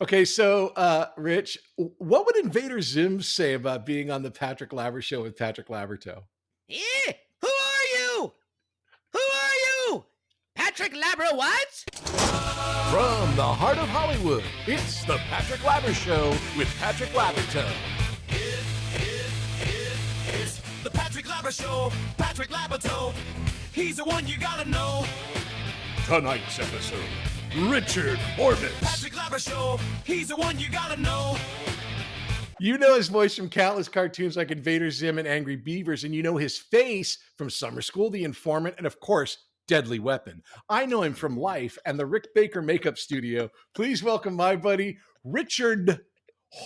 Okay, so Rich, what would Invader Zim say about being on the Patrick Labber show with Patrick Labyorteaux? Eh, who are you? Who are you? Patrick Labro what? From the heart of Hollywood, it's the Patrick Labber Show with Patrick Labyorteaux. It's the Patrick Labber Show. Patrick Labyorteaux. He's the one you gotta know. Tonight's episode, Richard Horvitz. Patrick Labber Show. He's the one you gotta know. You know his voice from countless cartoons like Invader Zim and Angry Beavers, and you know his face from Summer School, The Informant, and of course, Deadly Weapon. I know him from Life and the Rick Baker Makeup Studio. Please welcome my buddy, Richard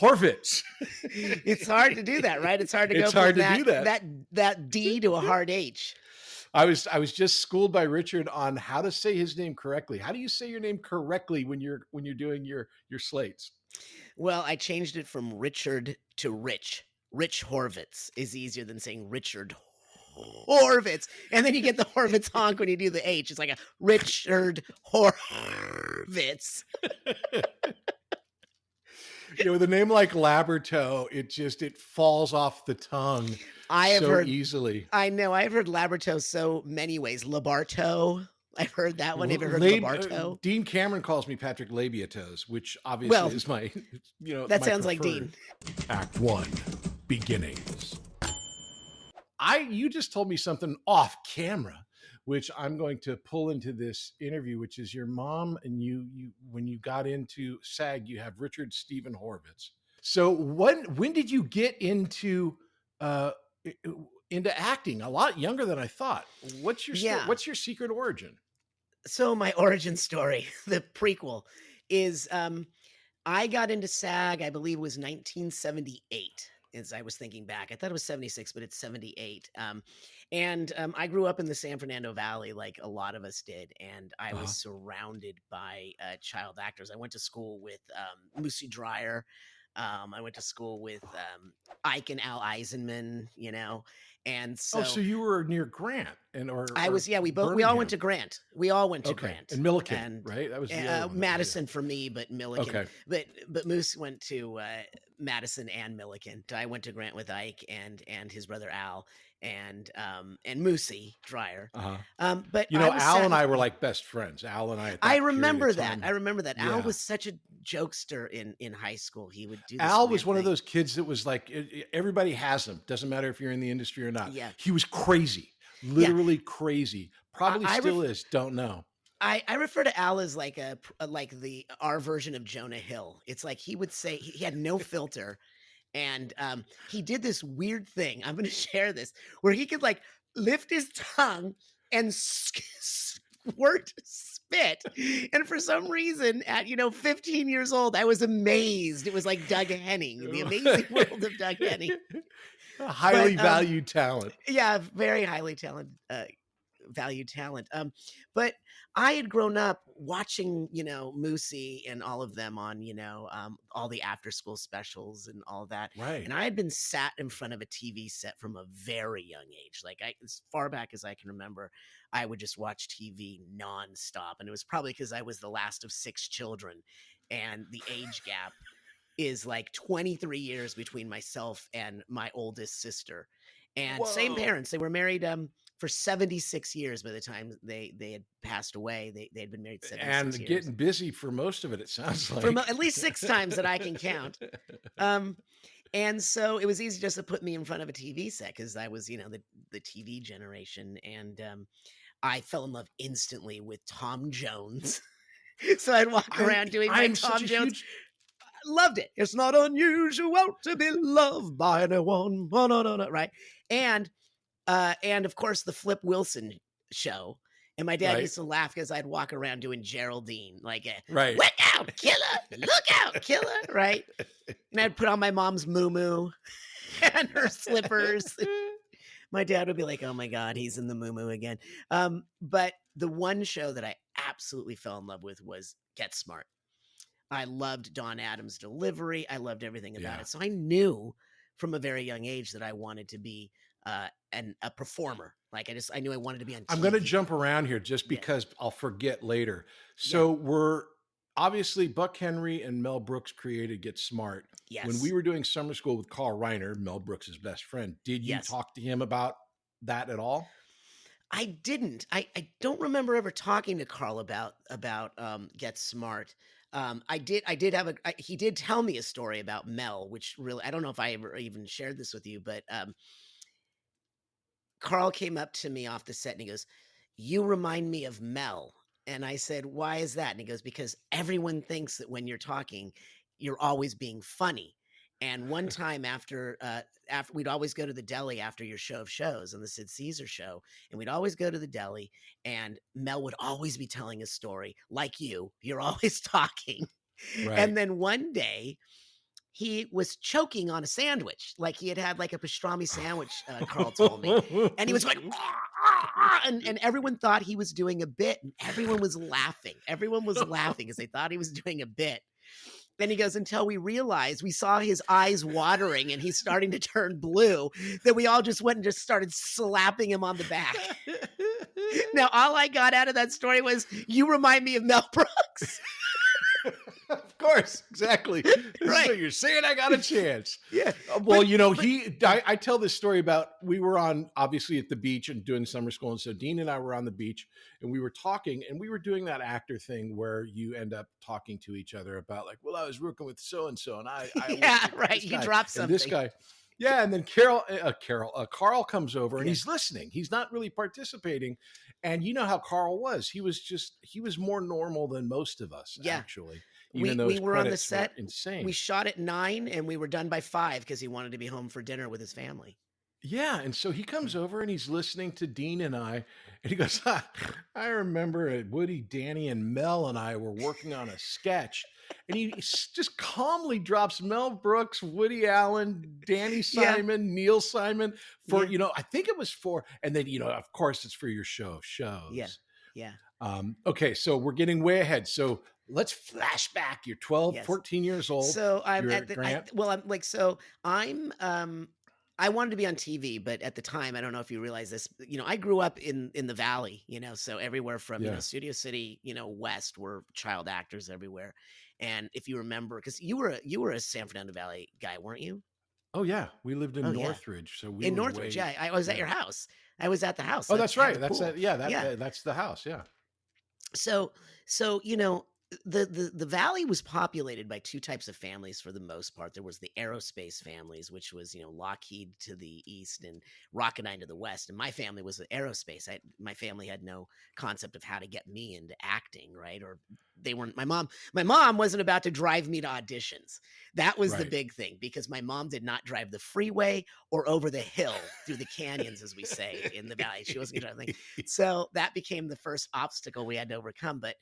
Horvitz. It's hard to do that, right? It's hard to It's go hard from to do that. that D to a hard H. I was just schooled by Richard on how to say his name correctly. How do you say your name correctly when you're doing your slates? Well, I changed it from Richard to Rich. Rich Horvitz is easier than saying Richard Horvitz. And then you get the Horvitz honk when you do the H. It's like a Richard Horvitz. You know, with a name like Labyorteaux, it falls off the tongue easily. I know. I've heard Labyorteaux so many ways. Labarteaux. I've heard that one. Have you heard Labarteaux? Dean Cameron calls me Patrick Labyorteaux, which obviously is my, that my sounds like preferred. Dean. Act 1, beginnings. You just told me something off camera, which I'm going to pull into this interview, which is your mom and you when you got into SAG, you have Richard Stephen Horvitz. So when did you get into acting? A lot younger than I thought. What's your secret origin? So my origin story, the prequel, is I got into SAG, I believe it was 1978. As I was thinking back, I thought it was 76, but it's 78. I grew up in the San Fernando Valley, like a lot of us did, and I was surrounded by child actors. I went to school with Lucy Dreyer. I went to school with Ike and Al Eisenman, and so you were near Grant, I was. Yeah, we all went to Grant. We all went to Grant and Milliken, right? That was Madison for me, but Milliken. Okay. But Moose went to Madison and Milliken. I went to Grant with Ike and his brother Al and Moosey Dreyer. But Al and I were like best friends. Al and I. I remember that. Yeah. Al was such a jokester in high school. He would do. Al was one of those kids that was like everybody has him. Doesn't matter if you're in the industry or not. Yeah. He was crazy, literally crazy. Probably still is. Don't know. I refer to Al as like our version of Jonah Hill. It's like he would say he had no filter. And he did this weird thing. I'm going to share this where he could like lift his tongue and squirt spit. And for some reason at, 15 years old, I was amazed. It was like Doug Henning, the amazing world of Doug Henning. A highly valued talent. Yeah, very highly valued talent. But I had grown up watching, Moosey and all of them on, all the after school specials and all that. Right. And I had been sat in front of a TV set from a very young age. Like as far back as I can remember, I would just watch TV nonstop. And it was probably because I was the last of 6 children and the age gap is like 23 years between myself and my oldest sister. And same parents. They were married for 76 years by the time they had passed away. They had been married 76 years. And getting busy for most of it sounds like. For at least 6 times that I can count. And so it was easy just to put me in front of a TV set because I was, the TV generation. And I fell in love instantly with Tom Jones. So I'd walk around doing my Tom Jones. Loved it. It's not unusual to be loved by anyone. No, right? And of course the Flip Wilson show. And my dad used to laugh because I'd walk around doing Geraldine, like look out, killer, look out, killer, right? And I'd put on my mom's muumuu and her slippers. My dad would be like, "Oh my God, he's in the muumuu again." But the one show that I absolutely fell in love with was Get Smart. I loved Don Adams' delivery. I loved everything about it. So I knew from a very young age that I wanted to be a performer. Like I knew I wanted to be on TV. I'm going to jump around here just because I'll forget later. So obviously Buck Henry and Mel Brooks created Get Smart. Yes. When we were doing summer school with Carl Reiner, Mel Brooks' best friend, did you Yes. talk to him about that at all? I didn't. I don't remember ever talking to Carl about Get Smart. I did have he did tell me a story about Mel, which really, I don't know if I ever even shared this with you, but Carl came up to me off the set and he goes, "You remind me of Mel." And I said, "Why is that?" And he goes, "Because everyone thinks that when you're talking, you're always being funny." And one time after we'd always go to the deli after your show of shows on the Sid Caesar show, and we'd always go to the deli, and Mel would always be telling a story like you're always talking. Right. And then one day he was choking on a sandwich, like he had like a pastrami sandwich, Carl told me. And he was like, and everyone thought he was doing a bit, and everyone was laughing. Everyone was laughing because they thought he was doing a bit. Then he goes, until we realized, we saw his eyes watering and he's starting to turn blue, that we all just went and just started slapping him on the back. Now, all I got out of that story was, "You remind me of Mel Brooks." Of course, exactly. Right. So you're saying I got a chance. Yeah. Well, I tell this story about, we were obviously at the beach and doing summer school. And so Dean and I were on the beach and we were talking, and we were doing that actor thing where you end up talking to each other about like, well, I was working with so-and-so and I Yeah, right. You dropped something. And this guy. Yeah. And then Carl comes over and he's listening. He's not really participating. And you know how Carl was. He was more normal than most of us, actually. Even though we were on the were set. insane. We shot at 9 and we were done by 5 because he wanted to be home for dinner with his family. Yeah. And so he comes over and he's listening to Dean and I, and he goes, "I remember Woody, Danny, and Mel and I were working on a sketch." And he just calmly drops Mel Brooks, Woody Allen, Danny Simon, Neil Simon for, I think it was for, and then, of course it's for your shows. Yeah. Yeah. Okay. So we're getting way ahead. So let's flash back. You're 12, 14 years old. So I'm I wanted to be on TV, but at the time, I don't know if you realize this, I grew up in the Valley, so everywhere from, Studio City, West were child actors everywhere. And if you remember, because you were a San Fernando Valley guy, weren't you? Oh yeah. We lived in Northridge. So we in were Northridge. I was at your house. I was at the house. Oh, that's right. That's pool. That's the house. Yeah. So the Valley was populated by two types of families for the most part. There was the aerospace families, which was, Lockheed to the east and Rocketdyne to the west. And my family was the aerospace. My family had no concept of how to get me into acting, right? Or they weren't, my mom wasn't about to drive me to auditions. That was the big thing, because my mom did not drive the freeway or over the hill through the canyons, as we say in the Valley. She wasn't going to drive anything. So that became the first obstacle we had to overcome. But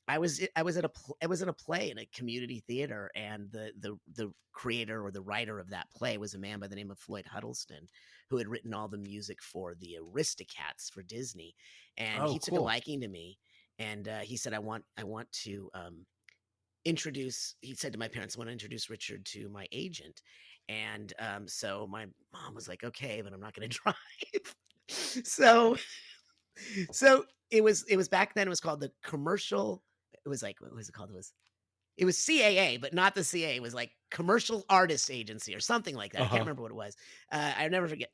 I was in a play in a community theater, and the creator or the writer of that play was a man by the name of Floyd Huddleston, who had written all the music for the Aristocats for Disney, and he took a liking to me, and he said, I want to introduce. He said to my parents, "I want to introduce Richard to my agent," and so my mom was like, "Okay, but I'm not going to drive." So it was back then. It was called the commercial. It was like, what was it called? It was CAA, but not the CAA. It was like Commercial Artist Agency or something like that. I can't remember what it was. I never forget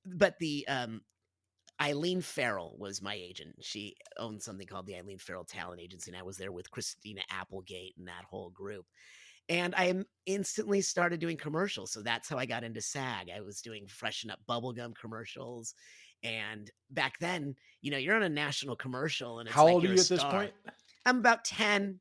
but the Eileen Farrell was my agent. She owned something called the Eileen Farrell Talent Agency, and I was there with Christina Applegate and that whole group. And I instantly started doing commercials. So that's how I got into SAG. I was doing Freshen Up bubblegum commercials. And back then, you're on a national commercial, and it's how like old are you're you a at this star. point? I'm about 10,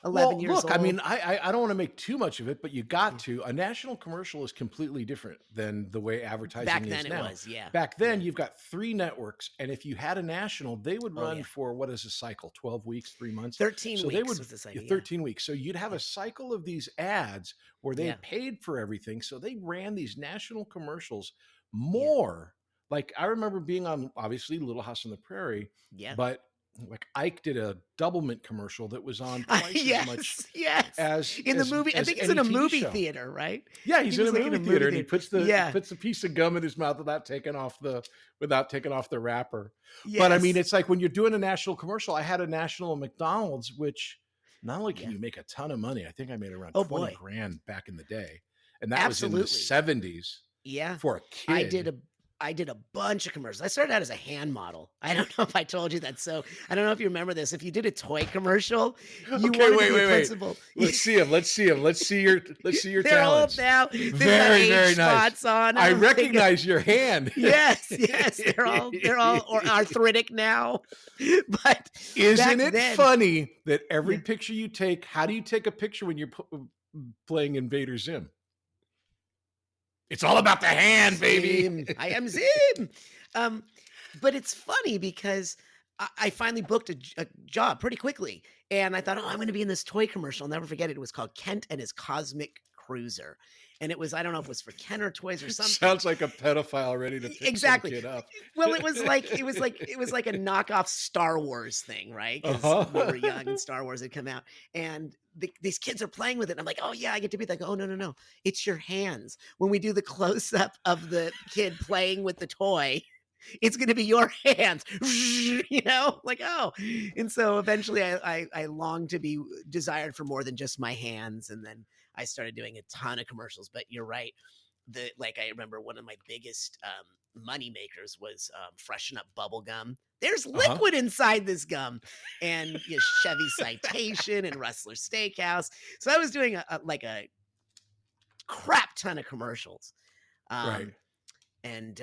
11 years old. I mean, I don't want to make too much of it, but you got to. A national commercial is completely different than the way advertising back is then now. It was, yeah. Back then, you've got 3 networks, and if you had a national, they would run for, what is a cycle? 12 weeks, 3 months? 13 weeks was the cycle. 13 weeks. So you'd have a cycle of these ads where they paid for everything. So they ran these national commercials more. Like, I remember being on, obviously, Little House on the Prairie, but like Ike did a Doublemint commercial that was on twice as much yes. as In the movie, I think it's in a any TV movie show. theater, right? Yeah, he's in a was, like, movie theater, and he puts Yeah. a piece of gum in his mouth without taking off the wrapper. Yes. But I mean, it's like when you're doing a national commercial. I had a national at McDonald's, which not only can Yeah. you make a ton of money, I think I made around Oh, 20 boy. grand back in the day, and that Absolutely. was in the 70s Yeah. for a kid. I did a bunch of commercials. I started out as a hand model. I don't know if I told you that. So I don't know if you remember this. If you did a toy commercial, you Okay, wanted wait, to be a wait. principal. Let's see him. Let's see him. Let's see your They're old talents. now. They've got Very, age very nice. spots on I them. recognize your hand. Yes. They're all or arthritic now. But Isn't back it then- funny that every Yeah. picture you take, how do you take a picture when you're playing Invader Zim? It's all about the hand, baby. Zim. I am Zim. But it's funny because I finally booked a job pretty quickly. And I thought, I'm going to be in this toy commercial. I'll never forget it. It was called Kent and His Cosmic Cruiser. And it was, I don't know if it was for Kent or Toys or something. Sounds like a pedophile ready to pick Exactly. some kid up. Well, it was like a knockoff Star Wars thing, right? Because we were young and Star Wars had come out, and these kids are playing with it. And I'm like, oh yeah, I get to be like, oh no, it's your hands. When we do the close up of the kid playing with the toy, it's going to be your hands, like, oh. And so eventually I longed to be desired for more than just my hands, and then I started doing a ton of commercials. But you're right. I remember one of my biggest money makers was Freshen Up bubble gum. There's liquid inside this gum, and Chevy Citation and Rustler Steakhouse. So I was doing a crap ton of commercials, Right. and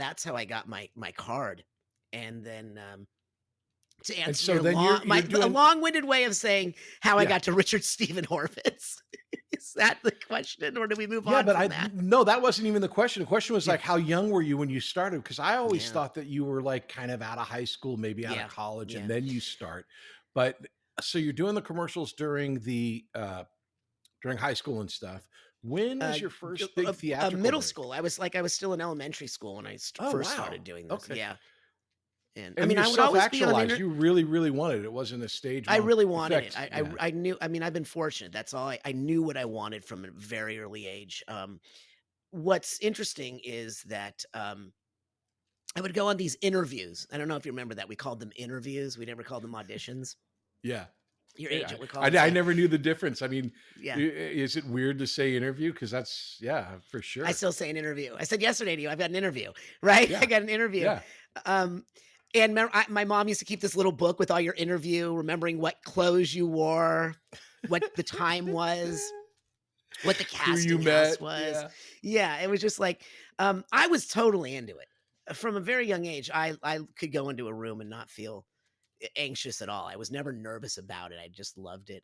that's how I got my card. And then to answer so your then you're a doing- long-winded way of saying how I Yeah. got to Richard Stephen Horvitz. Is that the question, or do we move on? Yeah, but from that? no, that wasn't even the question. The question was like, how young were you when you started? Because I always Yeah. thought that you were like kind of out of high school, maybe out Yeah, of college, yeah. and then you start. But so you're doing the commercials during high school and stuff. When was your first big theatrical middle break? school. I was still in elementary school when I Oh, first wow. started doing this. Okay. Yeah. And And I mean, you I would always be on self-actualized. You really, really wanted it. It wasn't a stage. I mom really wanted it. effect. I knew. I mean, I've been fortunate. That's all. I knew what I wanted from a very early age. What's interesting is that I would go on these interviews. I don't know if you remember that. We called them interviews. We never called them auditions. Yeah. Your Yeah, agent would call. I never knew the difference. I mean, Yeah. is it weird to say interview? Because that's, for sure. I still say an interview. I said yesterday to you, I've got an interview, right? Yeah. I got an interview. Yeah. And my mom used to keep this little book with all your interview, remembering what clothes you wore, what the time was, what the casting house was. Yeah, it was just like, I was totally into it. From a very young age, I could go into a room and not feel anxious at all. I was never nervous about it. I just loved it.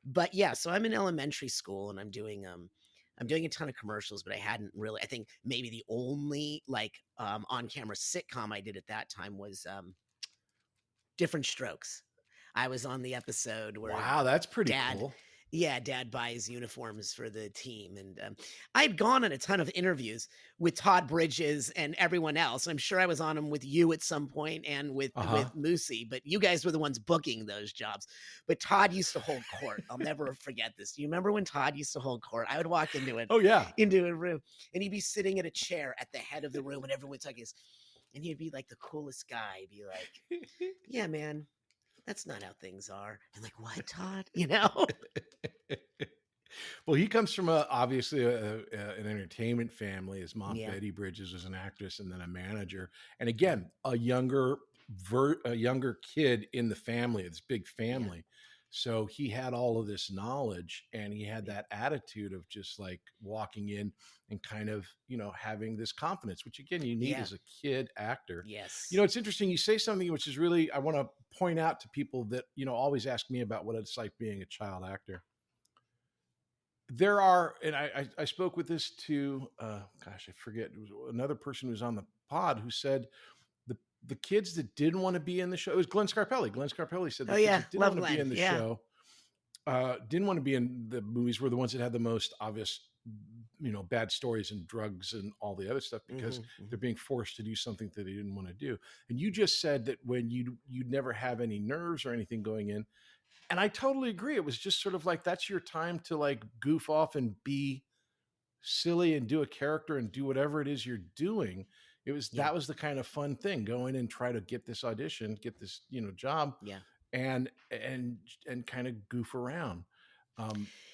But yeah, so I'm in elementary school and I'm doing a ton of commercials, but I hadn't really, I think maybe the only on-camera sitcom I did at that time was Different Strokes. I was on the episode where Wow, that's pretty Dad- cool. Dad buys uniforms for the team. And I'd gone on a ton of interviews with Todd Bridges and everyone else. I'm sure I was on them with you at some point and with Moosey, but you guys were the ones booking those jobs. But Todd used to hold court. I'll never forget this. Do you remember when Todd used to hold court? I would walk into it. Oh, yeah. Into a room, and he'd be sitting at a chair at the head of the room, and everyone's like, and he'd be like the coolest guy. He'd be like, yeah, man, that's not how things are. I'm like, what, Todd? Well, he comes from obviously an entertainment family. His mom, Yeah. Betty Bridges, was an actress and then a manager. And again, a younger kid in the family, this big family. So he had all of this knowledge, and he had that attitude of just like walking in and kind of, having this confidence, which again, you need as a kid actor. Yes. It's interesting. You say something which is really, I want to point out to people that, always ask me about what it's like being a child actor. There are, and I spoke with this to, I forget, it was another person who was on the pod who said the kids that didn't want to be in the show, it was Glenn Scarpelli. Glenn Scarpelli said the kids that didn't want to be in the show, didn't want to be in the movies, were the ones that had the most obvious bad stories and drugs and all the other stuff because Mhm, they're being forced to do something that they didn't want to do. And you just said that when you'd never have any nerves or anything going in. And I totally agree. It was just sort of like, that's your time to like goof off and be silly and do a character and do whatever it is you're doing. Yeah. That was the kind of fun thing. Go in and try to get this audition, get this, job, Yeah. and kind of goof around.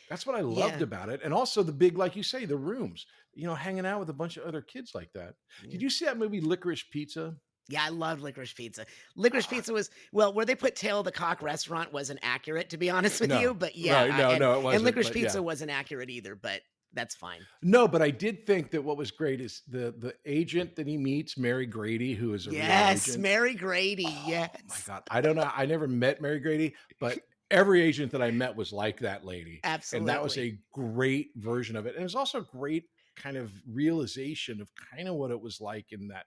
That's what I loved Yeah. about it. And also the big, like you say, the rooms, hanging out with a bunch of other kids like that. Yeah. Did you see that movie Licorice Pizza? Yeah, I loved Licorice Pizza. Licorice Pizza was, well, where they put Tail the Cock restaurant wasn't accurate, to be honest with No. you. But yeah, Right. No, no, it wasn't, and Licorice but Pizza yeah. wasn't accurate either, but that's fine. No, but I did think that what was great is the agent that he meets, Mary Grady, who is a real Yes, agent. Mary Grady. Oh Yes. my God. I don't know. I never met Mary Grady, but every agent that I met was like that lady. Absolutely. And that was a great version of it. And it was also a great kind of realization of kind of what it was like in that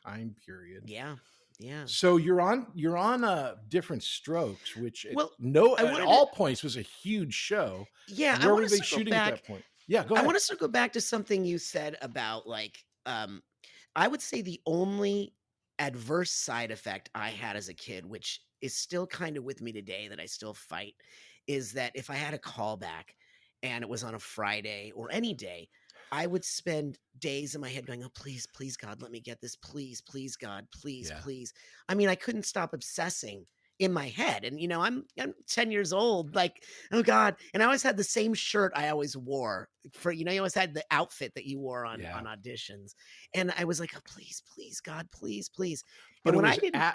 time period. Yeah. Yeah. So you're on Different Strokes, which Well, at wanted all points was a huge show. Yeah. And I where want were to they circle shooting back. at that point? Yeah, go I ahead. want to circle back to something you said about I would say the only adverse side effect I had as a kid, which is still kind of with me today that I still fight, is that if I had a callback and it was on a Friday or any day, I would spend days in my head going, oh, please, please, God, let me get this. Please, please, God, please, Yeah. please. I mean, I couldn't stop obsessing in my head. And, I'm 10 years old, like, oh God. And I always had the same shirt I always wore for, you always had the outfit that you wore on auditions. And I was like, oh, please, please, God, please, please. But and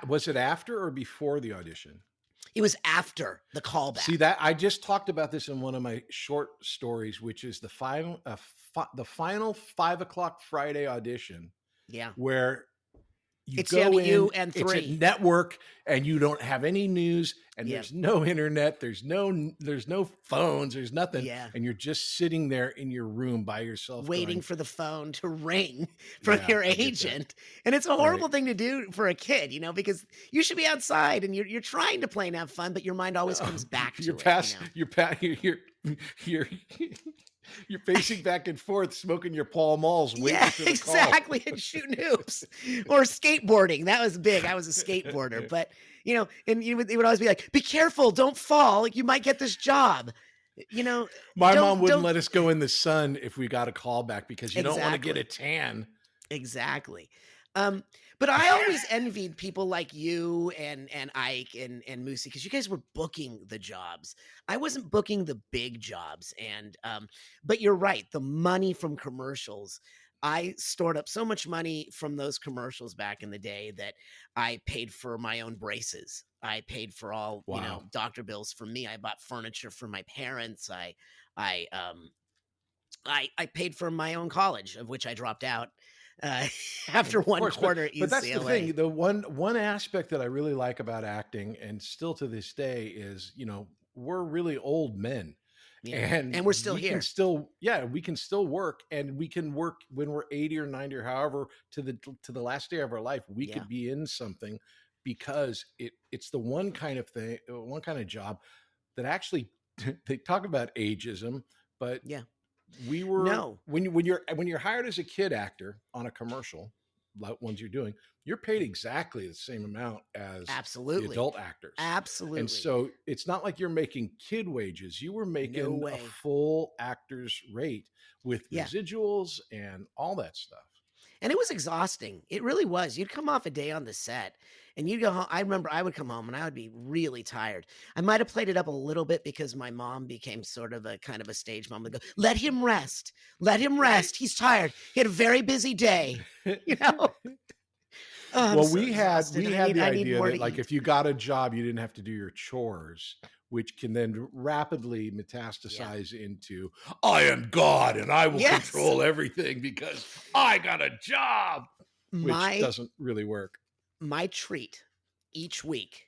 was it after or before the audition? It was after the callback. See, that I just talked about this in one of my short stories, which is the final 5 o'clock Friday audition. Yeah. Where it's go down to in, you and it's three. a network, and you don't have any news, and Yeah. there's no internet, there's no phones, there's nothing, Yeah. and you're just sitting there in your room by yourself, waiting going, for the phone to ring from Yeah, your I get that. agent. And it's a horrible Right. thing to do for a kid, because you should be outside and you're trying to play and have fun, but your mind always comes back to You're pacing back and forth, smoking your Pall Malls, waiting Yeah, for the exactly. And shooting hoops or skateboarding. That was big. I was a skateboarder, but and it would always be like, be careful, don't fall. Like you might get this job. My don't- mom wouldn't don't- let us go in the sun if we got a call back because you don't want to get a tan. Exactly. But I always envied people like you and Ike and Moosey because you guys were booking the jobs. I wasn't booking the big jobs. And but you're right, the money from commercials. I stored up so much money from those commercials back in the day that I paid for my own braces. I paid for all Wow. doctor bills for me. I bought furniture for my parents. I paid for my own college, of which I dropped out after Of one course, quarter at UCLA. but that's the thing. The one aspect that I really like about acting, and still to this day, is we're really old men, Yeah. and we're still we here. we can still work, and we can work when we're 80 or 90 or however to the last day of our life. We Yeah. could be in something because it's the one kind of thing, one kind of job that actually they talk about ageism, but Yeah. we were No. when you're hired as a kid actor on a commercial, like ones you're doing, you're paid exactly the same amount as the Absolutely. adult actors. Absolutely. And so it's not like you're making kid wages. You were making a way. full actor's rate with Yeah. residuals and all that stuff. And it was exhausting. It really was. You'd come off a day on the set and you'd go home. I remember I would come home and I would be really tired. I might have played it up a little bit because my mom became sort of a kind of a stage mom. Would go, let him rest. Let him rest. He's tired. He had a very busy day. Oh, I'm Well, so we had exhausted. the I need idea more that to like eat. if you got a job, you didn't have to do your chores, which can then rapidly metastasize into I am God and I will Yes. control everything because I got a job, which my doesn't really work. my treat each week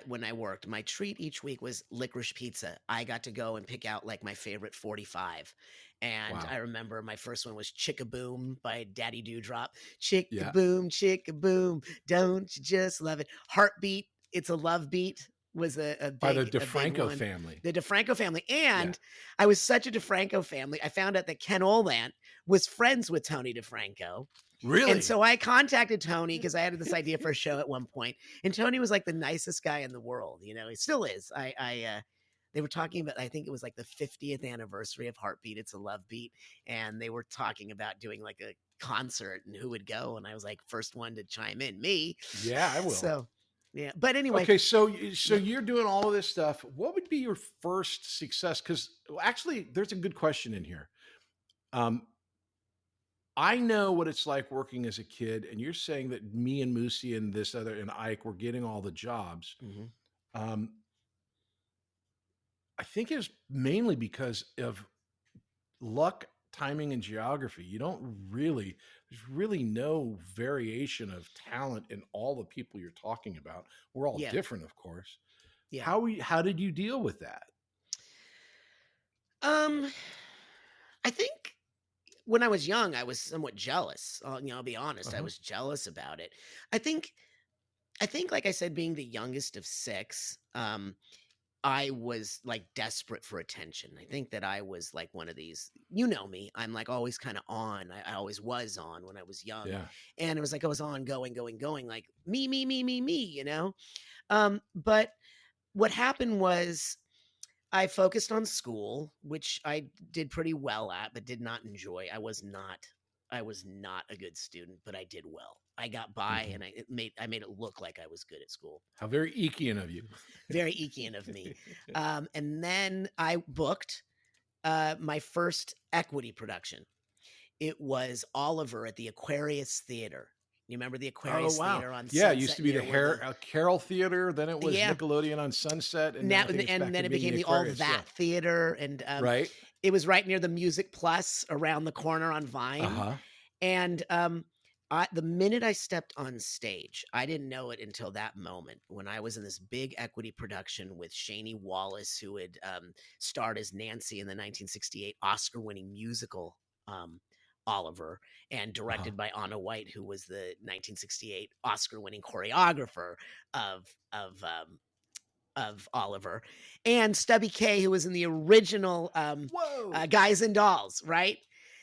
when I worked, my treat each week was licorice pizza. I got to go and pick out like my favorite 45. And Wow. I remember my first one was Chick-a-Boom by Daddy Dewdrop. Chick-a-boom, chick-a-boom, don't you just love it? Heartbeat, it's a love beat was a By the big DeFranco one. family. The DeFranco family. And I was such a DeFranco family. I found out that Ken Olant was friends with Tony DeFranco. Really? And so I contacted Tony because I had this idea for a show at one point. And Tony was like the nicest guy in the world. You know, he still is. They were talking about, I think it was like the 50th anniversary of Heartbeat, It's a Love Beat. And they were talking about doing like a concert and who would go. And I was like, first one to chime in, me. Yeah, I will. So, yeah. But anyway. Okay, so you're doing all of this stuff. What would be your first success? Because actually, there's a good question in here. I know what it's like working as a kid, and you're saying that me and Moosey and this other and Ike were getting all the jobs. Mhm. I think it's mainly because of luck, timing, and geography. There's really no variation of talent in all the people you're talking about. We're all different, of course. Yeah. How did you deal with that? I think when I was young, I was somewhat jealous. I'll be honest. I was jealous about it. I think, like I said, being the youngest of 6, I was like desperate for attention. I think that I was like one of these, you know me, I'm like always kind of on. I always was on when I was young. Yeah. And it was like I was on, going, like me, you know? But what happened was I focused on school, which I did pretty well at, but did not enjoy. I was not a good student, but I did well. I got by, and I made it look like I was good at school. How very Ekean of you. Very Ekean of me. And then I booked my first equity production. It was Oliver at the Aquarius Theater. You remember the Aquarius Theater on Sunset? It used to be the Carol Theater. Then it was Nickelodeon on Sunset. And then it became the All That Theater. And right. It was right near the Music Plus around the corner on Vine. And the minute I stepped on stage, I didn't know it until that moment when I was in this big equity production with Shani Wallace, who had starred as Nancy in the 1968 Oscar-winning musical Oliver, and directed by Anna White, who was the 1968 Oscar-winning choreographer of Oliver, and Stubby K, who was in the original Guys and Dolls, right?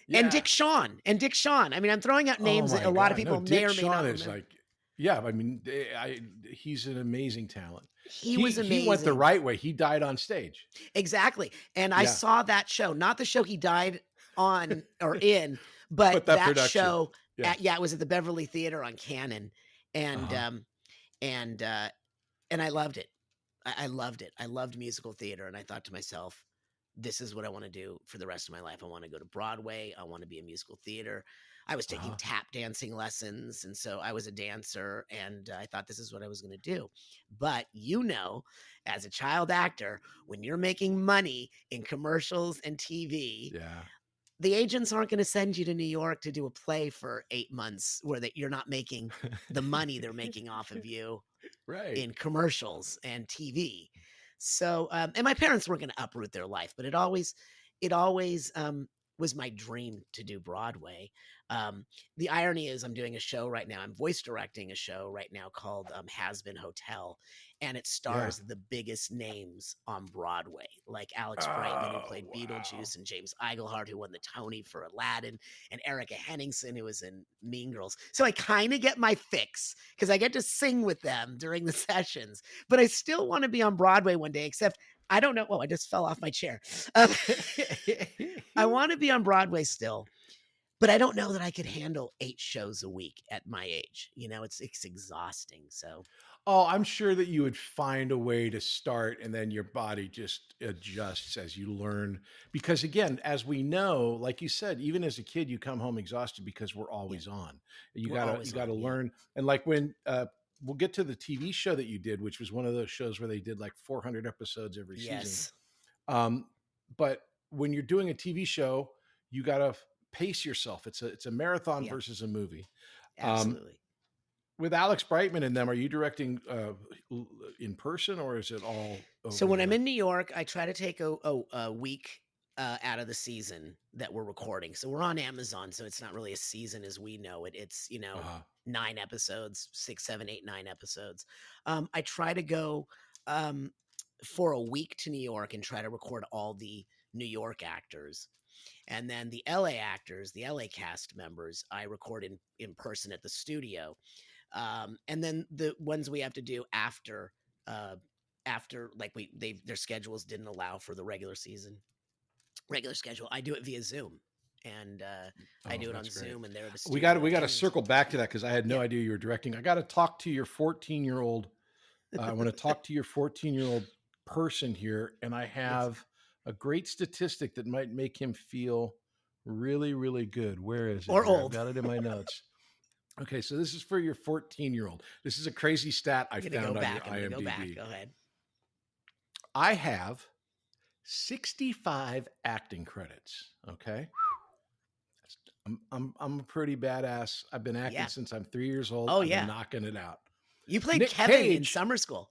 Yeah. And Dick Shawn. I mean, I'm throwing out names that a lot of people may or may not remember. Is like, I mean, he's an amazing talent. He was amazing. He went the right way. He died on stage. Exactly. And I saw that show, not the show he died on or in, but that show. It was at the Beverly Theater on Cannon. And I loved it. I loved it. I loved musical theater. And I thought to myself, this is what I want to do for the rest of my life. I want to go to Broadway. I want to be a musical theater. I was taking tap dancing lessons. And so I was a dancer, and I thought this is what I was going to do. But as a child actor, when you're making money in commercials and TV, the agents aren't going to send you to New York to do a play for 8 months where you're not making the money they're making off of you in commercials and TV. So, and my parents weren't going to uproot their life, but it always was my dream to do Broadway. The irony is I'm doing a show right now. I'm voice directing a show right now called Has Been Hotel, and it stars the biggest names on Broadway, like Alex Brightman, who played Beetlejuice, and James Iglehart, who won the Tony for Aladdin, and Erica Henningsen, who was in Mean Girls. So I kind of get my fix because I get to sing with them during the sessions, but I still want to be on Broadway one day, except I don't know. I just fell off my chair. I want to be on Broadway still, but I don't know that I could handle 8 shows a week at my age. It's exhausting. So, I'm sure that you would find a way to start, and then your body just adjusts as you learn. Because again, as we know, like you said, even as a kid, you come home exhausted because we're always on. You gotta learn. And like when, we'll get to the TV show that you did, which was one of those shows where they did like 400 episodes every season. But when you're doing a TV show, you got to pace yourself. It's a marathon versus a movie. Absolutely. With Alex Brightman and them, are you directing in person, or is it all over? So when I'm in New York, I try to take a week out of the season that we're recording. So we're on Amazon, so it's not really a season as we know it. It's 9 episodes, 6, 7, 8, 9 episodes. I try to go for a week to New York and try to record all the New York actors. And then the LA actors, the LA cast members, I record in person at the studio. And then the ones we have to do after like their schedules didn't allow for the regular schedule, I do it via Zoom. And I do it on Zoom, and they're the studio. We got to circle back to that because I had no idea you were directing. I got to talk to your 14-year-old. I want to talk to your 14-year-old person here, and I have a great statistic that might make him feel really, really good. Where is it? Or old. I've got it in my notes. Okay, so this is for your 14-year-old. This is a crazy stat I found on your IMDb. Go back. Go ahead. I have 65 acting credits. Okay. I'm a pretty badass. I've been acting since I'm 3 years old. Oh, I've been knocking it out. You played Kevin in summer school.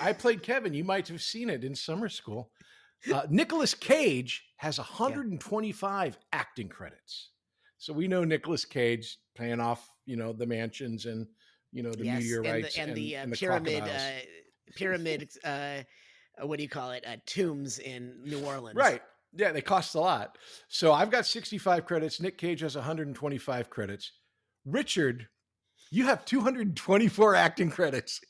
I played Kevin. You might have seen it in summer school. Nicolas Cage has 125 acting credits. So we know Nicolas Cage paying off, the mansions and, the meteorites and the pyramid, what do you call it? Tombs in New Orleans. Right. Yeah, they cost a lot. So I've got 65 credits. Nick Cage has 125 credits. Richard, you have 224 acting credits.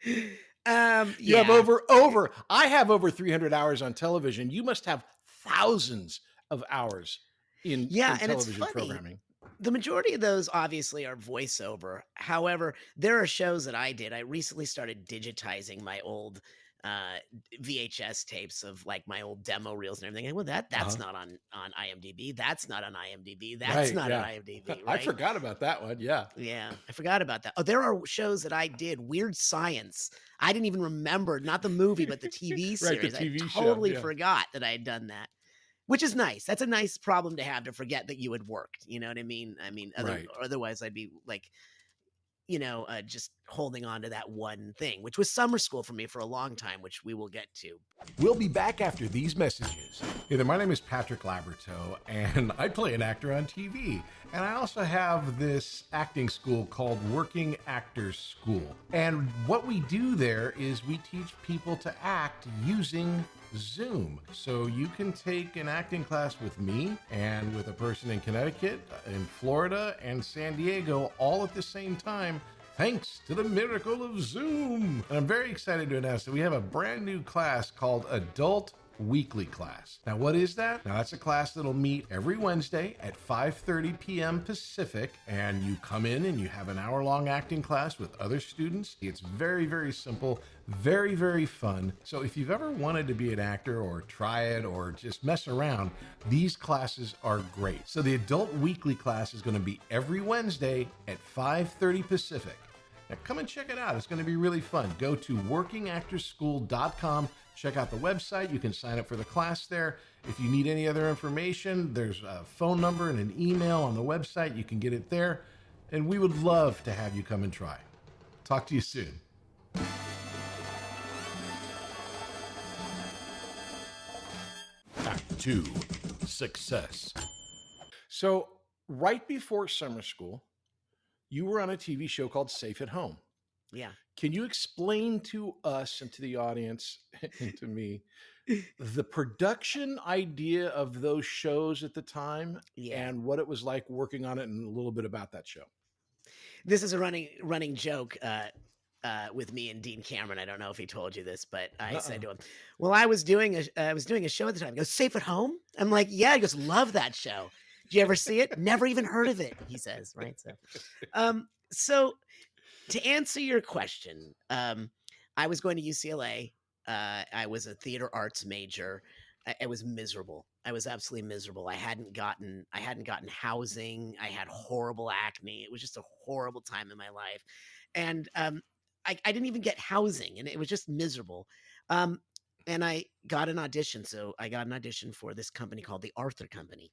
You have over. I have over 300 hours on television. You must have thousands of hours in television programming. The majority of those obviously are voiceover. However, there are shows that I did. I recently started digitizing my old VHS tapes of like my old demo reels and everything. Well, that's not on IMDb. That's not on IMDb. That's not on IMDb. Right? I forgot about that one. Yeah. Yeah. I forgot about that. Oh, there are shows that I did. Weird Science. I didn't even remember, not the movie, but the TV series. Right, the TV I totally forgot that I had done that. Which is nice. That's a nice problem to have, to forget that you had worked. You know what I mean? Otherwise I'd be like, just holding on to that one thing, which was summer school for me for a long time, which we will get to. We'll be back after these messages. Hey there, my name is Patrick Labyorteaux, and I play an actor on TV. And I also have this acting school called Working Actors School. And what we do there is we teach people to act using Zoom. So you can take an acting class with me and with a person in Connecticut, in Florida, and San Diego all at the same time, thanks to the miracle of Zoom. And I'm very excited to announce that we have a brand new class called Adult Weekly Class. Now, what is that? Now, that's a class that'll meet every Wednesday at 5:30 p.m. Pacific, and you come in and you have an hour-long acting class with other students. It's very, very simple, very, very fun. So if you've ever wanted to be an actor or try it or just mess around, these classes are great. So the Adult Weekly Class is going to be every Wednesday at 5:30 Pacific. Now, come and check it out. It's going to be really fun. Go to workingactorschool.com. Check out the website. You can sign up for the class there. If you need any other information, there's a phone number and an email on the website. You can get it there. And we would love to have you come and try. Talk to you soon. Act 2, Success. So, right before summer school, you were on a TV show called Safe at Home. Yeah. Can you explain to us and to the audience and to me the production idea of those shows at the time and what it was like working on it and a little bit about that show? This is a running joke with me and Dean Cameron. I don't know if he told you this, but I said to him, well, I was doing a show at the time. He goes, Safe at Home? I'm like, yeah. He goes, love that show. Did you ever see it? Never even heard of it, he says, right? So to answer your question, I was going to UCLA. I was a theater arts major. I was miserable. I was absolutely miserable. I hadn't gotten housing. I had horrible acne. It was just a horrible time in my life. And I didn't even get housing, and it was just miserable. And I got an audition. So I got an audition for this company called the Arthur Company.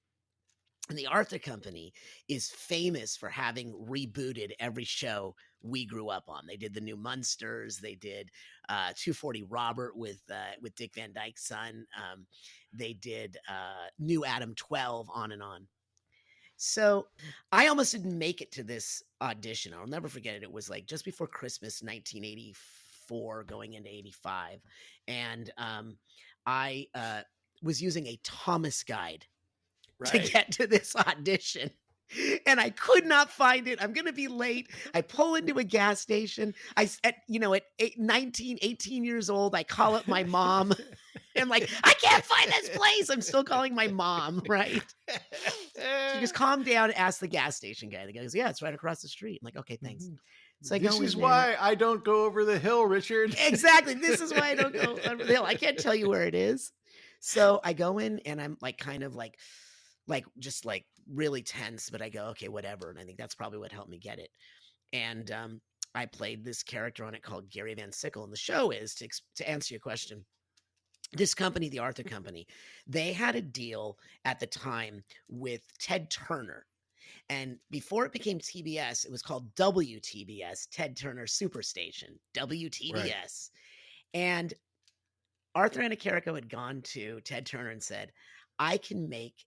And the Arthur Company is famous for having rebooted every show we grew up on. They did the new Munsters. They did 240 Robert with Dick Van Dyke's son. They did New Adam 12, on and on. So I almost didn't make it to this audition. I'll never forget it. It was like just before Christmas, 1984. 84 going into 85. And I was using a Thomas guide to get to this audition. And I could not find it. I'm going to be late. I pull into a gas station. At 19, 18 years old, I call up my mom. I'm like, I can't find this place. I'm still calling my mom, right? She goes, calm down, ask the gas station guy. The guy goes, yeah, it's right across the street. I'm like, okay, thanks. So I This is why I don't go over the hill, Richard. Exactly. This is why I don't go over the hill. I can't tell you where it is. So I go in and I'm like, kind of like just like really tense, but I go, okay, whatever. And I think that's probably what helped me get it. And I played this character on it called Gary Van Sickle. And the show is, to answer your question, this company, the Arthur Company, they had a deal at the time with Ted Turner. And before it became TBS, it was called WTBS, Ted Turner Superstation, WTBS. Right. And Arthur Anacarrico had gone to Ted Turner and said, I can make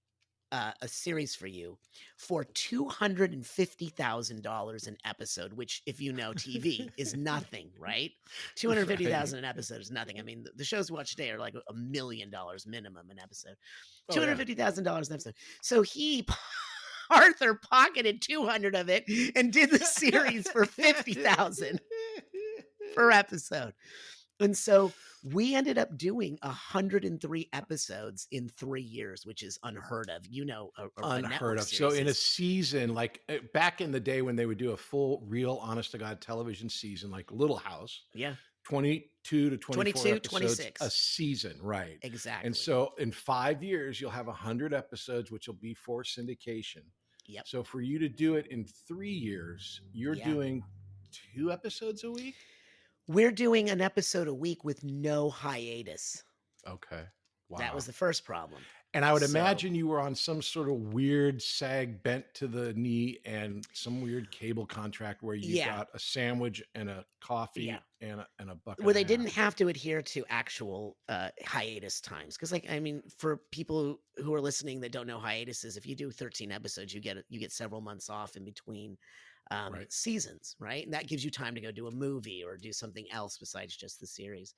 a series for you for $250,000 an episode, which, if you know TV, is nothing, right? $250,000 an episode is nothing. I mean, the shows we watch today are like $1 million minimum an episode. $250,000 an episode. So Arthur pocketed 200 of it and did the series for $50,000 per episode. And so we ended up doing 103 episodes in 3 years, which is unheard of. Unheard of. So in a season, like back in the day when they would do a full, real, honest to God television season, like Little House. Yeah. 22 to 24 episodes 26. A season, right? Exactly. And so in 5 years, you'll have 100 episodes, which will be for syndication. Yep. So for you to do it in 3 years, you're doing 2 episodes a week? We're doing an episode a week with no hiatus. Okay. Wow. That was the first problem. And I would imagine you were on some sort of weird SAG bent to the knee and some weird cable contract where you got a sandwich and a coffee and a bucket. Where they didn't have to adhere to actual hiatus times. Because, for people who are listening that don't know hiatuses, if you do 13 episodes, you get several months off in between seasons, right? And that gives you time to go do a movie or do something else besides just the series.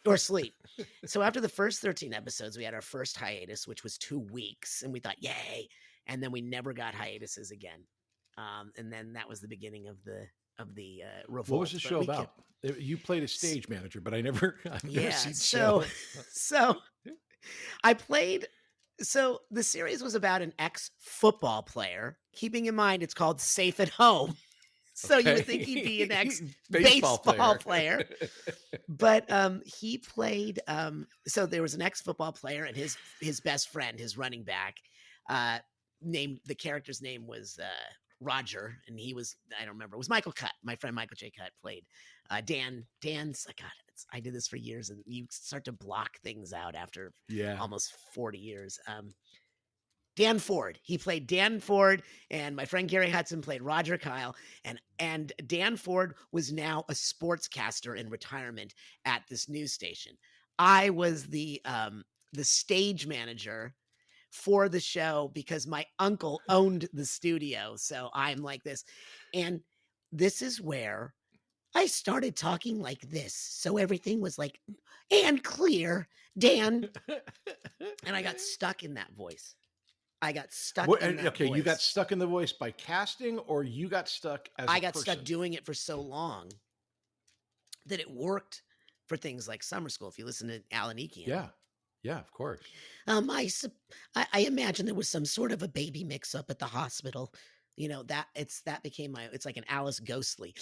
Or sleep. So after the first 13 episodes, we had our first hiatus, which was 2 weeks. And we thought, yay. And then we never got hiatuses again. And then that was the beginning of the revolt. What was the show about? You played a stage manager, but I've never seen so I played. So the series was about an ex-football player. Keeping in mind, it's called Safe at Home. So you would think he'd be an ex-baseball player. But he played, so there was an ex-football player and his best friend, his running back, the character's name was Roger, and he was, I don't remember, it was Michael Cutt. My friend Michael J. Cutt played Dan's, God, I did this for years, and you start to block things out after almost 40 years. Dan Ford. He played Dan Ford, and my friend Gary Hudson played Roger Kyle. And Dan Ford was now a sportscaster in retirement at this news station. I was the stage manager for the show because my uncle owned the studio. So I'm like this. And this is where I started talking like this. So everything was like, and clear, Dan. And I got stuck in that voice. I got stuck in that voice. You got stuck in the voice by casting, or you got stuck as a person? I got stuck doing it for so long that it worked for things like Summer School. If you listen to Alan Ekian. Yeah, of course. I imagine there was some sort of a baby mix-up at the hospital. That became it's like an Alice Ghostly.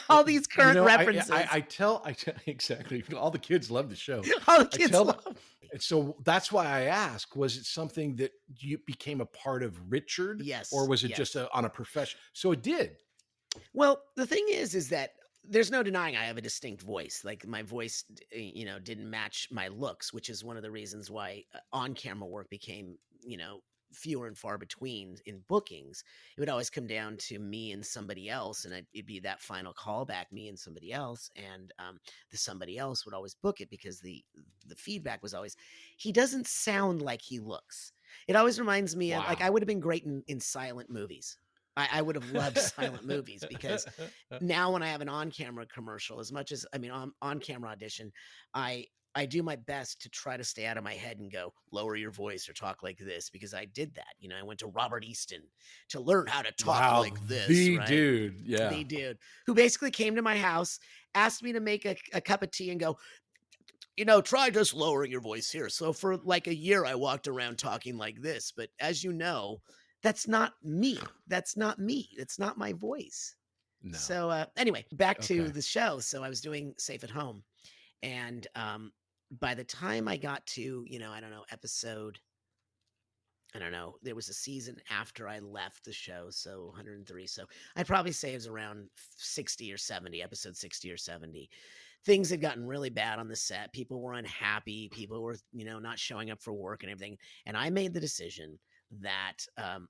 All these current references. I tell exactly. All the kids love the show. All the kids love it. And so that's why I ask, was it something that you became a part of Richard? Yes. Or was it just on a profession? So it did. Well, the thing is that there's no denying I have a distinct voice. Like my voice, didn't match my looks, which is one of the reasons why on-camera work became, fewer and far between in bookings. It would always come down to me and somebody else, and it'd be that final callback, me and somebody else, and the somebody else would always book it because the feedback was always, he doesn't sound like he looks. It always reminds me of, like, I would have been great in silent movies. I would have loved silent movies, because now when I have an on-camera commercial, as much as on-camera audition, I do my best to try to stay out of my head and go, lower your voice or talk like this, because I did that. I went to Robert Easton to learn how to talk like this. The right? dude, yeah. The dude who basically came to my house, asked me to make a cup of tea and go, try just lowering your voice here. So for like a year, I walked around talking like this. But as you know, that's not me. That's not me. It's not my voice. No. So anyway, back to Okay. the show. So I was doing Safe at Home. And by the time I got to, I don't know, there was a season after I left the show. So 103. So I'd probably say it was around 60 or 70, episode 60 or 70. Things had gotten really bad on the set. People were unhappy. People were, not showing up for work and everything. And I made the decision that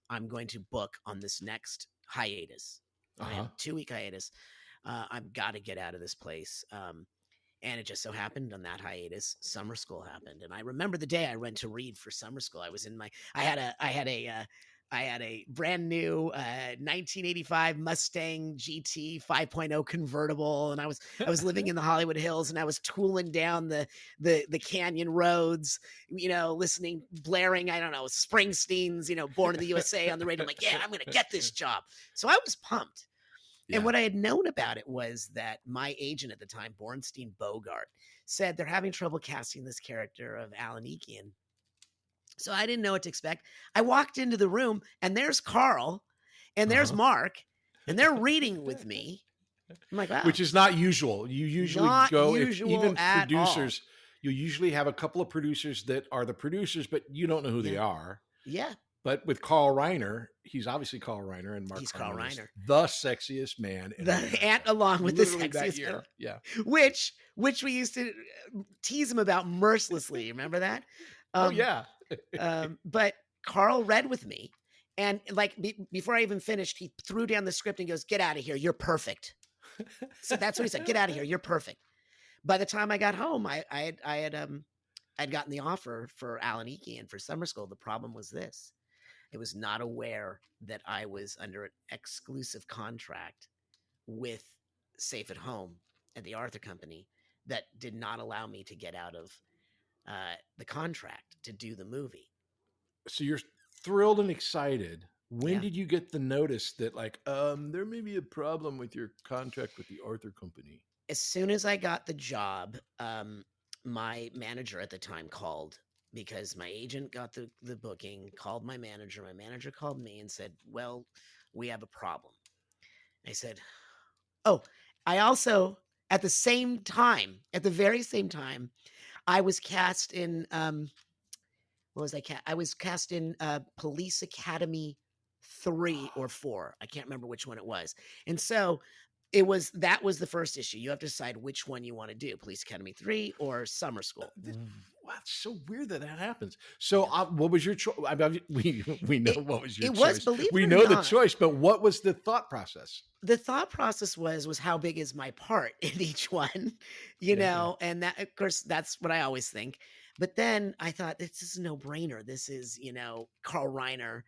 I'm going to book on this next hiatus. I have a 2-week hiatus. I've got to get out of this place. And it just so happened on that hiatus, summer school happened. And I remember the day I went to read for summer school. I was in I had a brand new 1985 Mustang GT 5.0 convertible, and I was living in the Hollywood Hills, and I was tooling down the canyon roads, blaring, I don't know, Springsteen's, Born in the USA on the radio. I'm like, yeah, I'm gonna get this job. So I was pumped. And what I had known about it was that my agent at the time, Bornstein Bogart, said they're having trouble casting this character of Alan Ekian. So I didn't know what to expect. I walked into the room, and there's Carl, and there's Mark, and they're reading with me. I'm like, wow. Which is not usual. You usually Not go, usual even at producers, you usually have a couple of producers that are the producers, but you don't know who they are. Yeah. But with Carl Reiner, he's obviously Carl Reiner, and Mark. He's Carl Reiner, the sexiest man. And along with literally the sexiest man. Yeah. Which we used to tease him about mercilessly. Remember that? Yeah. But Carl read with me, and like before I even finished, he threw down the script and goes, "Get out of here! You're perfect." So that's what he said. "Get out of here! You're perfect." By the time I got home, I'd gotten the offer for Alan Ekian for summer school. The problem was this. I was not aware that I was under an exclusive contract with Safe at Home at the Arthur Company that did not allow me to get out of the contract to do the movie. So you're thrilled and excited. When did you get the notice that there may be a problem with your contract with the Arthur Company? As soon as I got the job, my manager at the time called, because my agent got the booking, called my manager. My manager called me and said, well, we have a problem. I said, oh, I also, at the very same time, I was cast in, what was I cast? I was cast in Police Academy 3 or 4. I can't remember which one it was. And so that was the first issue. You have to decide which one you want to do, Police Academy 3 or Summer School. Wow, it's so weird that happens. So what was your choice? We know what was your choice. It was, believe it we or know not, the choice, but what was the thought process? The thought process was how big is my part in each one, know, and that, of course, that's what I always think. But then I thought, this is a no-brainer. This is, Carl Reiner.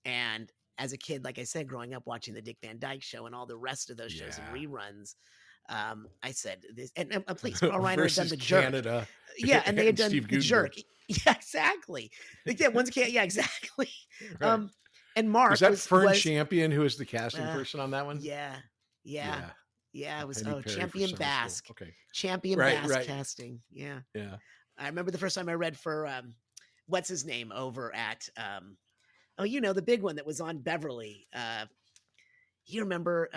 And as a kid, like I said, growing up watching the Dick Van Dyke Show and all the rest of those shows and reruns, I said this, and please, Carl Reiner had done the Jerk. Canada, and they had done Steve the Jerk. Yeah, exactly. Yeah, exactly. Right. And Mark was that Fern Champion who was the casting person on that one? Yeah. It was Champion Basque. Okay, Champion Basque casting. Yeah. I remember the first time I read for what's his name over at the big one that was on Beverly. You remember?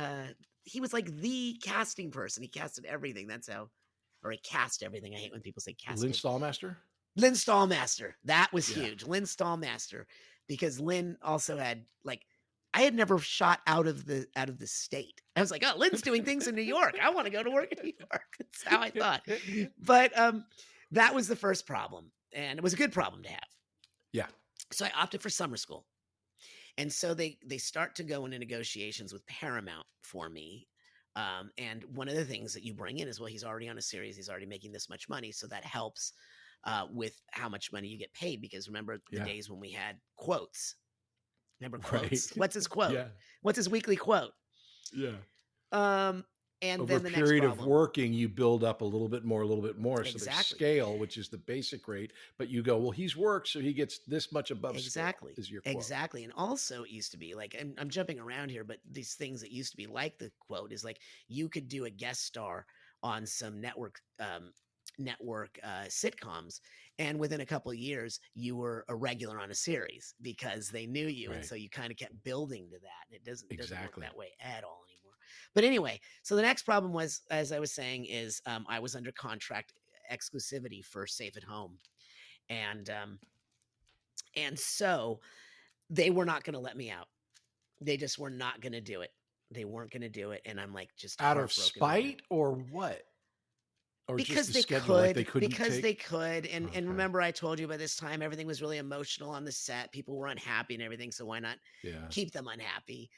He was like the casting person. He casted everything. He cast everything. I hate when people say cast. Lynn Stallmaster? Lynn Stallmaster. That was huge. Lynn Stallmaster. Because Lynn also had I had never shot out of the state. I was like, oh, Lynn's doing things in New York. I want to go to work in New York. That's how I thought. But that was the first problem. And it was a good problem to have. Yeah. So I opted for summer school. And so they start to go into negotiations with Paramount for me. And one of the things that you bring in is, well, he's already on a series. He's already making this much money. So that helps with how much money you get paid. Because remember the days when we had quotes. Remember Right. quotes? What's his quote? Yeah. What's his weekly quote? Yeah. And Over a then the next period of problem. working, you build up a little bit more. So there's Exactly. scale, which is the basic rate, but you go, well, he's worked, so he gets this much above Exactly. scale is your quote. Exactly. And also it used to be like, I'm jumping around here, but these things that used to be like the quote is like, you could do a guest star on some network sitcoms, and within a couple of years you were a regular on a series because they knew you. And Right. so you kind of kept building to that. It doesn't work Exactly. that way at all anymore. But anyway, so the next problem was, as I was saying, is I was under contract exclusivity for Safe at Home, and so they were not going to let me out. They just were not going to do it. They weren't going to do it, and I'm like, just Out of heartbroken. spite or what? Or Because just the they schedule, like could, they couldn't because take? they could, and Okay. remember I told you by this time everything was really emotional on the set. People were unhappy and everything, so why not Yeah. keep them unhappy?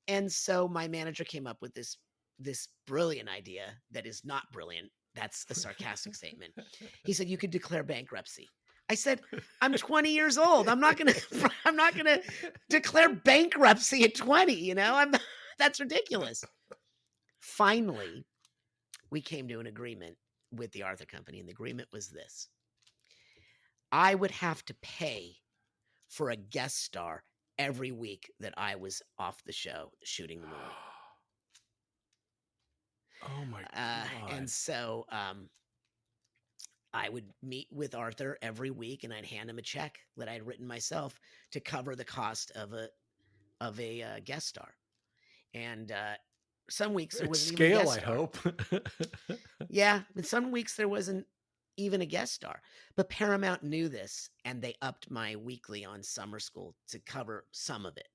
And so my manager came up with this brilliant idea that is not brilliant. That's a sarcastic statement. He said you could declare bankruptcy. I said, I'm 20 years old. I'm not gonna declare bankruptcy at 20. You know, that's ridiculous. Finally, we came to an agreement with the Arthur Company, and the agreement was this: I would have to pay for a guest star every week that I was off the show shooting the movie. Oh my God. And so I would meet with Arthur every week, and I'd hand him a check that I'd written myself to cover the cost of a guest star. And some weeks there wasn't even a scale, guest I star. hope. Yeah, but some weeks there wasn't even a guest star. But Paramount knew this, and they upped my weekly on Summer School to cover some of it.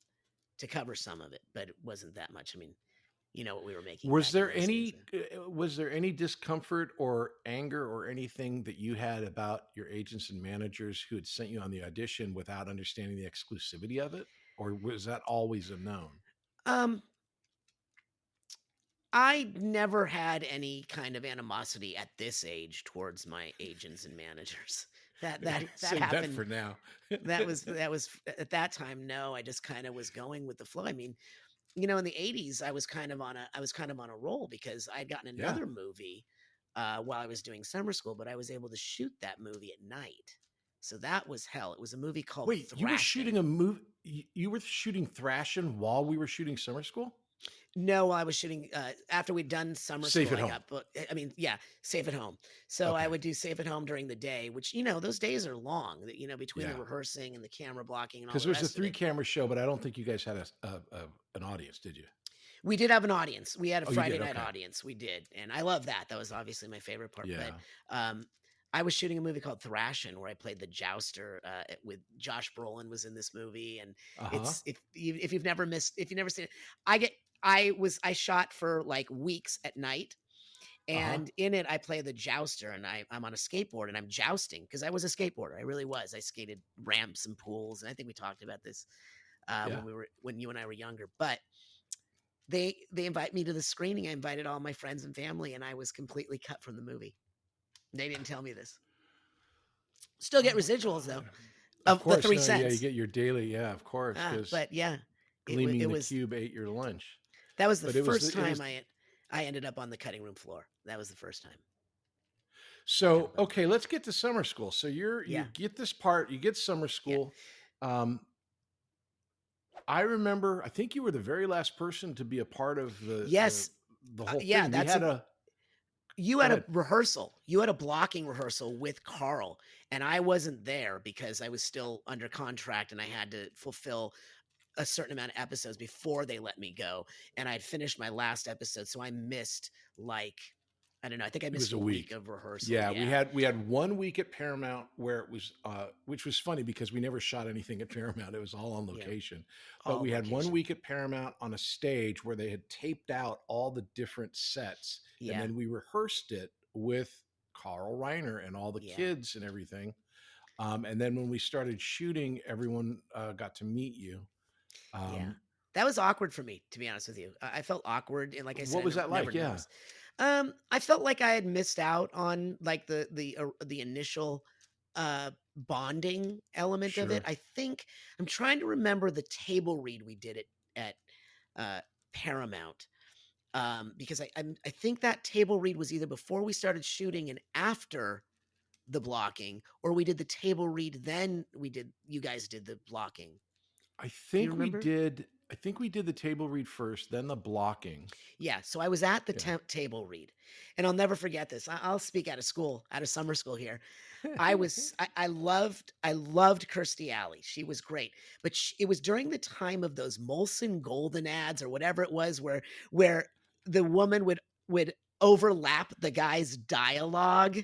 But it wasn't that much. I mean, you know what we were making. Was back in there those days, any discomfort or anger or anything that you had about your agents and managers who had sent you on the audition without understanding the exclusivity of it? Or was that always a known? I never had any kind of animosity at this age towards my agents and managers. That Save happened that for now. that was at that time. No, I just kind of was going with the flow. I mean, you know, in the 80s, I was kind of on a roll because I'd gotten another movie while I was doing Summer School, but I was able to shoot that movie at night. So that was hell. It was a movie called Thrashing. You were shooting a movie. You were shooting Thrashing while we were shooting Summer School? No, I was shooting after we'd done Summer Safe School. at Home. Safe at Home. So Okay. I would do Safe at Home during the day, which, you know, those days are long. You know, between the rehearsing and the camera blocking and all. Because Because it was a 3-camera show, but I don't think you guys had an audience, did you? We did have an audience. We had a Oh, you Friday did? night Okay. audience. We did, and I love that. That was obviously my favorite part. Yeah. But I was shooting a movie called Thrashing, where I played the jouster with Josh Brolin was in this movie, and it's if you've never seen it, I shot for like weeks at night, and in it I play the jouster, and I'm on a skateboard and I'm jousting because I was a skateboarder. I really was. I skated ramps and pools, and I think we talked about this when you and I were younger. But they invite me to the screening. I invited all my friends and family, and I was completely cut from the movie. They didn't tell me this. Still get residuals though. Of course, the 3 no, cents. Yeah, you get your daily. Yeah, of course. But yeah, Gleaming it the was, Cube ate your lunch. That was the But first time I ended up on the cutting room floor. That was the first time. So, okay, let's get to Summer School. So you get this part, you get Summer School. Yeah. I remember, I think you were the very last person to be a part of the whole thing. You had a rehearsal. You had a blocking rehearsal with Carl, and I wasn't there because I was still under contract and I had to fulfill a certain amount of episodes before they let me go. And I'd finished my last episode, so I missed I don't know. I think I missed a week of rehearsal. Yeah, we had 1 week at Paramount where it was, which was funny because we never shot anything at Paramount. It was all on location. Yeah. But we had 1 week at Paramount on a stage where they had taped out all the different sets. Yeah. And then we rehearsed it with Carl Reiner and all the kids and everything. And then when we started shooting, everyone got to meet you. That was awkward for me, to be honest with you. I felt awkward. And like I said, what was that like? Yeah. I felt like I had missed out on like the initial bonding element of it. Sure. I think I'm trying to remember the table read we did at Paramount. Because I think that table read was either before we started shooting and after the blocking, or we did the table read, then you guys did the blocking. I Do you think we remember? did. I think we did the table read first, then the blocking. Yeah, so I was at the Yeah. table read, and I'll never forget this. I'll speak out of summer school here. I loved Kirstie Alley. She was great, but it was during the time of those Molson Golden ads or whatever it was, where the woman would overlap the guy's dialogue.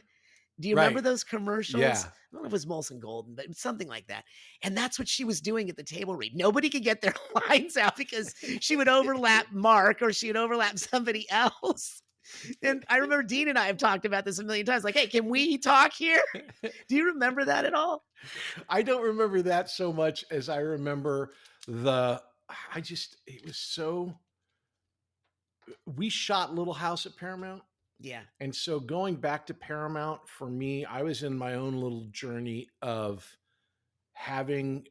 Do you remember Right. those commercials? Yeah. I don't know if it was Molson Golden, but something like that. And that's what she was doing at the table read. Nobody could get their lines out because she would overlap Mark or she would overlap somebody else. And I remember Dean and I have talked about this a million times. Like, hey, can we talk here? Do you remember that at all? I don't remember that so much as I remember it was so, we shot Little House at Paramount. Yeah. And so going back to Paramount for me, I was in my own little journey of having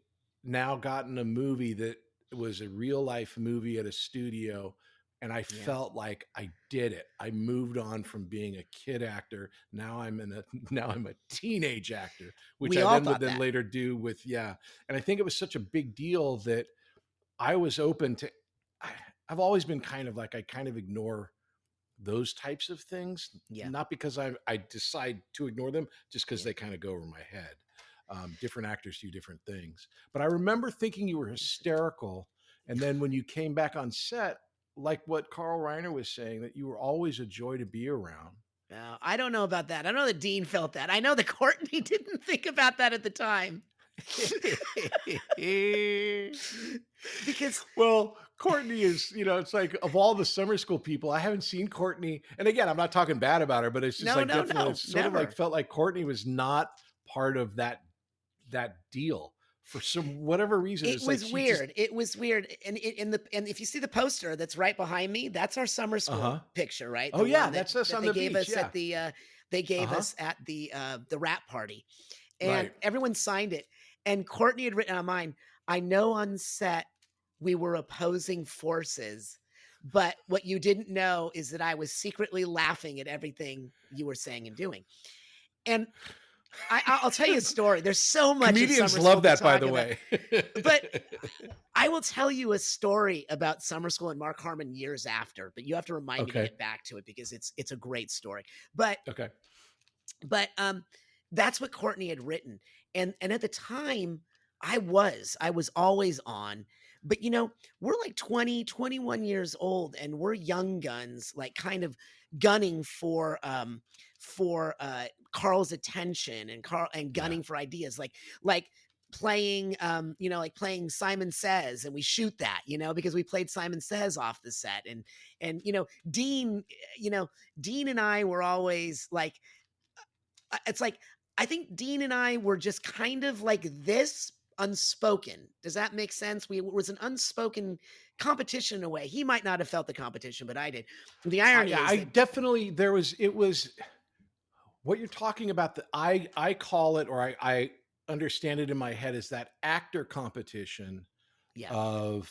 now gotten a movie that was a real life movie at a studio. And I felt like I did it. I moved on from being a kid actor. Now I'm a teenage actor, which I then would later do with, And I think it was such a big deal that I was open to, I've always been kind of like, I kind of ignore those types of things, not because I decide to ignore them, just because they kind of go over my head. Different actors do different things. But I remember thinking you were hysterical. And then when you came back on set, like what Carl Reiner was saying, that you were always a joy to be around. No, I don't know about that. I know that Dean felt that. I know that Courtney didn't think about that at the time. Because Courtney is, it's like, of all the summer school people, I haven't seen Courtney. And again, I'm not talking bad about her, but it's just it's sort of like felt like Courtney was not part of that deal for whatever reason. It was weird. It was weird. And if you see the poster that's right behind me, that's our summer school picture, right? Oh yeah, that's us on the beach. They gave us at the wrap party, and everyone signed it. And Courtney had written on mine, I know on set we were opposing forces, but what you didn't know is that I was secretly laughing at everything you were saying and doing. And I'll tell you a story. There's so much. Comedians love that, by the way. But I will tell you a story about summer school and Mark Harmon years after, but you have to remind me to get back to it because it's a great story. But that's what Courtney had written. And at the time I was always on, but we're like 20, 21 years old and we're young guns, like kind of gunning for Carl's attention and gunning for ideas, like playing, like playing Simon Says, and we shoot that, because we played Simon Says off the set, and Dean and I were always like, it's like, I think Dean and I were just kind of like this, unspoken. Does that make sense? It was an unspoken competition in a way. He might not have felt the competition, but I did. The irony is it was what you're talking about. I call it, or I understand it in my head, as that actor competition of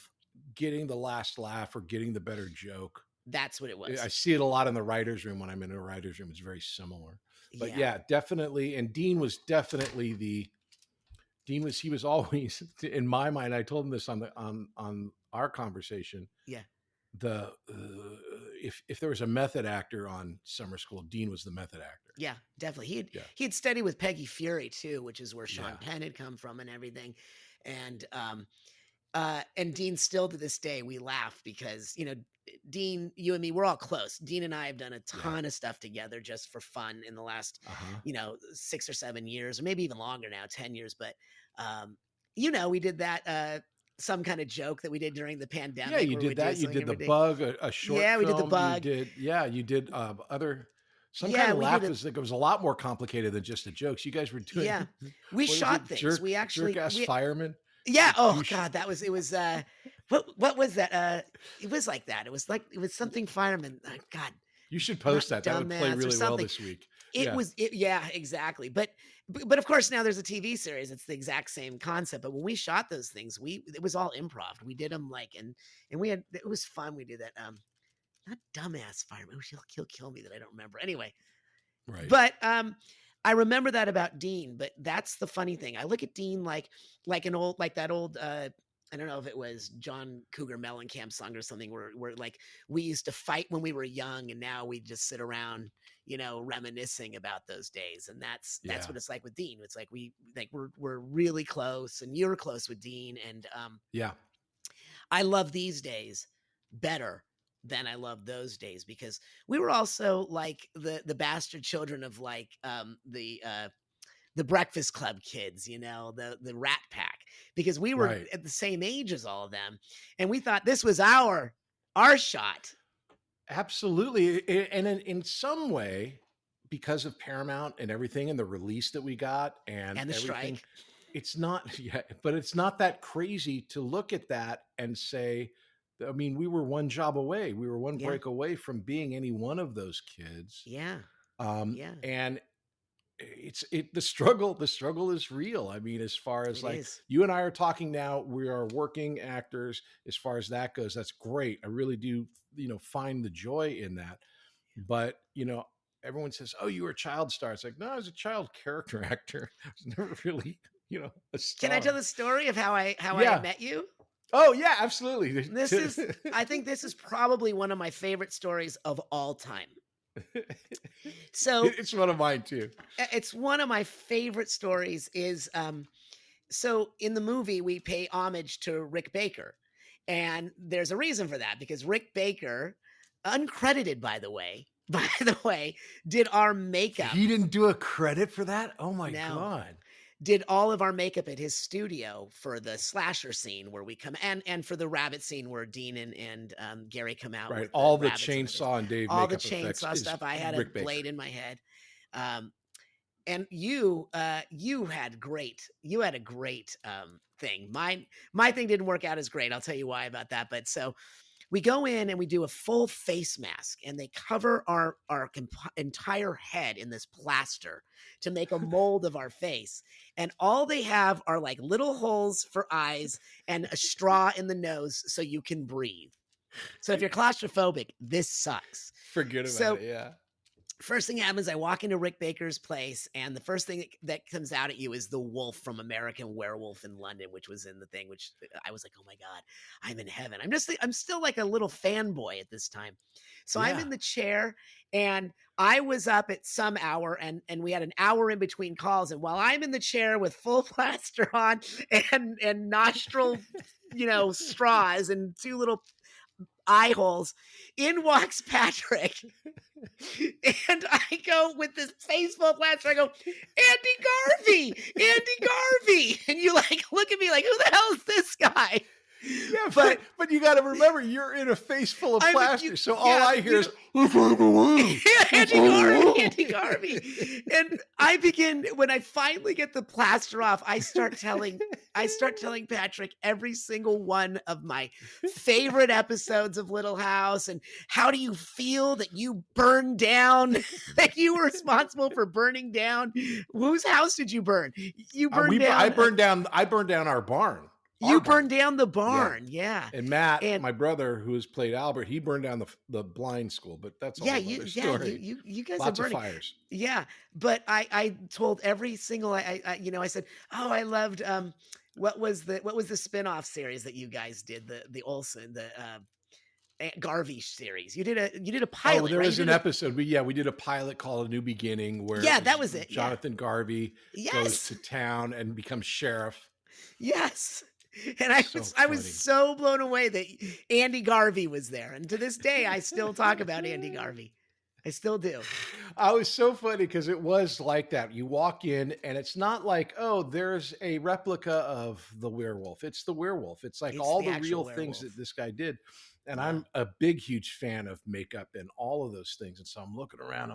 getting the last laugh or getting the better joke. That's what it was. I see it a lot in the writer's room. When I'm in a writer's room, it's very similar. But definitely. And Dean was definitely he was always, in my mind, I told him this on our conversation. Yeah. If there was a method actor on summer school, Dean was the method actor. Yeah, definitely. He had studied with Peggy Fury too, which is where Sean Penn had come from and everything. And Dean, still to this day, we laugh because, Dean, you and me, we're all close. Dean and I have done a ton of stuff together just for fun in the last, 6 or 7 years, or maybe even longer now, 10 years. But, we did that, some kind of joke that we did during the pandemic. Yeah, you did that. You did the bug, a short film. Yeah, we did the bug. You did other, some kind of laugh. It was a lot more complicated than just the jokes. You guys were doing. Yeah, we shot things. We actually, jerk-ass fireman. Yeah. Oh God, it was, what was that? It was like that. It was something fireman. God. You should post that. That would play really well this week. It was exactly. But but of course now there's a TV series. It's the exact same concept. But when we shot those things, it was all improv. We did them like, and we had, it was fun. We did that. Not dumbass fireman. He'll kill me that I don't remember. Anyway, Right. but I remember that about Dean. But that's the funny thing. I look at Dean like that old. I don't know if it was John Cougar Mellencamp song or something where like we used to fight when we were young, and now we just sit around, reminiscing about those days. And that's Yeah. what it's like with Dean. It's like we're really close, and you're close with Dean, and Yeah. I love these days better than I love those days, because we were also like the bastard children of like the Breakfast Club kids, the Rat Pack, because we were Right. at the same age as all of them, and we thought this was our shot. Absolutely. And in some way, because of Paramount and everything and the release that we got and And the everything, strike. it's not, yeah, but it's not that crazy to look at that and say, I mean, we were one job away. We were one Yeah. break away from being any one of those kids. Yeah. Yeah. And the struggle is real. I mean, as far as It like is. you and I are talking now, we are working actors. As far as that goes, that's great. I really do, find the joy in that. But, everyone says, "Oh, you were a child star." It's like, no, I was a child character actor. I was never really, a star. Can I tell the story of how I Yeah. met you? Oh yeah, absolutely. I think this is probably one of my favorite stories of all time. So It's one of mine too. it's one of my favorite stories is so in the movie we pay homage to Rick Baker, and there's a reason for that, because Rick Baker, uncredited by the way, did our makeup. He didn't do a credit for that? Oh my No. God. Did all of our makeup at his studio for the slasher scene where we come, and for the rabbit scene where Dean and Gary come out. Right. with All the rabbits and everything. chainsaw and Dave All the makeup effects chainsaw is stuff. I had a Rick Baker. blade in my head. And you had a great thing. My thing didn't work out as great. I'll tell you why about that. But so we go in and we do a full face mask, and they cover our entire head in this plaster to make a mold of our face. And all they have are like little holes for eyes and a straw in the nose so you can breathe. So if you're claustrophobic, this sucks. Forget about it. Yeah. First thing happens, I walk into Rick Baker's place, and the first thing that comes out at you is the wolf from American Werewolf in London, which was in the thing, which I was like, oh my God, I'm in heaven. I'm still like a little fanboy at this time. So I'm Yeah. in the chair, and I was up at some hour, and we had an hour in between calls. And while I'm in the chair with full plaster on and nostril, straws and two little eye holes, in walks Patrick. And I go with this face full of plaster. I go, Andy Garvey. And you like look at me like, who the hell is this guy? Yeah, but you got to remember, you're in a face full of I'm- plaster, you- so all yeah, I hear is Andy Garvey. And I begin, when I finally get the plaster off, I start telling Patrick every single one of my favorite episodes of Little House, and how do you feel that you burned down, that you were responsible for burning down? Whose house did you burn? You burned down. I burned down our barn. You Our barn. burned down the barn. Yeah. And Matt, And- my brother, who has played Albert, he burned down the blind school. But that's a whole other story. You guys Lots are of burning. fires. Yeah, but I told every single I said, oh, I loved what was the spin-off series that you guys did, the Olsen, the Garvey series. You did a pilot. Oh, there right? was You an did a- episode. We did a pilot called A New Beginning, where Yeah, that was it, yeah. Jonathan Garvey goes Yes, to town and becomes sheriff. yes. And I So was funny. so blown away that Andy Garvey was there, and to this day I still talk about Andy Garvey. I still do. I was so funny because it was like that. You walk in and it's not like, oh, there's a replica of the werewolf. It's the werewolf. It's like It's all the the actual real things werewolf. that this guy did. And Yeah. I'm a big, huge fan of makeup and all of those things. And so I'm looking around,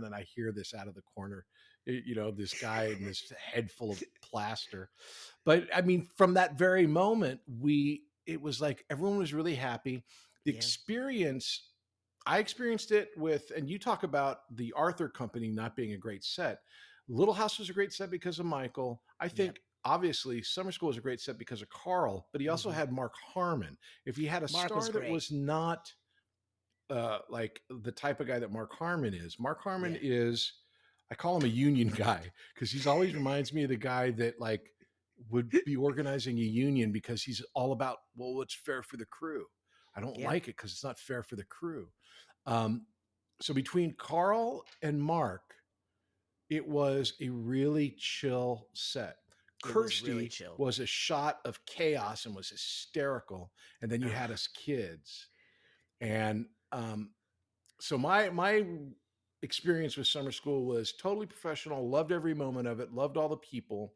and I hear this out of the corner, this guy in this head full of plaster. But I mean, from that very moment, it was like everyone was really happy. The Yeah. experience, I experienced it with, and you talk about the Arthur Company not being a great set. Little House was a great set because of Michael. I Yep. think obviously Summer School was a great set because of Carl, but he also had Mark Harmon. If he had a Mark star was that great. was not like the type of guy that Mark Harmon is, Mark Harmon Yeah. is, I call him a union guy because he's always reminds me of the guy that like would be organizing a union because he's all about, well, what's fair for the crew. I don't Yeah. like it because it's not fair for the crew. Um, so between Carl and Mark, it was a really chill set. It was really Kirsty chill. was a shot of chaos and was hysterical, and then you Ugh. had us kids, and so my experience with summer school was totally professional. Loved every moment of it. Loved all the people.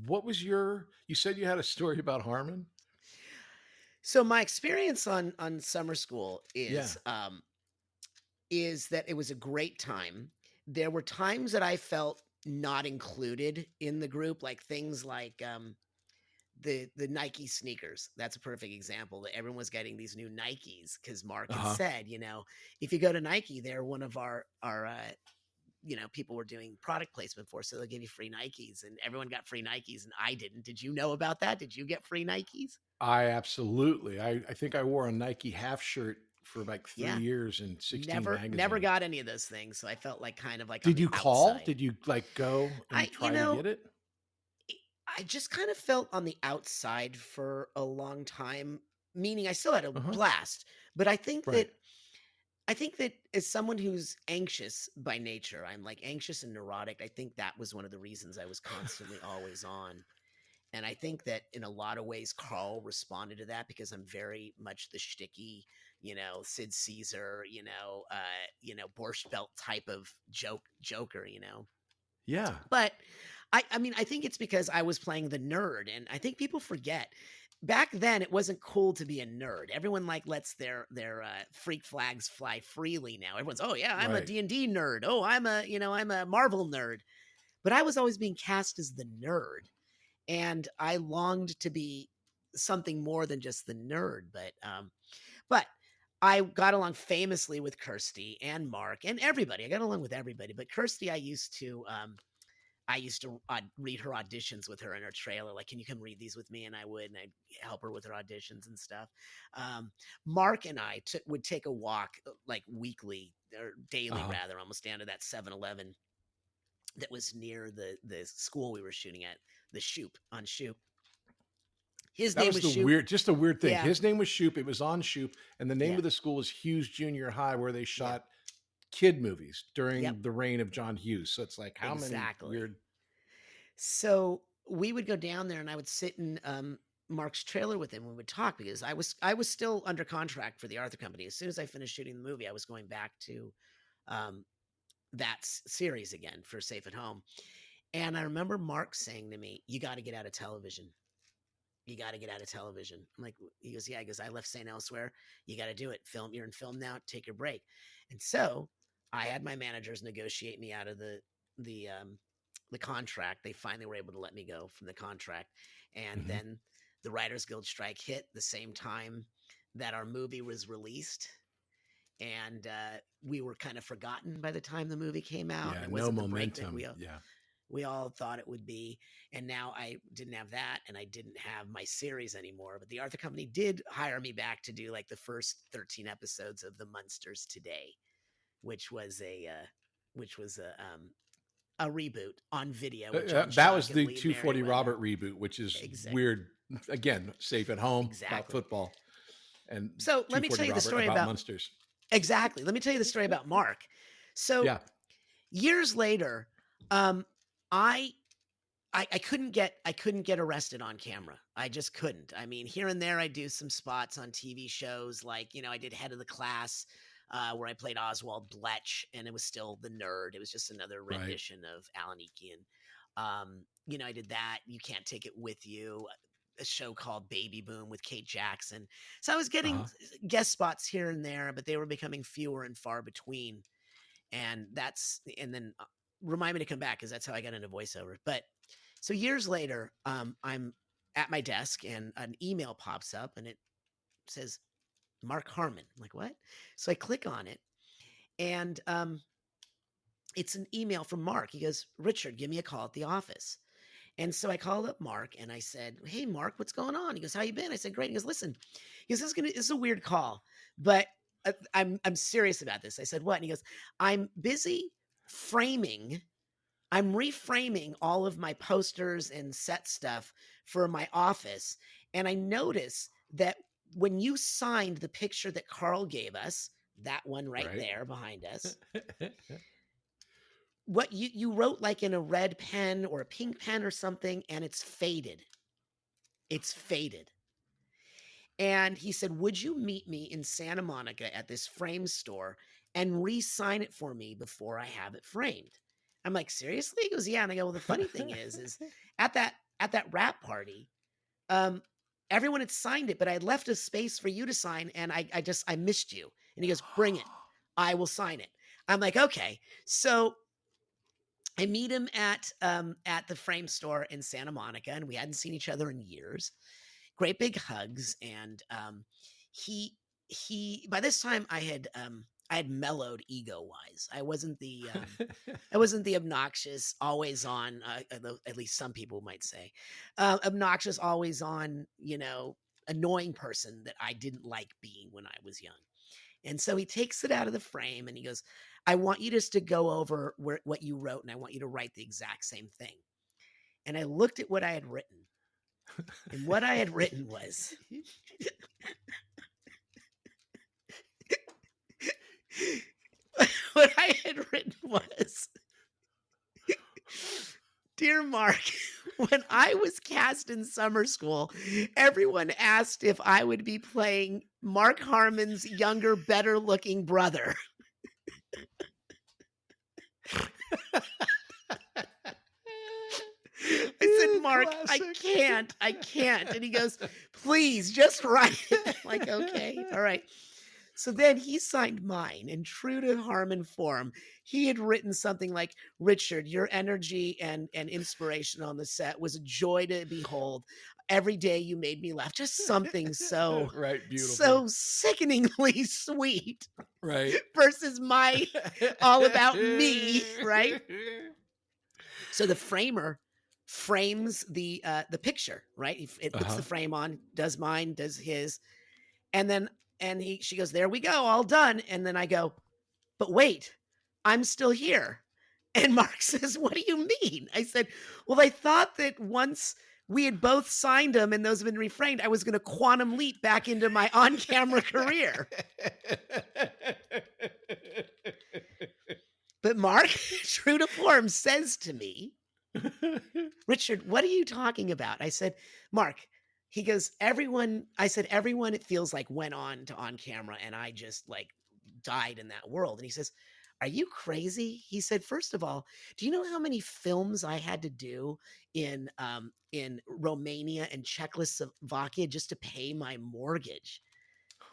What was your? You said you had a story about Harmon. So my experience on summer school Yeah. is that it was a great time. There were times that I felt not included in the group, like things like the Nike sneakers. That's a perfect example. That everyone was getting these new Nikes because Mark had said, if you go to Nike, they're one of our people were doing product placement for, so they'll give you free Nikes, and everyone got free Nikes, and I didn't. Did you know about that? Did you get free Nikes? I absolutely. I think I wore a Nike half shirt for like 3 years in 16 magazines. Never got any of those things, so I felt like kind of like. Did you call? Outside. Did you like go and try to get it? I just kind of felt on the outside for a long time, meaning I still had a blast, but I think that as someone who's anxious by nature, I'm like anxious and neurotic. I think that was one of the reasons I was constantly always on. And I think that in a lot of ways, Carl responded to that because I'm very much the shticky, Sid Caesar, Borscht Belt type of joker, Yeah. But I mean, I think it's because I was playing the nerd, and I think people forget. Back then, it wasn't cool to be a nerd. Everyone lets their freak flags fly freely now. Everyone's, oh yeah, I'm a D&D nerd. Oh, I'm a Marvel nerd. But I was always being cast as the nerd, and I longed to be something more than just the nerd. But I got along famously with Kirsty and Mark and everybody. I got along with everybody, but Kirsty, I used to read her auditions with her in her trailer. Like, can you come read these with me? And I would, and I'd help her with her auditions and stuff. Mark and I would take a walk like weekly or daily, rather, almost down to that 7-Eleven that was near the school we were shooting at, the Shoop on Shoop. His name was Shoop. Just a weird thing. Yeah. His name was Shoop. It was on Shoop, and the name of the school was Hughes Junior High, where they shot kid movies during the reign of John Hughes. So it's like how many weird. So we would go down there, and I would sit in Mark's trailer with him. We would talk because I was still under contract for the Arthur Company. As soon as I finished shooting the movie, I was going back to that series again for Safe at Home. And I remember Mark saying to me, "You got to get out of television. You got to get out of television." I'm like, he goes, "Yeah." He goes, "I left St. Elsewhere. You got to do it. You're in film now. Take your break." And so I had my managers negotiate me out of the contract. They finally were able to let me go from the contract. And then the Writers Guild strike hit the same time that our movie was released. And we were kind of forgotten by the time the movie came out. Yeah, it wasn't no the break that momentum. we all thought it would be. And now I didn't have that, and I didn't have my series anymore. But the Arthur Company did hire me back to do like the first 13 episodes of The Munsters Today, which was a reboot on video. That was the 240 Robert reboot, which is weird. Again, Safe at Home, about football. And so let me tell you the story about Munsters. Exactly. Let me tell you the story about Mark. So years later, I couldn't get arrested on camera. I just couldn't. I mean, here and there I do some spots on TV shows, like, I did Head of the Class, where I played Oswald Bletch, and it was still the nerd. It was just another rendition of Alan Ekian. I did that. You Can't Take It With You, a show called Baby Boom with Kate Jackson. So I was getting guest spots here and there, but they were becoming fewer and far between. And then remind me to come back, because that's how I got into voiceover. But so years later, I'm at my desk and an email pops up and it says Mark Harmon. I'm like, what? So I click on it, and it's an email from Mark. He goes, Richard, give me a call at the office. And so I called up Mark and I said, hey, Mark, what's going on? He goes, how you been? I said, great. He goes, listen, he goes, this is a weird call, but I'm serious about this. I said, what? And he goes, I'm busy framing. I'm reframing all of my posters and set stuff for my office. And I notice that when you signed the picture that Carl gave us, that one right there behind us, what you wrote like in a red pen or a pink pen or something, and it's faded. It's faded. And he said, would you meet me in Santa Monica at this frame store and re-sign it for me before I have it framed? I'm like, seriously? He goes, yeah. And I go, well, the funny thing is at that rap party, everyone had signed it, but I had left a space for you to sign, and I missed you. And he goes, bring it. I will sign it. I'm like, okay. So I meet him at the frame store in Santa Monica, and we hadn't seen each other in years. Great big hugs, and he by this time I had mellowed ego wise. I wasn't the obnoxious, always on, at least some people might say, obnoxious, always on, annoying person that I didn't like being when I was young. And so he takes it out of the frame and he goes, I want you just to go over what you wrote, and I want you to write the exact same thing. And I looked at what I had written. And what I had written was, what I had written was, dear Mark, when I was cast in summer school, everyone asked if I would be playing Mark Harmon's younger, better looking brother. I said, Mark, classic. I can't. And he goes, please just write it. I'm like, okay, all right. So then he signed mine, and true to Harmon form, he had written something like, Richard, your energy and inspiration on the set was a joy to behold. Every day you made me laugh. Just something so beautiful, so sickeningly sweet. Right. Versus my all about me, right? So the framer frames the picture, right? It puts the frame on, does mine, does his, and then she goes, there we go, all done. And then I go, but wait, I'm still here. And Mark says, what do you mean? I said, well, I thought that once we had both signed them and those have been reframed, I was going to quantum leap back into my on-camera career. But Mark, true to form, says to me, Richard, what are you talking about? I said, Mark, he goes, everyone, it feels like went on to on camera, and I just like died in that world. And he says, are you crazy? He said, first of all, do you know how many films I had to do in Romania and Czechoslovakia just to pay my mortgage?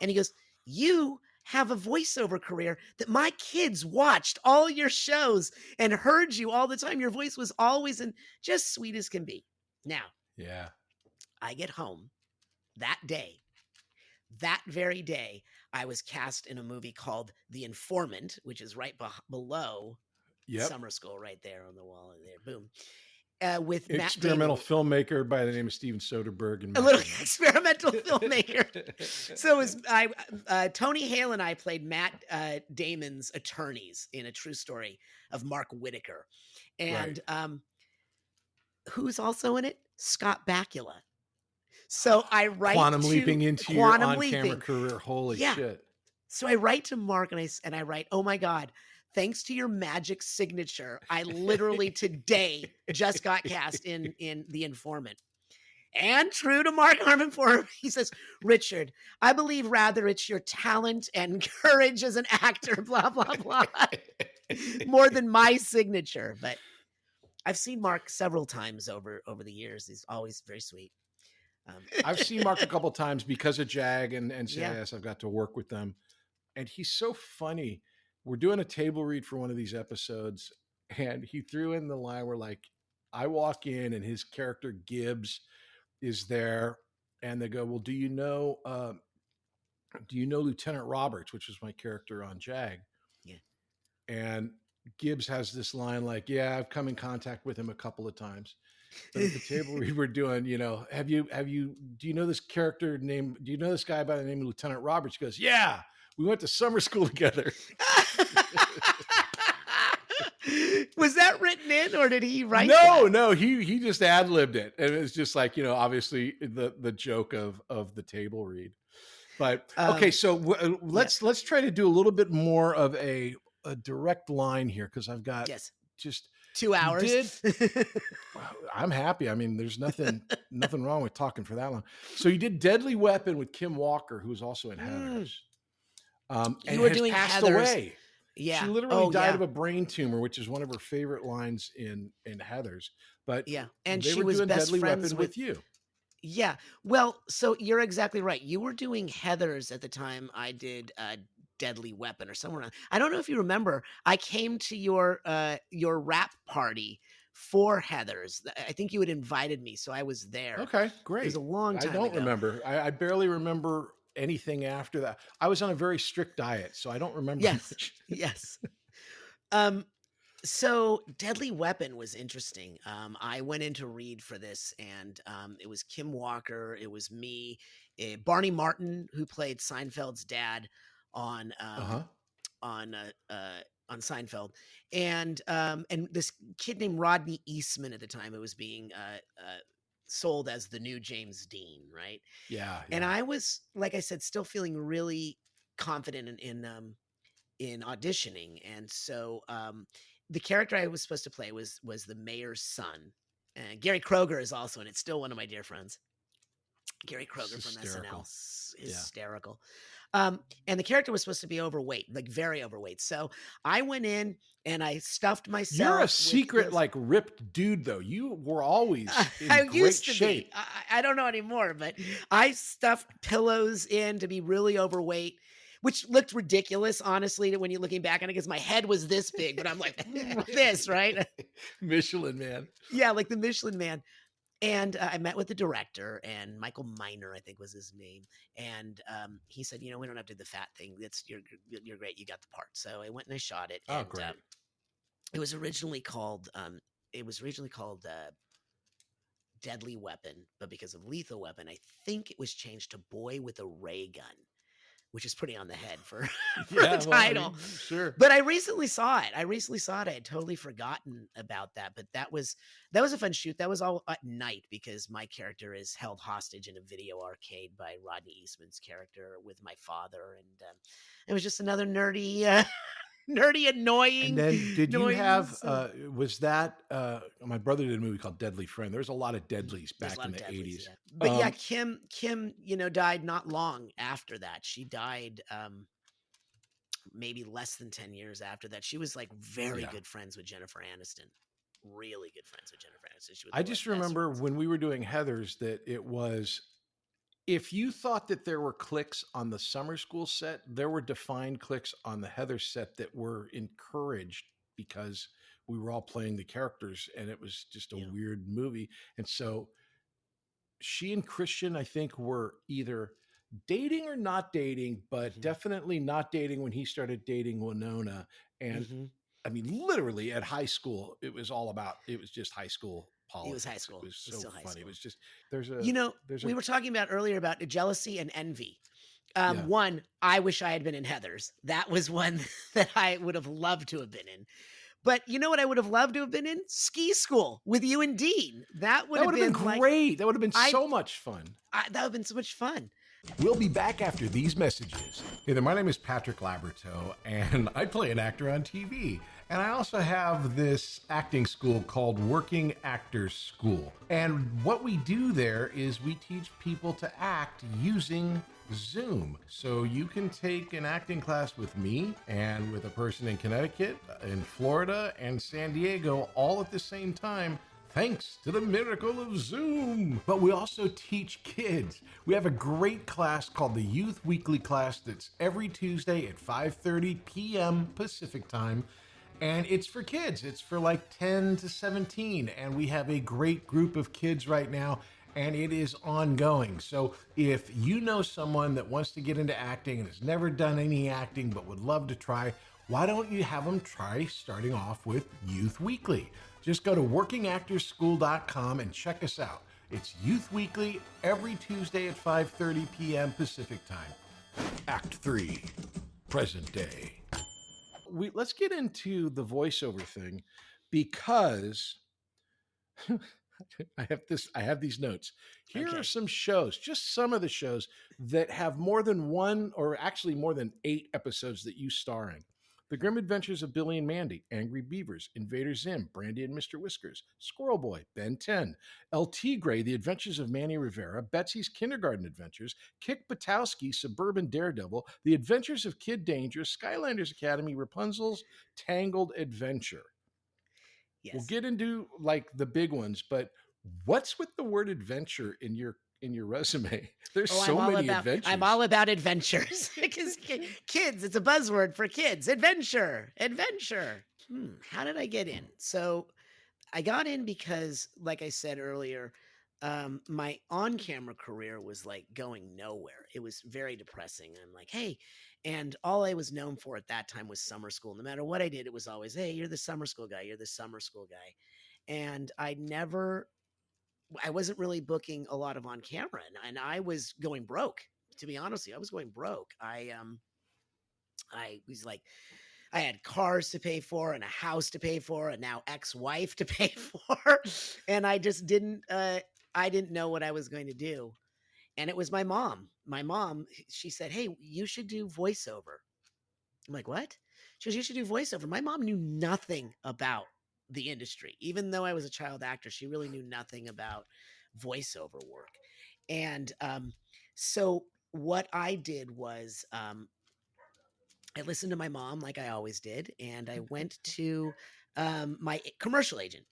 And he goes, you have a voiceover career that my kids watched all your shows and heard you all the time. Your voice was always just sweet as can be. Now, yeah, I get home that very day, I was cast in a movie called The Informant, which is right below summer school, right there on the wall there. Boom. With experimental filmmaker by the name of Steven Soderbergh, and a little experimental filmmaker. So it was Tony Hale and I played Matt Damon's attorneys in a true story of Mark Whitaker, and who's also in it? Scott Bakula. So I write quantum leaping into your on-camera career. Holy shit! So I write to Mark and I write, oh my God. Thanks to your magic signature, I literally today just got cast in The Informant. And true to Mark Harmon form, he says, Richard, I believe rather it's your talent and courage as an actor, blah, blah, blah, more than my signature. But I've seen Mark several times over the years. He's always very sweet. I've seen Mark a couple times because of JAG and CIS. I've got to work with them. And he's so funny. We're doing a table read for one of these episodes, and he threw in the line where, like, I walk in and his character Gibbs is there, and they go, well, do you know Lieutenant Roberts, which was my character on JAG? Yeah. And Gibbs has this line like, "Yeah, I've come in contact with him a couple of times." But at the table read we're doing, do you know this character named, do you know this guy by the name of Lieutenant Roberts? He goes, "Yeah, we went to summer school together." Was that written in, or did he write No, he just ad-libbed it. And it was just like, obviously the joke of the table read. But okay, so let's try to do a little bit more of a direct line here, because I've got just 2 hours. I'm happy. I mean, there's nothing wrong with talking for that long. So you did Deadly Weapon with Kim Walker, who was also in Heathers. And you were has doing passed Heathers. away. Yeah. She literally died of a brain tumor, which is one of her favorite lines in Heathers. But and they she were was doing best Deadly friends Weapon with you. Yeah. Well, so you're exactly right. You were doing Heathers at the time I did Deadly Weapon or somewhere around. I don't know if you remember. I came to your rap party for Heathers. I think you had invited me, so I was there. Okay, great. It was a long time ago. I don't remember. I barely remember anything after that. I was on a very strict diet, so I don't remember much. Yes. So Deadly Weapon was interesting. I went in to read for this, and it was Kim Walker, it was me, Barney Martin, who played Seinfeld's dad on Seinfeld, and this kid named Rodney Eastman at the time, who was being sold as the new James Dean, right? Yeah. And I was, like I said, still feeling really confident in auditioning, and so the character I was supposed to play was the mayor's son. And Gary Kroger is also in it. Still one of my dear friends. Gary Kroger from SNL. Hysterical. And the character was supposed to be overweight, like very overweight. So I went in and I stuffed myself. You're a secret, like, ripped dude, though. You were always in I great used to shape. be. I don't know anymore, but I stuffed pillows in to be really overweight, which looked ridiculous, honestly, when you're looking back on it, because my head was this big, but I'm like this, right? Michelin Man. Yeah, like the Michelin Man. And I met with the director, and Michael Miner, I think was his name. And he said, we don't have to do the fat thing. You're great. You got the part. So I went and I shot it. Oh, and, great. it was originally called Deadly Weapon, but because of Lethal Weapon, I think it was changed to Boy with a Ray Gun, which is pretty on the head for the title. Sure. But I recently saw it. I had totally forgotten about that. But that was a fun shoot. That was all at night, because my character is held hostage in a video arcade by Rodney Eastman's character with my father. And it was just another nerdy, annoying. And then did you have, was that, my brother did a movie called Deadly Friend. There was a lot of deadlies back in the 80s. Yeah. But Kim, died not long after that. She died maybe less than 10 years after that. She was like very good friends with Jennifer Aniston. Really good friends with Jennifer Aniston. I just remember when we were doing Heathers that it was, if you thought that there were cliques on the summer school set, there were defined cliques on the Heathers set that were encouraged, because we were all playing the characters and it was just a weird movie. And so she and Christian, I think, were either dating or not dating, but definitely not dating when he started dating Winona. And I mean, literally at high school, it was just high school politics. It was high school. It was so still high funny. school. It was just, we were talking about earlier about jealousy and envy. One, I wish I had been in Heathers. That was one that I would have loved to have been in. But you know what I would have loved to have been in? Ski School with you and Dean. That would have been great. That would have been so much fun. That would have been so much fun. We'll be back after these messages. Hey there, my name is Patrick Labyorteaux, and I play an actor on TV. And I also have this acting school called Working Actors School. And what we do there is we teach people to act using Zoom. So you can take an acting class with me and with a person in Connecticut, in Florida, and San Diego all at the same time, thanks to the miracle of Zoom. But we also teach kids. We have a great class called the Youth Weekly Class that's every Tuesday at 5:30 p.m. Pacific Time. And it's for kids. It's for like 10 to 17. And we have a great group of kids right now, and it is ongoing. So if you know someone that wants to get into acting and has never done any acting but would love to try, Why don't you have them try starting off with Youth Weekly? Just go to workingactorsschool.com and check us out. It's Youth Weekly every Tuesday at 5:30 p.m. Pacific Time. Act 3, present day. Let's get into the voiceover thing because I have these notes. Here are some shows, just some of the shows that have more than one, or actually more than 8 episodes that you star in. The Grim Adventures of Billy and Mandy, Angry Beavers, Invader Zim, Brandy and Mr. Whiskers, Squirrel Boy, Ben 10, El Tigre, The Adventures of Manny Rivera, Betsy's Kindergarten Adventures, Kick Butowski, Suburban Daredevil, The Adventures of Kid Dangerous, Skylanders Academy, Rapunzel's Tangled Adventure. Yes. We'll get into like the big ones, but what's with the word adventure in your resume? There's so many adventures. I'm all about adventures because kids, it's a buzzword for kids. Adventure. How did I get in? So I got in because, like I said earlier, my on-camera career was like going nowhere. It was very depressing. I'm like, hey, and all I was known for at that time was summer school. No matter what I did, it was always, hey, you're the summer school guy. You're the summer school guy. And I wasn't really booking a lot of on camera, and I was going broke. To be honest with you, I was going broke. I was like, I had cars to pay for and a house to pay for, and now ex-wife to pay for, and I just didn't. I didn't know what I was going to do, and it was my mom. My mom, she said, "Hey, you should do voiceover." I'm like, "What?" She goes, "You should do voiceover." My mom knew nothing about the industry. Even though I was a child actor, she really knew nothing about voiceover work. And so what I did was I listened to my mom like I always did, and I went to my commercial agent.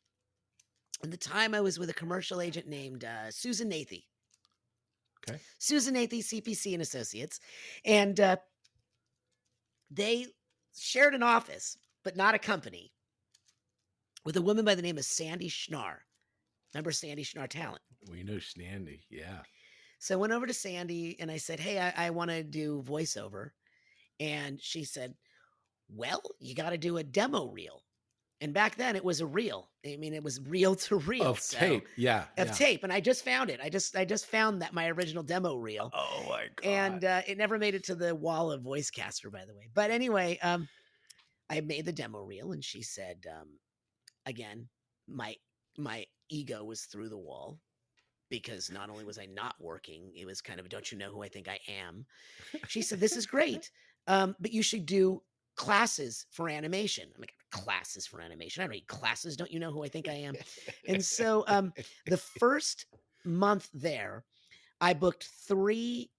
At the time, I was with a commercial agent named Susan Nathy. Okay. Susan Nathy, CPC and Associates. And they shared an office, but not a company, with a woman by the name of Sandy Schnarr. Remember Sandy Schnarr Talent? We know Sandy, yeah. So I went over to Sandy and I said, hey, I want to do voiceover. And she said, well, you got to do a demo reel. And back then it was a reel. I mean, it was reel to reel. Of tape, yeah. Of tape. And I just found it. I just found that my original demo reel. Oh my God. And it never made it to the wall of Voicecaster, by the way. But anyway, I made the demo reel and she said, again, my ego was through the wall because not only was I not working, it was kind of, don't you know who I think I am? She said, this is great, but you should do classes for animation. I'm like, classes for animation? I don't need classes. Don't you know who I think I am? And so the first month there, I booked 3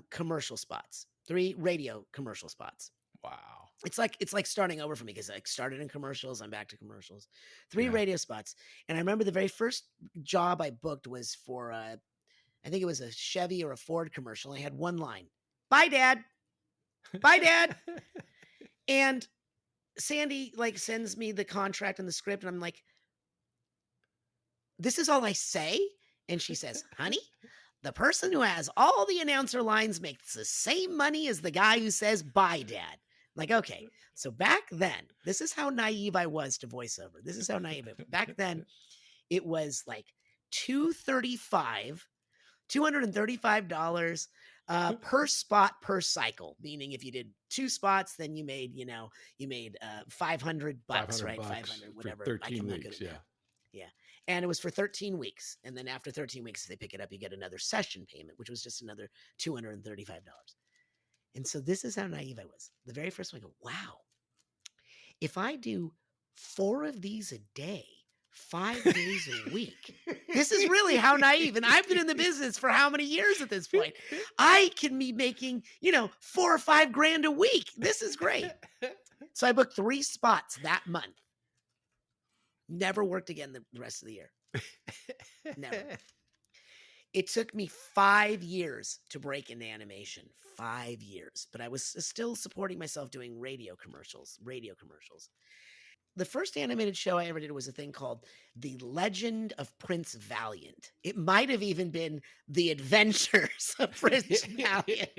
commercial spots, 3 radio commercial spots. Wow. It's like starting over for me because I started in commercials. I'm back to commercials. 3 radio spots. And I remember the very first job I booked was for, I think it was a Chevy or a Ford commercial. I had one line. Bye, Dad. Bye, Dad. And Sandy like sends me the contract and the script. And I'm like, this is all I say? And she says, honey, the person who has all the announcer lines makes the same money as the guy who says, bye, Dad. Like, okay, so back then, this is how naive I was to voiceover. This is how naive. Back then, it was like $235 per spot per cycle. Meaning, if you did 2 spots, then you made, $500, right? 500, whatever. 13 weeks, yeah. Yeah. And it was for 13 weeks. And then after 13 weeks, if they pick it up, you get another session payment, which was just another $235. And so this is how naive I was. The very first one, I go, wow, if I do 4 of these a day, 5 days a week, this is really how naive. And I've been in the business for how many years at this point? I can be making, 4 or 5 grand a week. This is great. So I booked 3 spots that month. Never worked again the rest of the year. Never. It took me 5 years to break into animation. 5 years. But I was still supporting myself doing radio commercials. The first animated show I ever did was a thing called The Legend of Prince Valiant. It might have even been The Adventures of Prince Valiant.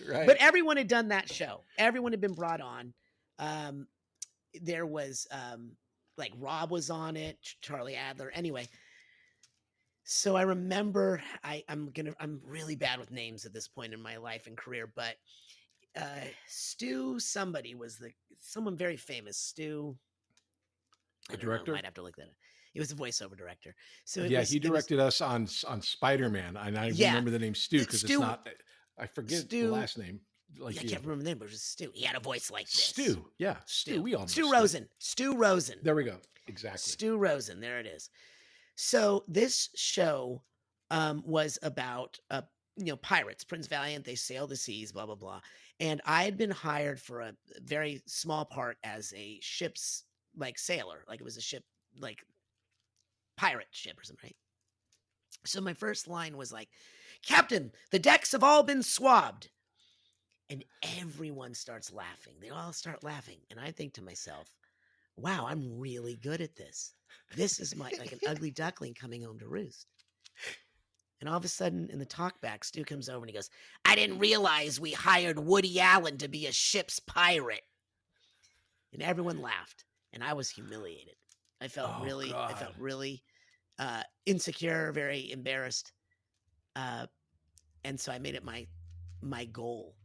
Right. But everyone had done that show. Everyone had been brought on. There was like Rob was on it, Charlie Adler. Anyway, so I remember I'm really bad with names at this point in my life and career, but Stu somebody was someone very famous. Stu, The director? Might have to look that up. It was a voiceover director. So he directed us on Spider-Man, and I remember the name Stu because it's not. I forget the last name. I can't remember the name, but it was Stu. He had a voice like this. Stu, yeah, Stu. We all know Stu Rosen. Stu Rosen. There we go. Exactly. Stu Rosen. There it is. So this show was about pirates, Prince Valiant. They sail the seas, blah blah blah. And I had been hired for a very small part as a ship's sailor, like it was a ship, like pirate ship or something, right? So my first line was like, "Captain, the decks have all been swabbed." And everyone starts laughing. They all start laughing. And I think to myself, wow, I'm really good at this. This is like an ugly duckling coming home to roost. And all of a sudden in the talkback, Stu comes over and he goes, "I didn't realize we hired Woody Allen to be a ship's pirate." And everyone laughed. And I was humiliated. I felt really insecure, very embarrassed. And so I made it my goal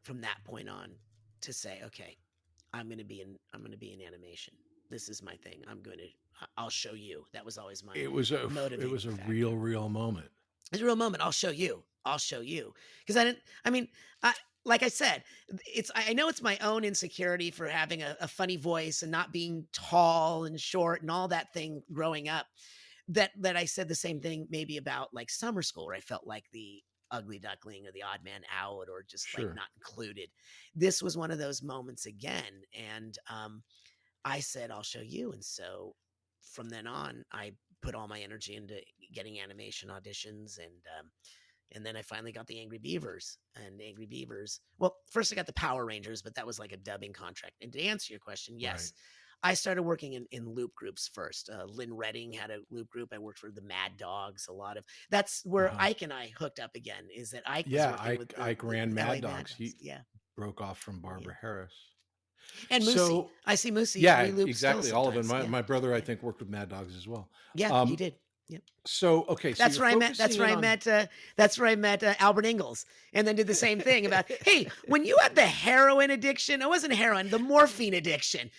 from that point on to say, okay, I'm going to be in animation. This is my thing. I'll show you. That was always my motivating factor. real moment. It's a real moment. I'll show you. Because like I said, I know it's my own insecurity for having a funny voice and not being tall and short and all that thing growing up, that I said the same thing maybe about like summer school, where I felt like the ugly duckling or the odd man out, or just like not included. This was one of those moments again. And I said, I'll show you. And so from then on, I put all my energy into getting animation auditions. And then I finally got the Angry Beavers. Well, first I got the Power Rangers, but that was like a dubbing contract. And to answer your question, yes. Right. I started working in loop groups first. Lynn Redding had a loop group. I worked for the Mad Dogs. That's where Ike and I hooked up again. Is that Ike? Ike ran Mad Dogs. He broke off from Barbara Harris. And Moosey. I see Moosey. Yeah, exactly. All of them. My brother, I think, worked with Mad Dogs as well. Yeah, he did. Yep. So okay, that's where I met. That's where I met Albert Ingalls, and then did the same thing about, hey, when you had the heroin addiction, it wasn't heroin, the morphine addiction.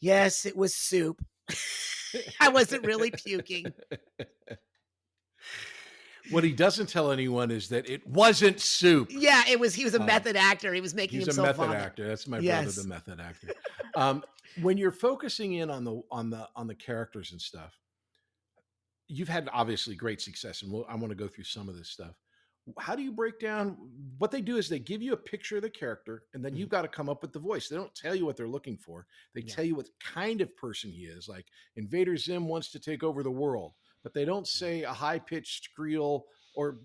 Yes, it was soup. I wasn't really puking. What he doesn't tell anyone is that it wasn't soup. Yeah, it was. He was a method actor. He was making himself vomit. He's a method actor. That's my brother, the method actor. When you're focusing in on the characters and stuff, you've had obviously great success, and I want to go through some of this stuff. How do you break down what they do? Is they give you a picture of the character, and then you've got to come up with the voice. They don't tell you what they're looking for. They tell you what kind of person he is. Like Invader Zim wants to take over the world, but they don't say a high-pitched squeal or.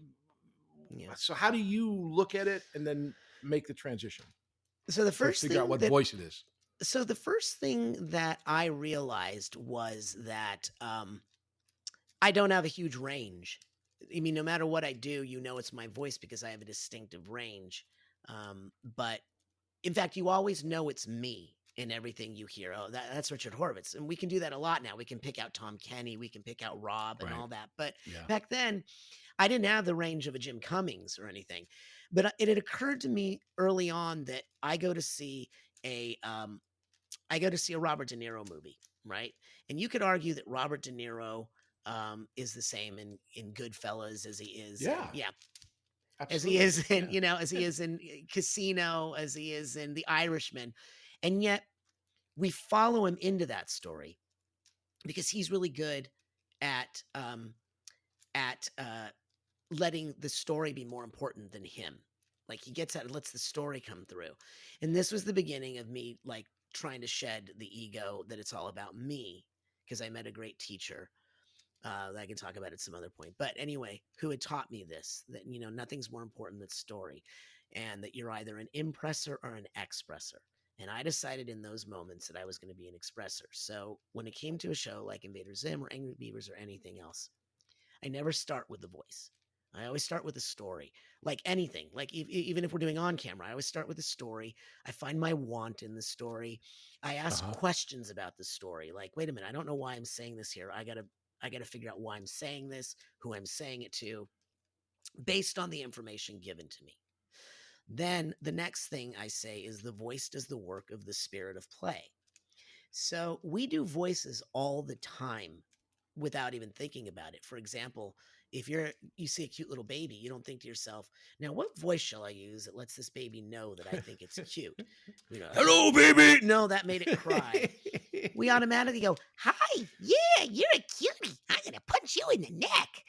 Yeah. So how do you look at it and then make the transition? So the first figure out what voice it is. So the first thing that I realized was that I don't have a huge range. I mean, no matter what I do, it's my voice because I have a distinctive range. But in fact, you always know it's me in everything you hear. Oh, that's Richard Horvitz. And we can do that a lot now. We can pick out Tom Kenny. We can pick out Rob and all that. But back then, I didn't have the range of a Jim Cummings or anything. But it had occurred to me early on that I go to see a Robert De Niro movie, right? And you could argue that Robert De Niro is the same in Goodfellas as he is. Absolutely. As he is in, as he is in Casino, as he is in The Irishman. And yet we follow him into that story because he's really good at letting the story be more important than him. Like he lets the story come through. And this was the beginning of me like trying to shed the ego that it's all about me, because I met a great teacher that I can talk about at some other point. But anyway, who had taught me this, that, nothing's more important than story, and that you're either an impressor or an expressor. And I decided in those moments that I was going to be an expressor. So when it came to a show like Invader Zim or Angry Beavers or anything else, I never start with the voice. I always start with a story, like anything, like even if we're doing on camera, I always start with a story. I find my want in the story. I ask Uh-huh. questions about the story. Like, wait a minute, I don't know why I'm saying this here. I gotta figure out why I'm saying this, who I'm saying it to, based on the information given to me. Then the next thing I say is the voice does the work of the spirit of play. So we do voices all the time without even thinking about it. For example, if you see a cute little baby, you don't think to yourself, now what voice shall I use that lets this baby know that I think it's cute? Hello, baby. No, that made it cry. We automatically go, hi, yeah, you're a cutie. I'm gonna punch you in the neck,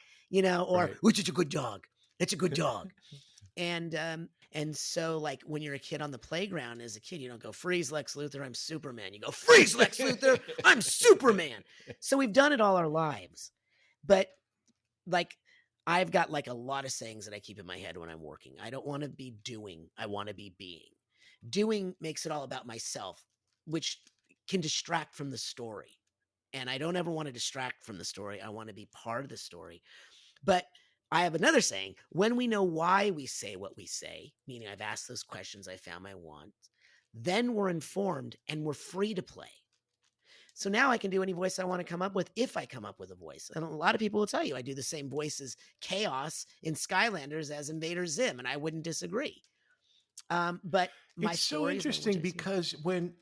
or Right. which is a good dog. It's a good dog. And so, like, when you're a kid on the playground as a kid, you don't go, freeze, Lex Luthor, I'm Superman. You go, freeze, Lex Luthor, I'm Superman. So we've done it all our lives. But, like, I've got, like, a lot of sayings that I keep in my head when I'm working. I don't want to be doing. I want to be being. Doing makes it all about myself, which can distract from the story. And I don't ever want to distract from the story. I want to be part of the story. But I have another saying, when we know why we say what we say, meaning I've asked those questions, I found my want, then we're informed and we're free to play. So now I can do any voice I want to come up with if I come up with a voice. And a lot of people will tell you I do the same voice as Chaos in Skylanders as Invader Zim, and I wouldn't disagree. But my It's so story is interesting language I see. because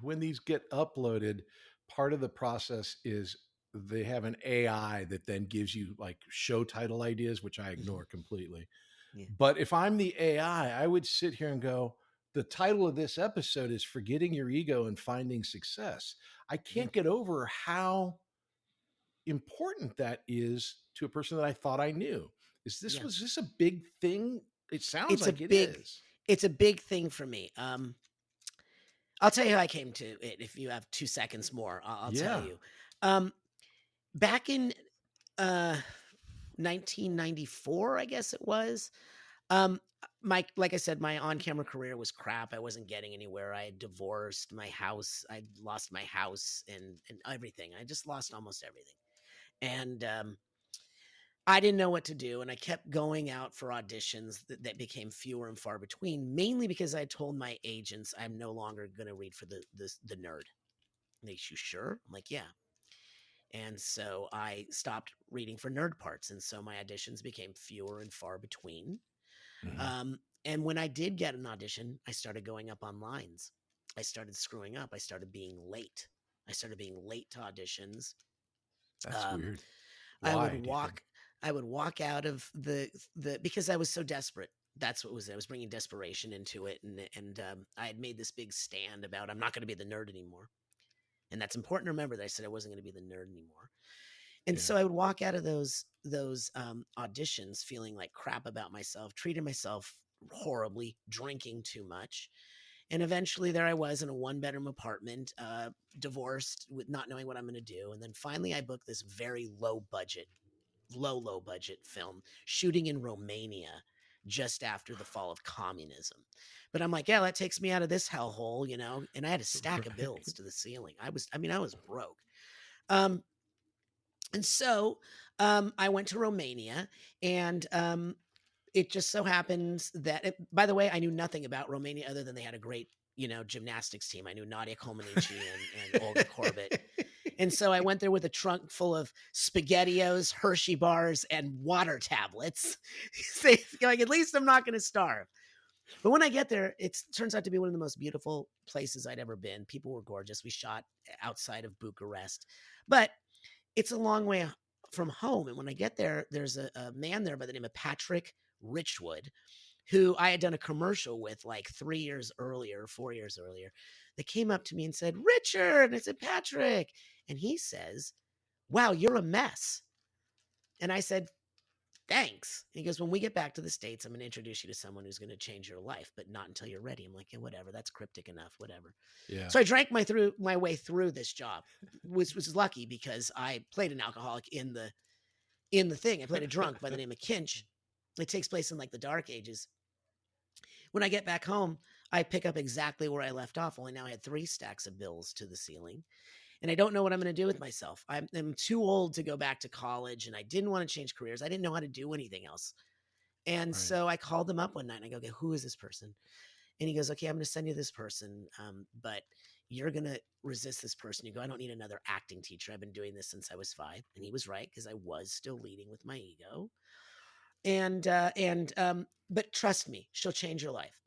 when these get uploaded, part of the process is they have an AI that then gives you like show title ideas, which I ignore completely. Yeah. But if I'm the AI, I would sit here and go, the title of this episode is Forgetting Your Ego and Finding Success. I can't get over how important that is to a person that I thought I knew. Yeah. Was this a big thing? It sounds It's like it is. it's a big thing for me. I'll tell you how I came to it. If you have 2 seconds more, I'll tell Yeah. you. Back in 1994, I guess it was. Like I said, my on-camera career was crap. I wasn't getting anywhere. I had divorced my house. I lost my house and everything. I just lost almost everything. And I didn't know what to do, and I kept going out for auditions that became fewer and far between, mainly because I told my agents I'm no longer going to read for the nerd. And they, you sure? I'm like, yeah. And so I stopped reading for nerd parts, and so my auditions became fewer and far between. Mhm. And when I did get an audition, I started going up on lines. I started screwing up. I started being late. I started being late to auditions. That's Um, weird. I would Why do you think? walk out of the because I was so desperate. That's what was it. I was bringing desperation into it, and I had made this big stand about I'm not going to be the nerd anymore, and that's important to remember that I said I wasn't going to be the nerd anymore. And Yeah. so I would walk out of those auditions feeling like crap about myself, treating myself horribly, drinking too much. And eventually there I was in a 1-bedroom apartment, divorced with not knowing what I'm going to do. And then finally I booked this very low budget film shooting in Romania just after the fall of communism. But I'm like, yeah, that takes me out of this hellhole, and I had a stack of bills to the ceiling. I was broke. Um, and so I went to Romania, and it just so happens that, by the way, I knew nothing about Romania other than they had a great, gymnastics team. I knew Nadia Comaneci and Olga Corbett. And so I went there with a trunk full of SpaghettiOs, Hershey bars, and water tablets. Like, at least I'm not going to starve. But when I get there, it turns out to be one of the most beautiful places I'd ever been. People were gorgeous. We shot outside of Bucharest. But it's a long way from home. And when I get there, there's a man there by the name of Patrick Richwood, who I had done a commercial with like 4 years earlier. They came up to me and said, Richard. And I said, Patrick. And he says, wow, you're a mess. And I said, thanks. And he goes, when we get back to the States, I'm going to introduce you to someone who's going to change your life, but not until you're ready. I'm like, yeah, whatever. That's cryptic enough. Whatever. Yeah. So I drank my way through this job, which was lucky because I played an alcoholic in the thing. I played a drunk by the name of Kinch. It takes place in like the dark ages. When I get back home, I pick up exactly where I left off. Only now I had 3 stacks of bills to the ceiling. and I don't know what I'm going to do with myself. I'm too old to go back to college, and I didn't want to change careers. I didn't know how to do anything else. And Right. so I called him up one night and I go, okay, who is this person? And he goes, okay, I'm going to send you this person, but you're going to resist this person. You go, I don't need another acting teacher. I've been doing this since I was 5. And he was right, because I was still leading with my ego. But trust me, she'll change your life.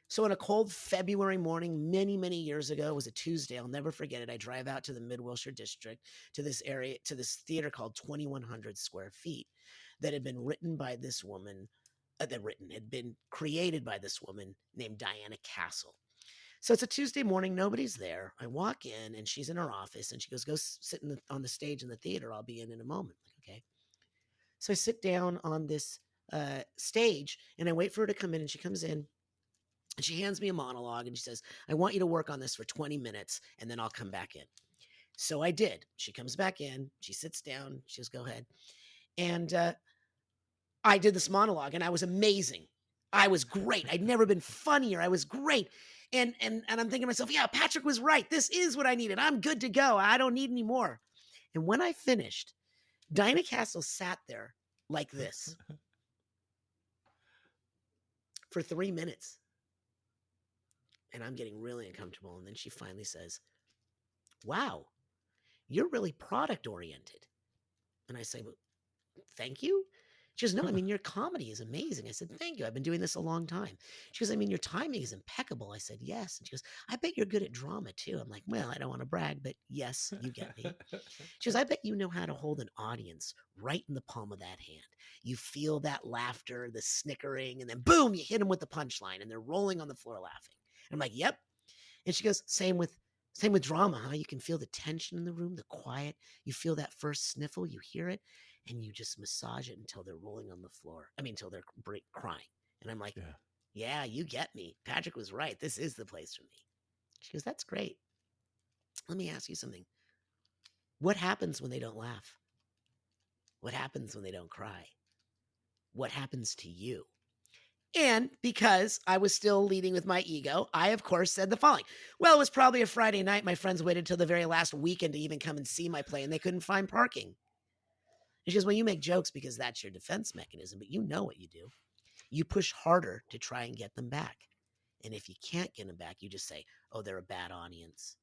So on a cold February morning, many, many years ago, it was a Tuesday. I'll never forget it. I drive out to the Mid-Wilshire district, to this area, to this theater called 2,100 square feet that had been written by this woman, had been created by this woman named Diana Castle. So it's a Tuesday morning. Nobody's there. I walk in and she's in her office and she goes, go sit on the stage in the theater. I'll be in a moment. Like, okay. So I sit down on this stage and I wait for her to come in, and she comes in and she hands me a monologue and she says, I want you to work on this for 20 minutes and then I'll come back in. So I did. She comes back in, she sits down, she goes, go ahead. And I did this monologue and I was amazing. I was great. I'd never been funnier. I was great. And I'm thinking to myself, yeah, Patrick was right. This is what I needed. I'm good to go. I don't need any more. And when I finished, Diana Castle sat there like this for 3 minutes. And I'm getting really uncomfortable. And then she finally says, wow, you're really product oriented. And I say, well, thank you. She goes, no, I mean, your comedy is amazing. I said, thank you. I've been doing this a long time. She goes, I mean, your timing is impeccable. I said, yes. And she goes, I bet you're good at drama too. I'm like, well, I don't want to brag, but yes, you get me. She goes, I bet you know how to hold an audience right in the palm of that hand. You feel that laughter, the snickering, and then boom, you hit them with the punchline and they're rolling on the floor laughing. And I'm like, yep. And she goes, same with drama, huh? You can feel the tension in the room, the quiet. You feel that first sniffle, you hear it, and you just massage it until they're rolling on the floor. I mean, until they're crying. And I'm like, yeah, you get me. Patrick was right. This is the place for me. She goes, that's great. Let me ask you something. What happens when they don't laugh? What happens when they don't cry? What happens to you? And because I was still leading with my ego, I, of course, said the following. Well, it was probably a Friday night. My friends waited till the very last weekend to even come and see my play, and they couldn't find parking. And she goes, well, you make jokes because that's your defense mechanism, but you know what you do. You push harder to try and get them back. And if you can't get them back, you just say, oh, they're a bad audience.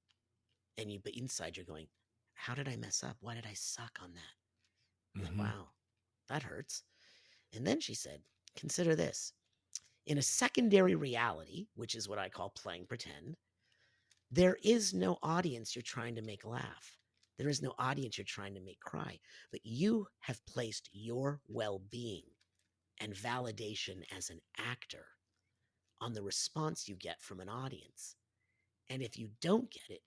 But inside you're going, how did I mess up? Why did I suck on that? Mm-hmm. Like, wow, that hurts. And then she said, consider this. In a secondary reality, which is what I call playing pretend, there is no audience you're trying to make laugh. There is no audience you're trying to make cry. But you have placed your well-being and validation as an actor on the response you get from an audience. And if you don't get it,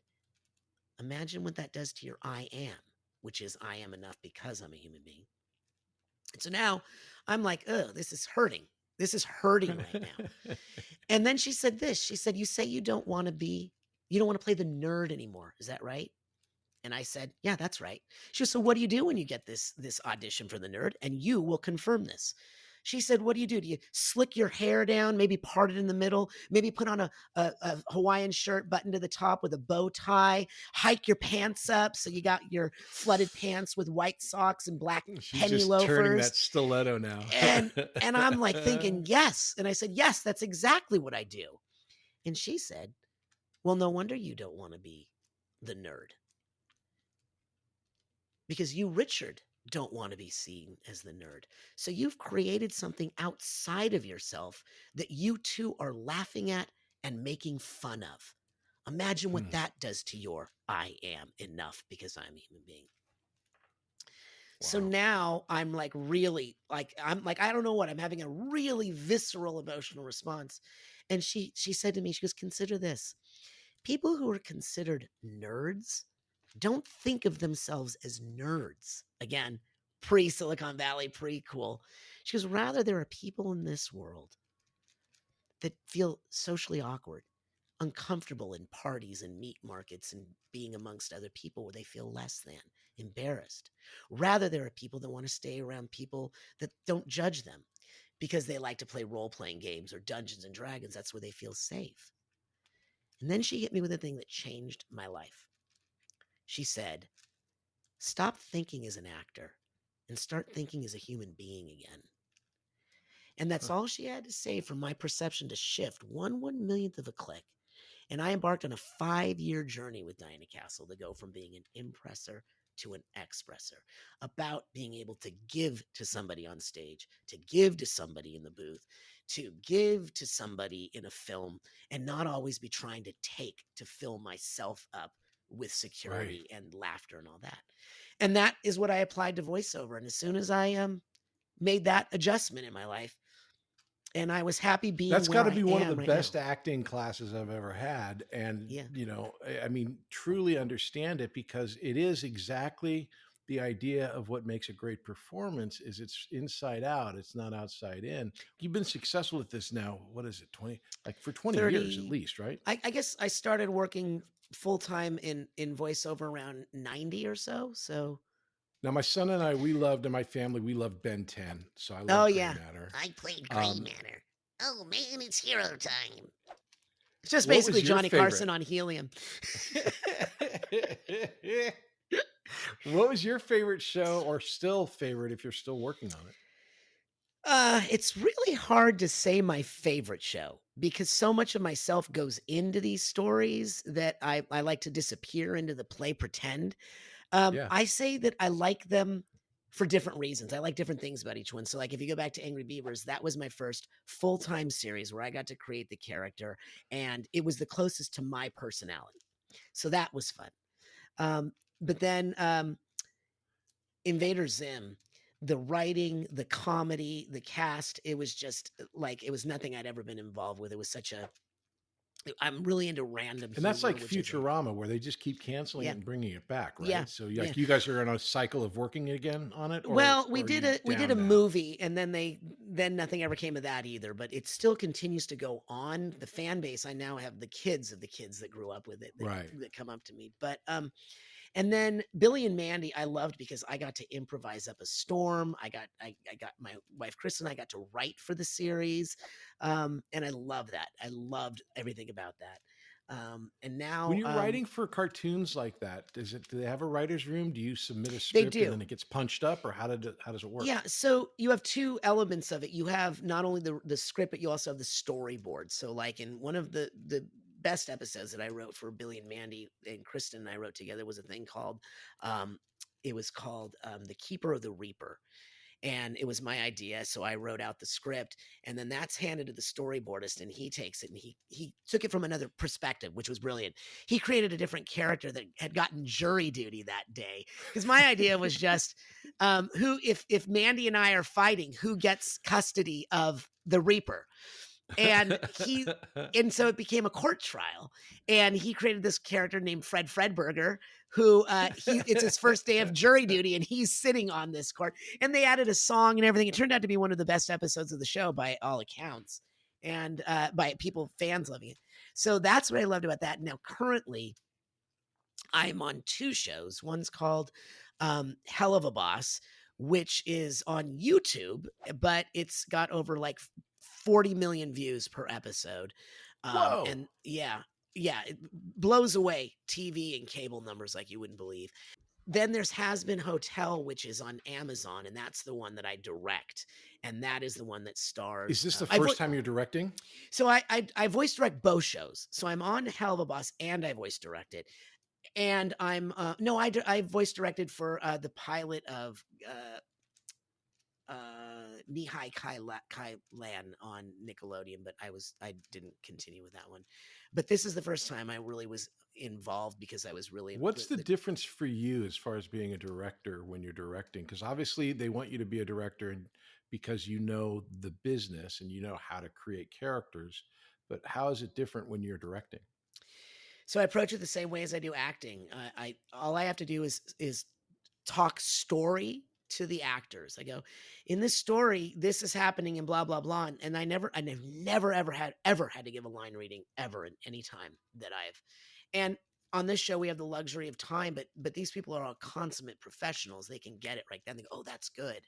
imagine what that does to your I am, which is I am enough because I'm a human being. And so now I'm like, oh, this is hurting. This is hurting right now. And then she said this. She said, you say you don't want to play the nerd anymore. Is that right? And I said, yeah, that's right. She goes, so what do you do when you get this audition for the nerd? And you will confirm this. She said, what do? Do you slick your hair down, maybe part it in the middle, maybe put on a Hawaiian shirt buttoned to the top with a bow tie, hike your pants up so you got your flooded pants with white socks and black penny loafers. She's turning that stiletto now. and I'm like thinking, yes. And I said, yes, that's exactly what I do. And she said, well, no wonder you don't want to be the nerd. Because you, Richard, don't want to be seen as the nerd. So you've created something outside of yourself that you two are laughing at and making fun of. Imagine what that does to your I am enough because I'm a human being. Wow. So now I'm like really I don't know what, I'm having a really visceral emotional response. And she said to me, she goes, consider this. People who are considered nerds don't think of themselves as nerds. Again, pre-Silicon Valley, pre-cool. She goes, rather, there are people in this world that feel socially awkward, uncomfortable in parties and meat markets and being amongst other people where they feel less than, embarrassed. Rather, there are people that want to stay around people that don't judge them because they like to play role-playing games or Dungeons and Dragons. That's where they feel safe. And then she hit me with a thing that changed my life. She said, "Stop thinking as an actor and start thinking as a human being again." And that's Huh. all she had to say for my perception to shift 1/1 millionth of a click. And I embarked on a 5-year journey with Diana Castle to go from being an impressor to an expressor, about being able to give to somebody on stage, to give to somebody in the booth, to give to somebody in a film, and not always be trying to take to fill myself up with security and laughter and all that. And that is what I applied to voiceover. And as soon as I made that adjustment in my life, and I was happy being That's where got to I be one of the am right best now. acting classes I've ever had. And, Yeah. I mean, truly understand it, because it is exactly the idea of what makes a great performance is it's inside out. It's not outside in. You've been successful at this now. What is it? 20, like for 20 years at 30 least, right? I guess I started working full time in voiceover around 90 or so. So, Now, my son and I, and my family, we love Ben 10. So I oh love Gray yeah, Matter. I played Gray Um, Matter. Oh man, it's hero time. It's just what basically was your Johnny favorite? Carson on helium. What was your favorite show, or still favorite if you're still working on it? It's really hard to say my favorite show because so much of myself goes into these stories that I like to disappear into the play pretend. Yeah. I say that I like them for different reasons. I like different things about each one. So, like, if you go back to Angry Beavers, that was my first full-time series where I got to create the character, and it was the closest to my personality. So that was fun. But then Invader Zim, the writing, the comedy, the cast, it was just like it was nothing I'd ever been involved with. It was such a I'm really into random And that's humor, like which is Futurama, where they just keep canceling yeah, it and bringing it back, yeah, right? So yeah. like you guys are on a cycle of working again on it, Well, or we are did you a down now? movie, and then nothing ever came of that either. But it still continues to go on. The fan base. I now have the kids of the kids that grew up with it Right. that come up to me. But and then Billy and Mandy, I loved because I got to improvise up a storm. I got my wife Chris and I got to write for the series, and I love that. I loved everything about that. And When now you're writing for cartoons like that, do they have a writer's room? Do you submit a they script and do. then it gets punched up, or how does it work? Yeah, so you have 2 elements of it. You have not only the script, but you also have the storyboard. So, like, in one of the best episodes that I wrote for Billy and Mandy and Kristen and I wrote together was a thing called, um, The Keeper of the Reaper. And it was my idea, so I wrote out the script, and then that's handed to the storyboardist, and he takes it, and he took it from another perspective, which was brilliant. He created a different character that had gotten jury duty that day, because my idea was just, who if Mandy and I are fighting, who gets custody of the Reaper? And so it became a court trial, and he created this character named Fred Fredberger, who it's his first day of jury duty, and he's sitting on this court, and they added a song and everything. It turned out to be one of the best episodes of the show by all accounts, and by fans loving it. So that's what I loved about that. Now currently I'm on 2 shows. One's called Hell of a Boss, which is on YouTube, but it's got over like 40 million views per episode. Whoa. And yeah, it blows away TV and cable numbers like you wouldn't believe. Then there's Has Been Hotel, which is on Amazon, and that's the one that I direct, and that is the one that stars. Is this the first time you're directing? So I voice direct both shows. So I'm on Hell of a Boss and I voice direct it. And I'm no, I voice directed for the pilot of Nihai Kai Lan on Nickelodeon, but I didn't continue with that one. But this is the first time I really was involved because I was really. What's the difference for you as far as being a director when you're directing? Because obviously they want you to be a director, and because you know the business and you know how to create characters. But how is it different when you're directing? So I approach it the same way as I do acting. All I have to do is talk story to the actors. I go, in this story, this is happening and blah blah blah. And I've never ever had to give a line reading ever in any time that I've. And on this show we have the luxury of time, but these people are all consummate professionals. They can get it right then. They go, oh, that's good.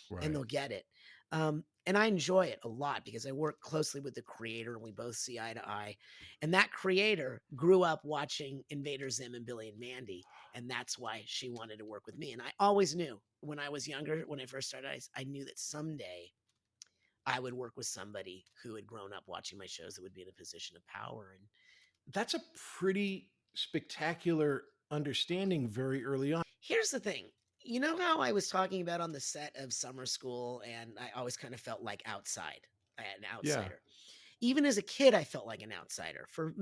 Right. And they'll get it. And I enjoy it a lot because I work closely with the creator and we both see eye to eye. And that creator grew up watching Invader Zim and Billy and Mandy. And that's why she wanted to work with me. And I always knew when I was younger, when I first started, I knew that someday I would work with somebody who had grown up watching my shows that would be in a position of power. And that's a pretty spectacular understanding very early on. here's the thing. You know how I was talking about on the set of Summer School, and I always kind of felt like an outsider. Even as a kid, I felt like an outsider for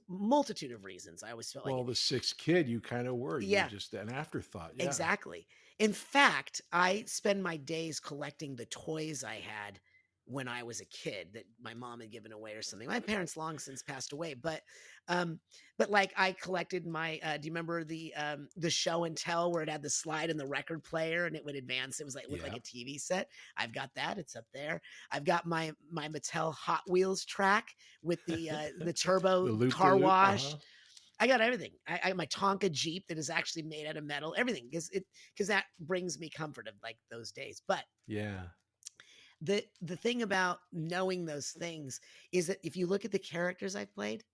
multitude of reasons. I always felt Well, like the sixth kid, you kind of were. Yeah. You were just an afterthought. Yeah. exactly. In fact, I spend my days collecting the toys I had when I was a kid that my mom had given away or something. My parents long since passed away, but like I collected my do you remember the show and tell where it had the slide and the record player and it would advance? It was like looked like a TV set. I've got that. It's up there. I've got my Mattel Hot Wheels track with the turbo The car loop-de-loop, wash. I got everything. I my Tonka Jeep that is actually made out of metal. Everything because that brings me comfort of like those days. But Yeah. the thing about knowing those things is that if you look at the characters I've played,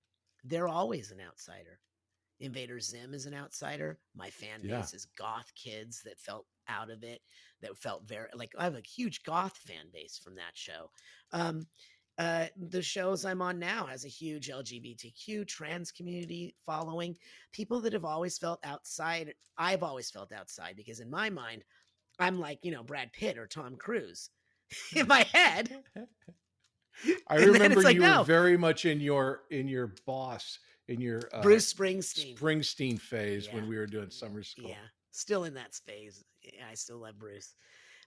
they're always an outsider. Invader Zim is an outsider. My fan base is goth kids that felt out of it, that felt very like I have a huge goth fan base from that show. The shows I'm on now has a huge LGBTQ trans community following. People that have always felt outside. I've always felt outside because in my mind, I'm like, Brad Pitt or Tom Cruise in my head. I And then remember it's like, you were no. very much in your boss, in your Bruce Springsteen. Springsteen phase Yeah. when we were doing Summer School. Yeah, still in that phase. Yeah, I still love Bruce.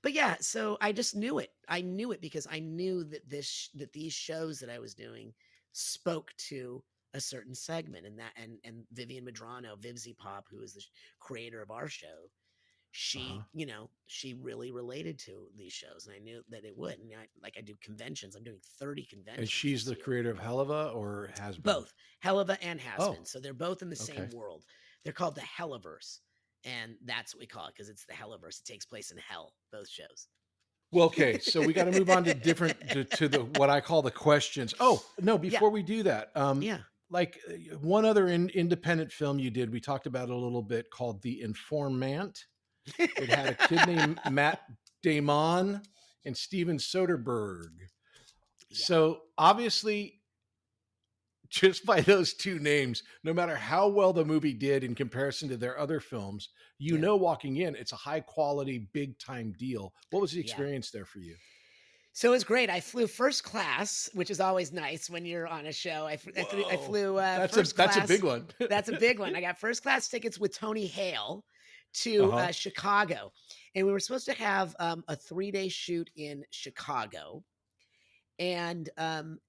But yeah, so I just knew it. I knew it because I knew that that these shows that I was doing spoke to a certain segment, and Vivian Madrano, Vivzy Pop, who is the creator of our show, she, she really related to these shows, and I knew that it would. And I do conventions. I'm doing 30 conventions. And she's the this year. creator of Helava or has been? Both Helava and Has Oh. Been. So they're both in the Okay. same world. They're called the Helliverse. And that's what we call it because it's the Helliverse. It takes place in hell, both shows. Well, okay, so we got to move on to to the what I call the questions. Oh no, before we do that, like one other independent film you did, we talked about it a little bit, called The Informant. It had a kid named Matt Damon and Steven Soderbergh. Yeah. So obviously, just by those two names, no matter how well the movie did in comparison to their other films, know, walking in, it's a high quality, big time deal. What was the experience there for you? So it was great. I flew first class, which is always nice when you're on a show. I flew first class. That's a big one. That's a big one. I got first class tickets with Tony Hale to Chicago. And we were supposed to have a 3-day shoot in Chicago. And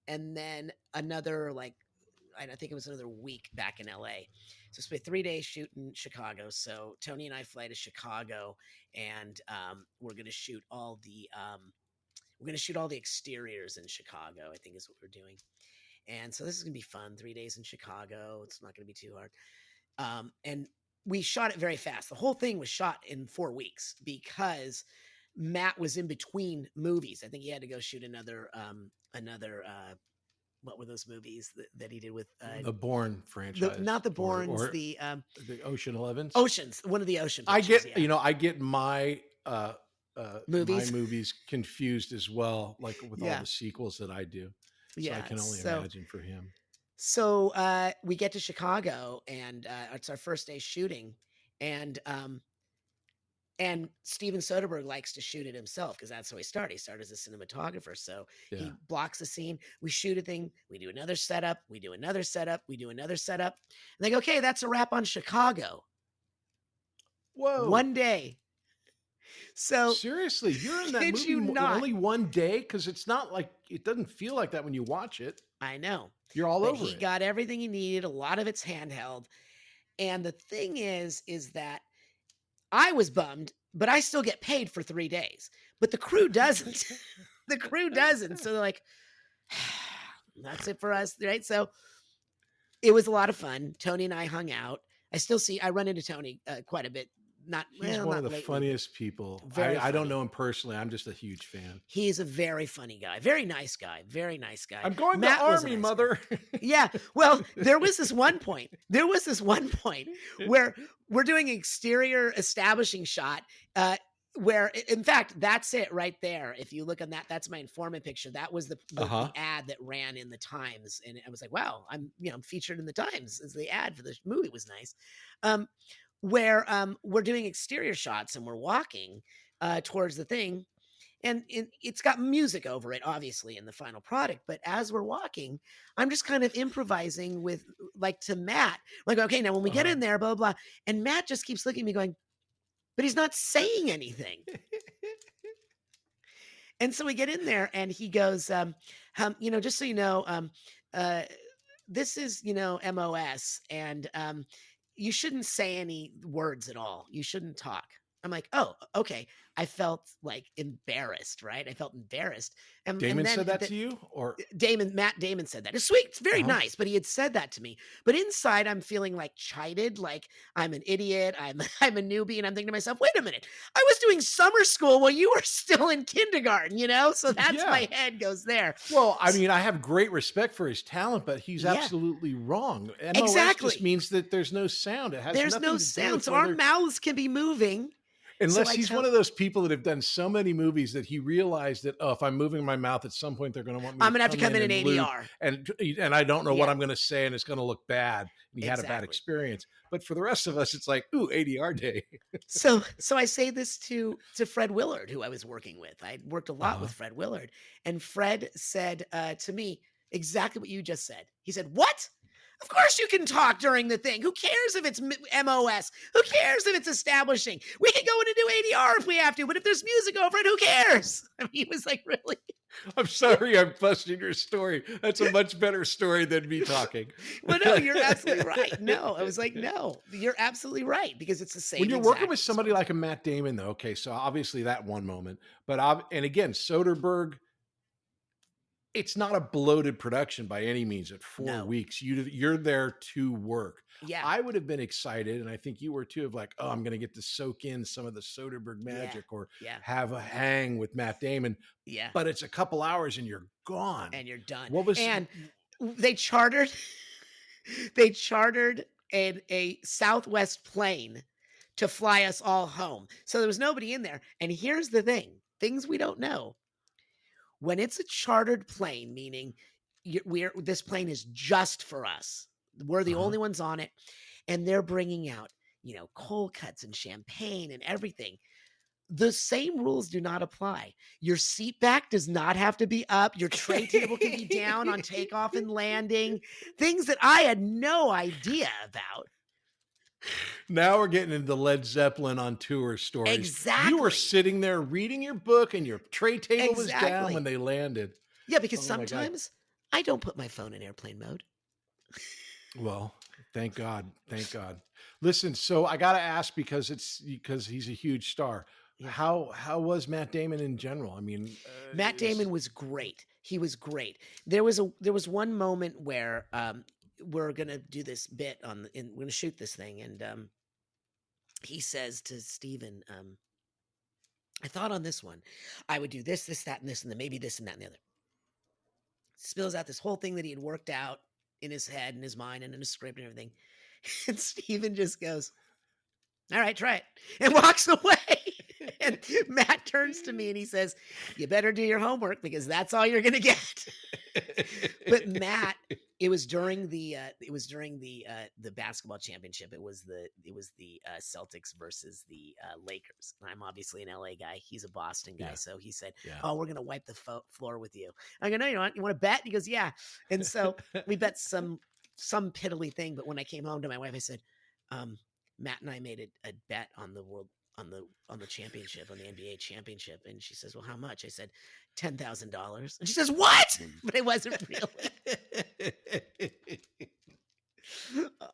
then another, I think it was another week back in LA. So it's a 3-day shoot in Chicago. So Tony and I fly to Chicago, and we're going to shoot all the exteriors in Chicago, I think is what we're doing. And so this is going to be fun. 3 days in Chicago. It's not going to be too hard. And we shot it very fast. The whole thing was shot in 4 weeks because Matt was in between movies. I think he had to go shoot another what were those movies that he did with the Bourne franchise? Not the Bournes, or the Ocean 11s. Oceans, one of the Ocean. I pictures, get I get my movies? my movies confused as well, like with all the sequels that I do. So I can only imagine for him. So we get to Chicago, and it's our first day shooting, and Steven Soderbergh likes to shoot it himself because that's how he started. He started as a cinematographer. So he blocks the scene. We shoot a thing. We do another setup. We do another setup. We do another setup. And they go, okay, that's a wrap on Chicago. Whoa. One day. So seriously, you're in that kid movie you not. only one day? Because it's not like, it doesn't feel like that when you watch it. I know. You're all over He it. got everything he needed. A lot of it's handheld. And the thing is that I was bummed, but I still get paid for 3 days. But the crew doesn't. The crew doesn't. So they're like, that's it for us, right? So it was a lot of fun. Tony and I hung out. I run into Tony quite a bit. He's one not of the lately. funniest people. Very I don't funny. know him personally. I'm just a huge fan. He is a very funny guy. Very nice guy. Very nice guy. I'm going Matt to was a Army, nice mother. guy. Yeah. Well, there was this one point where we're doing an exterior establishing shot, where in fact, that's it right there. If you look on that, that's my informant picture. That was the ad that ran in the Times. And I was like, wow, I'm featured in the Times as the ad for the movie. It was nice. Where we're doing exterior shots and we're walking towards the thing, and it's got music over it, obviously, in the final product. But as we're walking, I'm just kind of improvising with, like, to Matt, like, okay, now when we get in there, blah, blah, blah. And Matt just keeps looking at me going, but he's not saying anything. And so we get in there and he goes, just so you know, this is, MOS, and you shouldn't say any words at all. You shouldn't talk. I'm like, oh, okay. I felt like embarrassed, right? I felt embarrassed. Damon and then said that to you, or Matt Damon said that. It's sweet. It's very nice, but he had said that to me. But inside, I'm feeling like chided, like I'm an idiot. I'm a newbie, and I'm thinking to myself, wait a minute. I was doing summer school while you were still in kindergarten, So that's my head goes there. Well, I mean, I have great respect for his talent, but he's absolutely wrong. MOS Exactly. just means that there's no sound. It has There's nothing no to do sound, with so our whether- mouths can be moving. Unless he's one of those people that have done so many movies that he realized that, if I'm moving my mouth at some point, they're going to want me I'm going to have to come in an ADR. And I don't know what I'm going to say, and it's going to look bad. And he had a bad Exactly. experience. But for the rest of us, it's like, ooh, ADR day. So I say this to Fred Willard, who I was working with. I worked a lot with Fred Willard. And Fred said to me exactly what you just said. He said, what? Of course you can talk during the thing. Who cares if it's MOS? Who cares if it's establishing? We can go in and do ADR if we have to, but if there's music over it, who cares? I mean, he was like, really? I'm sorry I'm busting your story. That's a much better story than me talking. Well, no, you're absolutely right. No, I was like, no, you're absolutely right, because it's the same. When you're working with somebody like a Matt Damon, though, okay, so obviously that one moment. But and again, Soderbergh, it's not a bloated production by any means at 4 weeks. You're there to work. Yeah. I would have been excited, and I think you were too, of like, I'm going to get to soak in some of the Soderbergh magic or have a hang with Matt Damon. Yeah. But it's a couple hours and you're gone. And you're done. And they chartered a Southwest plane to fly us all home. So there was nobody in there. And here's the thing, things we don't know. When it's a chartered plane, meaning this plane is just for us. We're the only ones on it. And they're bringing out, cold cuts and champagne and everything. The same rules do not apply. Your seat back does not have to be up. Your tray table can be down on takeoff and landing. Things that I had no idea about. Now we're getting into Led Zeppelin on tour stories. Exactly. You were sitting there reading your book and your tray table was down when they landed. Yeah, because sometimes I don't put my phone in airplane mode. Well, thank God. Thank God. Listen, so I got to ask, because he's a huge star. Yeah. How was Matt Damon in general? I mean, Matt Damon was great. He was great. There was one moment where we're gonna do this bit we're gonna shoot this thing, and he says to Steven, I thought on this one I would do this, that, and this, and then maybe this and that and the other. Spills out this whole thing that he had worked out in his head and his mind and in his script and everything. And Steven just goes, all right, try it, and walks away. And Matt turns to me and he says, you better do your homework, because that's all you're going to get. But Matt, it was during the basketball championship. It was the Celtics versus the Lakers. And I'm obviously an LA guy. He's a Boston guy. Yeah. So he said, oh, we're going to wipe the floor with you. I go, no, you want to bet? He goes, yeah. And so we bet some piddly thing. But when I came home to my wife, I said, Matt and I made a bet on the championship, on the NBA championship. And she says, well, how much? I said, $10,000. And she says, what? But it wasn't really.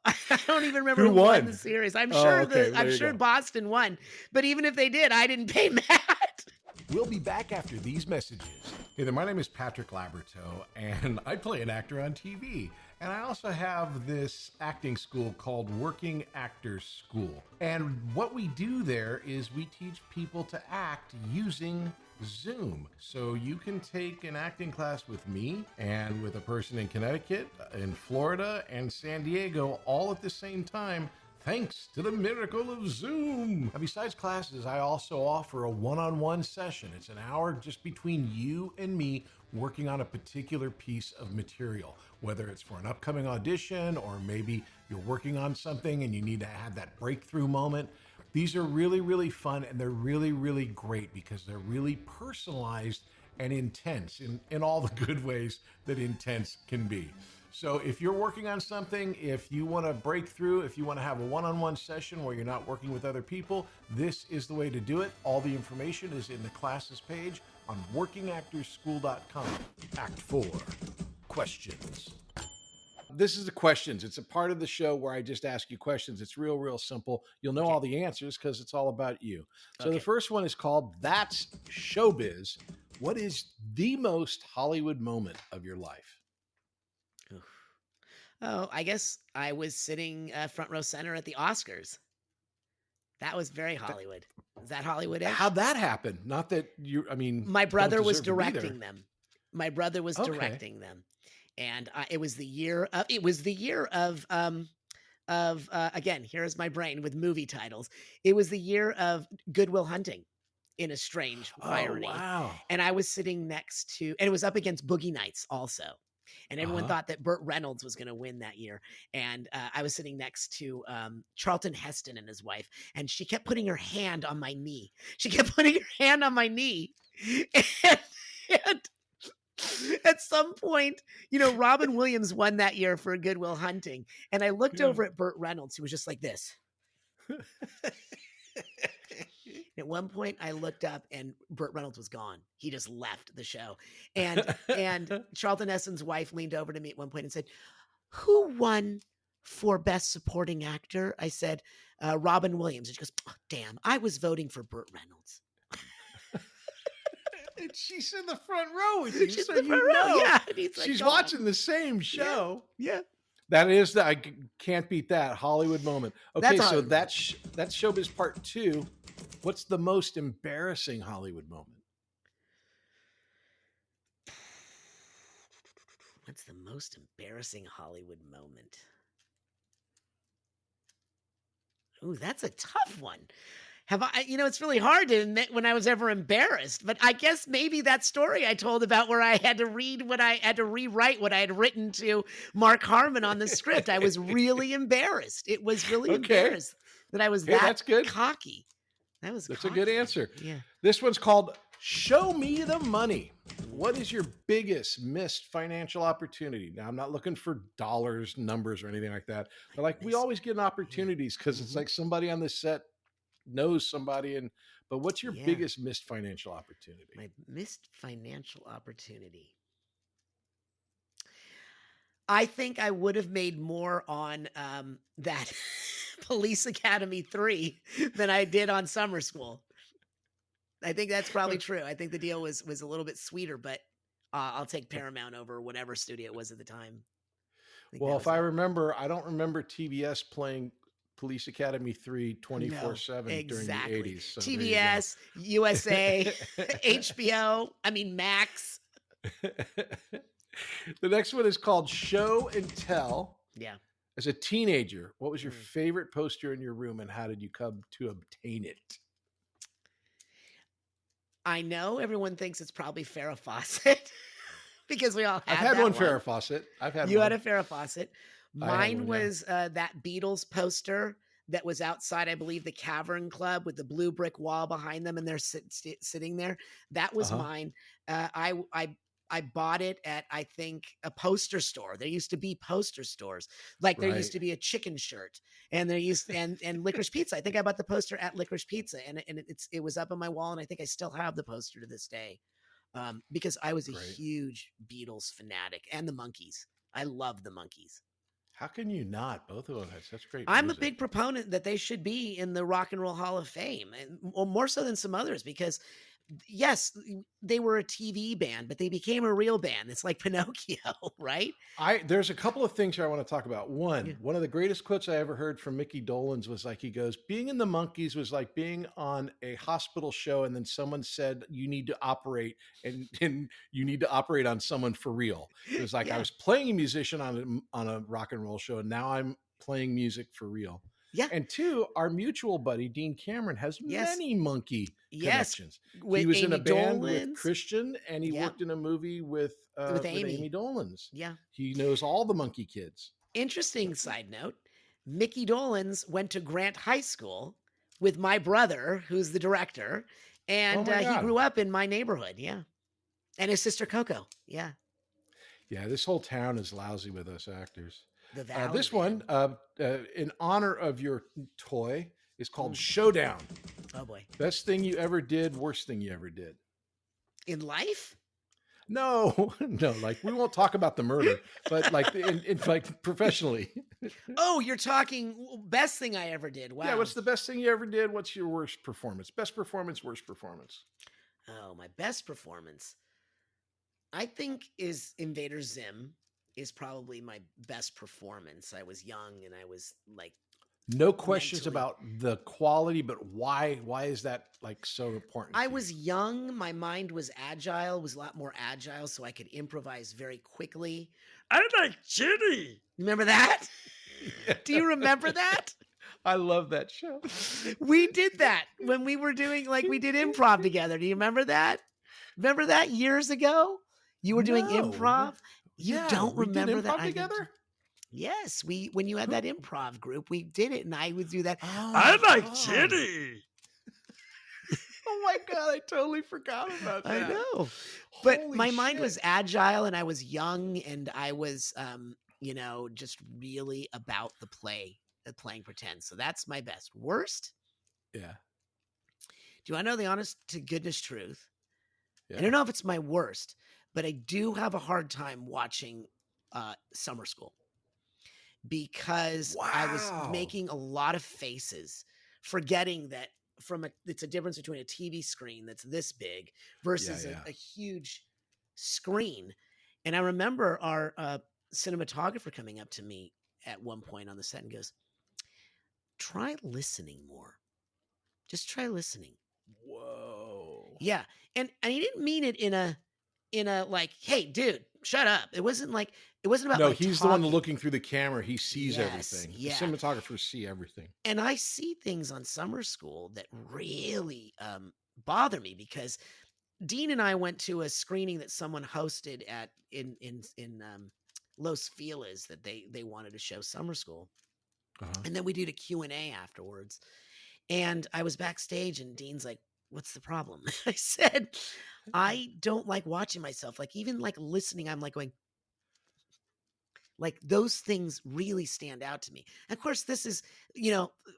I don't even remember who won the series. I'm sure Boston won. But even if they did, I didn't pay Matt. We'll be back after these messages. Hey there, my name is Patrick Labyorteaux, and I play an actor on TV. And I also have this acting school called Working Actors School. And what we do there is we teach people to act using Zoom. So you can take an acting class with me and with a person in Connecticut, in Florida, and San Diego all at the same time, thanks to the miracle of Zoom. Now, besides classes, I also offer a one-on-one session. It's an hour just between you and me working on a particular piece of material, whether it's for an upcoming audition or maybe you're working on something and you need to have that breakthrough moment. These are really, really fun, and they're really, really great because they're really personalized and intense in all the good ways that intense can be. So if you're working on something, if you want to break through, if you want to have a one-on-one session where you're not working with other people, this is the way to do it. All the information is in the classes page on workingactorsschool.com. Act 4, questions. This is the questions. It's a part of the show where I just ask you questions. It's real, real simple. You'll know all the answers because it's all about you. So the first one is called That's Showbiz. What is the most Hollywood moment of your life? Oh, I guess I was sitting front row center at the Oscars. That was very Hollywood. Is that Hollywood? How'd that happen? Not that you, I mean, My brother was don't deserve to be there. directing them. My brother was Okay. directing them, and it was the year of. It was the year of again. Here's my brain with movie titles. It was the year of Good Will Hunting, in a strange irony. Oh, wow. And I was sitting next to, and it was up against Boogie Nights also. And everyone thought that Burt Reynolds was going to win that year. And I was sitting next to Charlton Heston and his wife, and she kept putting her hand on my knee. She kept putting her hand on my knee. And at some point, Robin Williams won that year for Good Will Hunting. And I looked over at Burt Reynolds, who was just like this. At one point, I looked up and Burt Reynolds was gone. He just left the show. And Charlton Heston's wife leaned over to me at one point and said, "Who won for Best Supporting Actor?" I said, "Robin Williams." And she goes, "Oh, damn, I was voting for Burt Reynolds." And she's in the front row with you, She's so in the you front row, know. yeah. And he's like, She's "Go on." watching the same show. Yeah. That is I can't beat that Hollywood moment. Okay, That's so Hollywood. that's Showbiz Part 2. What's the most embarrassing Hollywood moment? What's the most embarrassing Hollywood moment? Ooh, that's a tough one. Have I, it's really hard to admit when I was ever embarrassed, but I guess maybe that story I told about where I had to rewrite what I had written to Mark Harmon on the script. I was really embarrassed. It was really embarrassed that I was that's good. cocky. That's a good answer. Yeah. This one's called Show Me the Money. What is your biggest missed financial opportunity? Now, I'm not looking for dollars, numbers, or anything like that. But we always get opportunities because it's like somebody on the set knows somebody. But what's your biggest missed financial opportunity? My missed financial opportunity. I think I would have made more on that Police Academy 3 than I did on Summer School. I think that's probably true. I think the deal was a little bit sweeter, but I'll take Paramount over whatever studio it was at the time. Well, if I remember, I don't remember TBS playing Police Academy 3 24/7 during the 80s. So TBS, USA, HBO, Max. The next one is called Show and Tell. Yeah. As a teenager, what was your favorite poster in your room and how did you come to obtain it? I know everyone thinks it's probably Farrah Fawcett because we all have I've had that one Farrah Fawcett. You had a Farrah Fawcett. Mine was that Beatles poster that was outside, I believe, the Cavern Club with the blue brick wall behind them, and they're sitting there. That was mine. I bought it at, I think, a poster store. There used to be poster stores. There used to be a Chicken Shirt, and there used and Licorice Pizza. I think I bought the poster at Licorice Pizza, and it was up on my wall, and I think I still have the poster to this day, because I was a huge Beatles fanatic, and the Monkees. I love the Monkees. How can you not? Both of them had such great I'm music. a big proponent that they should be in the Rock and Roll Hall of Fame, and more so than some others, because yes, they were a TV band, but they became a real band. It's like Pinocchio, right? There's a couple of things here I want to talk about. Yeah. One of the greatest quotes I ever heard from Mickey Dolenz was like, he goes, being in the Monkees was like being on a hospital show, and then someone said you need to operate, and you need to operate on someone for real. It was like I Yeah. was playing a musician on a rock and roll show, and now I'm playing music for real. Yeah. And two, our mutual buddy Dean Cameron has Yes. many Monkey Yes. connections. With He was in a Amy band with Dolenz. Christian, and he Yeah. worked in a movie with Amy Dolenz. Yeah. He knows all the Monkey kids. Interesting side note. Mickey Dolenz went to Grant High School with my brother, who's the director, and Oh my he God. grew up in my neighborhood. Yeah. And his sister Coco. Yeah. Yeah, this whole town is lousy with us actors. The Valley This Band. one, in honor of your toy, is called Showdown. Oh boy. Best thing you ever did, worst thing you ever did. In life? No, no, like we won't talk about the murder, but like in like professionally. Oh, you're talking best thing I ever did. Wow. Yeah, what's the best thing you ever did? What's your worst performance? Best performance, worst performance. Oh, my best performance, I think, is Invader Zim is probably my best performance. I was young and I was like, No questions mentally. about the quality, but why is that like so important? I to you? was young. My mind was agile, was a lot more agile, so I could improvise very quickly. I like Chitty. Remember that? Do you remember that? I love that show. We did that when we were doing, like, we did improv together. Do you remember that? Remember that years ago? You were doing No. improv? You Yeah, don't we did remember improv that? I did together? too. Yes, when you had that improv group, we did it, and I would do that. Oh, I like God. Chitty. Oh my God, I totally forgot about that. I know. But Holy my mind shit. was agile, and I was young, and I was, just really about the playing pretend. So that's my best. Worst? Yeah. Do I know the honest to goodness truth? Yeah. I don't know if it's my worst, but I do have a hard time watching Summer School because I was Wow. making a lot of faces, forgetting that it's a difference between a TV screen that's this big versus Yeah. a huge screen. And I remember our cinematographer coming up to me at one point on the set and goes, "Try listening more. Just try listening." Whoa. Yeah. And he didn't mean it in a like, "Hey, dude, shut up." It wasn't about No, like he's the one talking. looking through the camera. He sees Yes, everything. yeah. The cinematographers see everything. And I see things on Summer School that really bother me because Dean and I went to a screening that someone hosted in Los Feliz that they wanted to show Summer School. Uh-huh. And then we did a Q&A afterwards. And I was backstage and Dean's like, "What's the problem?" I said, "I don't like watching myself. Like, even like listening, I'm like going, like, those things really stand out to me." Of course, this is,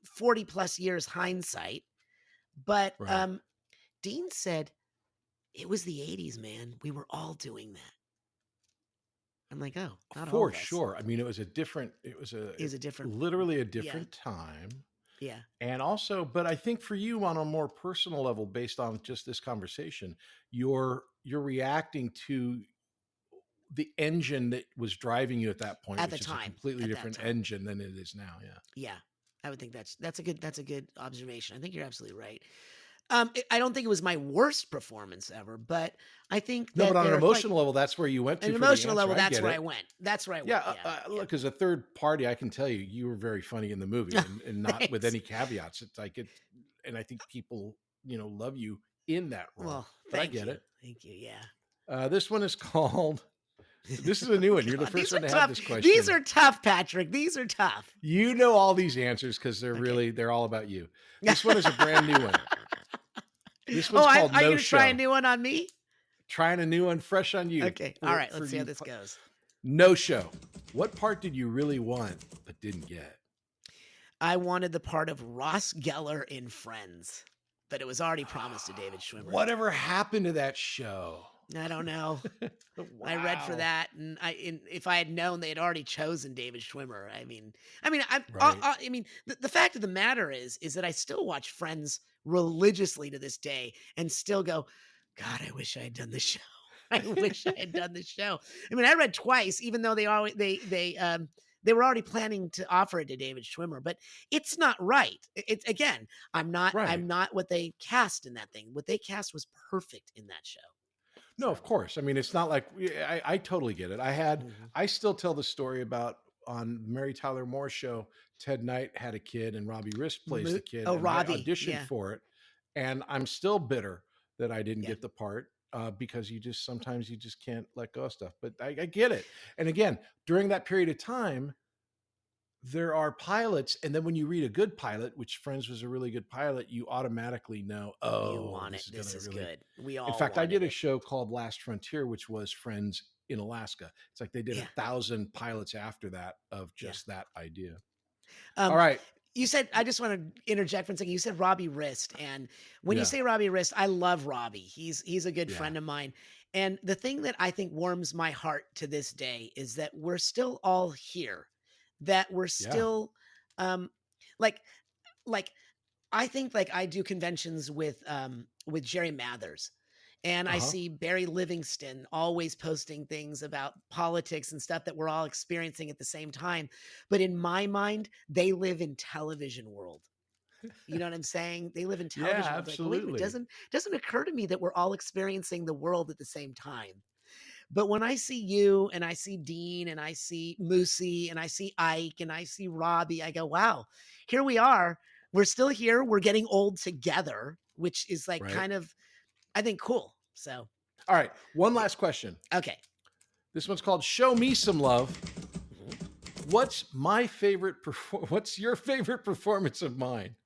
40 plus years hindsight. But Right. Dean said, "It was the 80s, man. We were all doing that." I'm like, "Oh, not all For of us." sure. I mean, it was a different literally a different time. Yeah. And also, but I think for you on a more personal level, based on just this conversation, you're reacting to the engine that was driving you at that point, At the which is time, a completely at that different time. engine than it is now. Yeah. Yeah. I would think that's a good observation. I think you're absolutely right. I don't think it was my worst performance ever, but I think No, that but on an there are, like, emotional level, that's where you went to. an for the emotional answer. level, that's get where it. I went. That's where I went. Yeah, look, as a third party, I can tell you were very funny in the movie, and not with Thanks. any caviats. It's like it, and I think people, love you in that role. Well, but I thank get you. it. Thank you. Yeah. This one is called. This is a new one. You're the God, first these one are to have tough. this question. These are tough, Patrick. These are tough. You know all these answers because they're all about you. This one is a brand new one. This one's called are you No going to try a Show. new one on me? Trying a new one, fresh on you. Okay. All right. Let's see how this goes. No Show. What part did you really want but didn't get? I wanted the part of Ross Geller in Friends, but it was already promised to David Schwimmer. Whatever happened to that show? I don't know. Wow. I read for that, and if I had known they had already chosen David Schwimmer, Right. I mean, the fact of the matter is that I still watch Friends religiously to this day, and still go, God, I wish I had done the show. I wish I had done the show. I mean, I read twice, even though they were already planning to offer it to David Schwimmer, but it's not right. It's again, I'm Right. not what they cast in that thing. What they cast was perfect in that show. No, of course. I mean, it's not like I totally get it. Mhm. I still tell the story about on Mary Tyler Moore's show, Ted Knight had a kid and Robbie Risk plays the kid. Oh, And I Robbie. auditioned Yeah. for it. And I'm still bitter that I didn't Yeah. get the part because sometimes you just can't let go of stuff. But I get it. And again, during that period of time, there are pilots, and then when you read a good pilot, which Friends was a really good pilot, you automatically know, You oh, want it. This is good. We all In fact, I did wanted a it. show called Last Frontier, which was Friends in Alaska. It's like they did Yeah. 1,000 pilots after that of just that idea. Um, All right. You said, I just want to interject for a second. You said Robbie Wrist. And when you Yeah. say Robbie Wrist, I love Robbie. He's a good Yeah. friend of mine. And the thing that I think warms my heart to this day is that we're still all here, that we're still, like, I think like I do conventions with Jerry Mathers, and I Uh-huh. see Barry Livingston always posting things about politics and stuff that we're all experiencing at the same time. But in my mind, they live in television world. You know what I'm saying? They live in television Yeah, world. Like, wait a minute, absolutely. doesn't occur to me that we're all experiencing the world at the same time. But when I see you and I see Dean and I see Moosey and I see Ike and I see Robbie, I go, wow, here we are. We're still here. We're getting old together, which is like Right. kind of, I think, cool. So, All right. One last question. okay. This one's called Show Me Some Love. Mhm. What's your favorite performance of mine?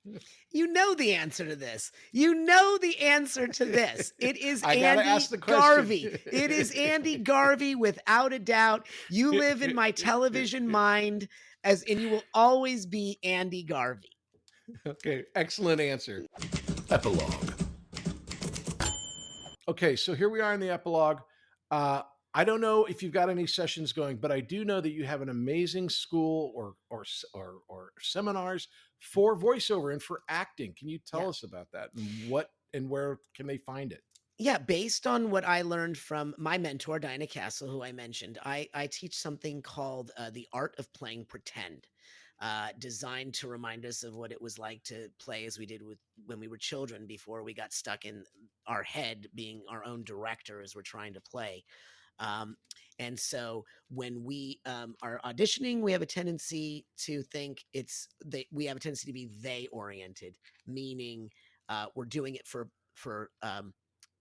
You know the answer to this. You know the answer to this. It is I gotta Andy ask the question. Garvey. It is Andy Garvey without a doubt. You live in my television mind and you will always be Andy Garvey. Okay, excellent answer. Epilogue. Okay, so here we are in the epilogue. I don't know if you've got any sessions going, but I do know that you have an amazing school or seminars for voiceover and for acting. Can you tell us about that and what and where can they find it? Yeah, based on what I learned from my mentor, Dinah Castle, who I mentioned, I teach something called the art of playing pretend, designed to remind us of what it was like to play as we did when we were children before we got stuck in our head being our own director as we're trying to play. And so when we are auditioning, we have a tendency to think we have a tendency to be they oriented, meaning we're doing it for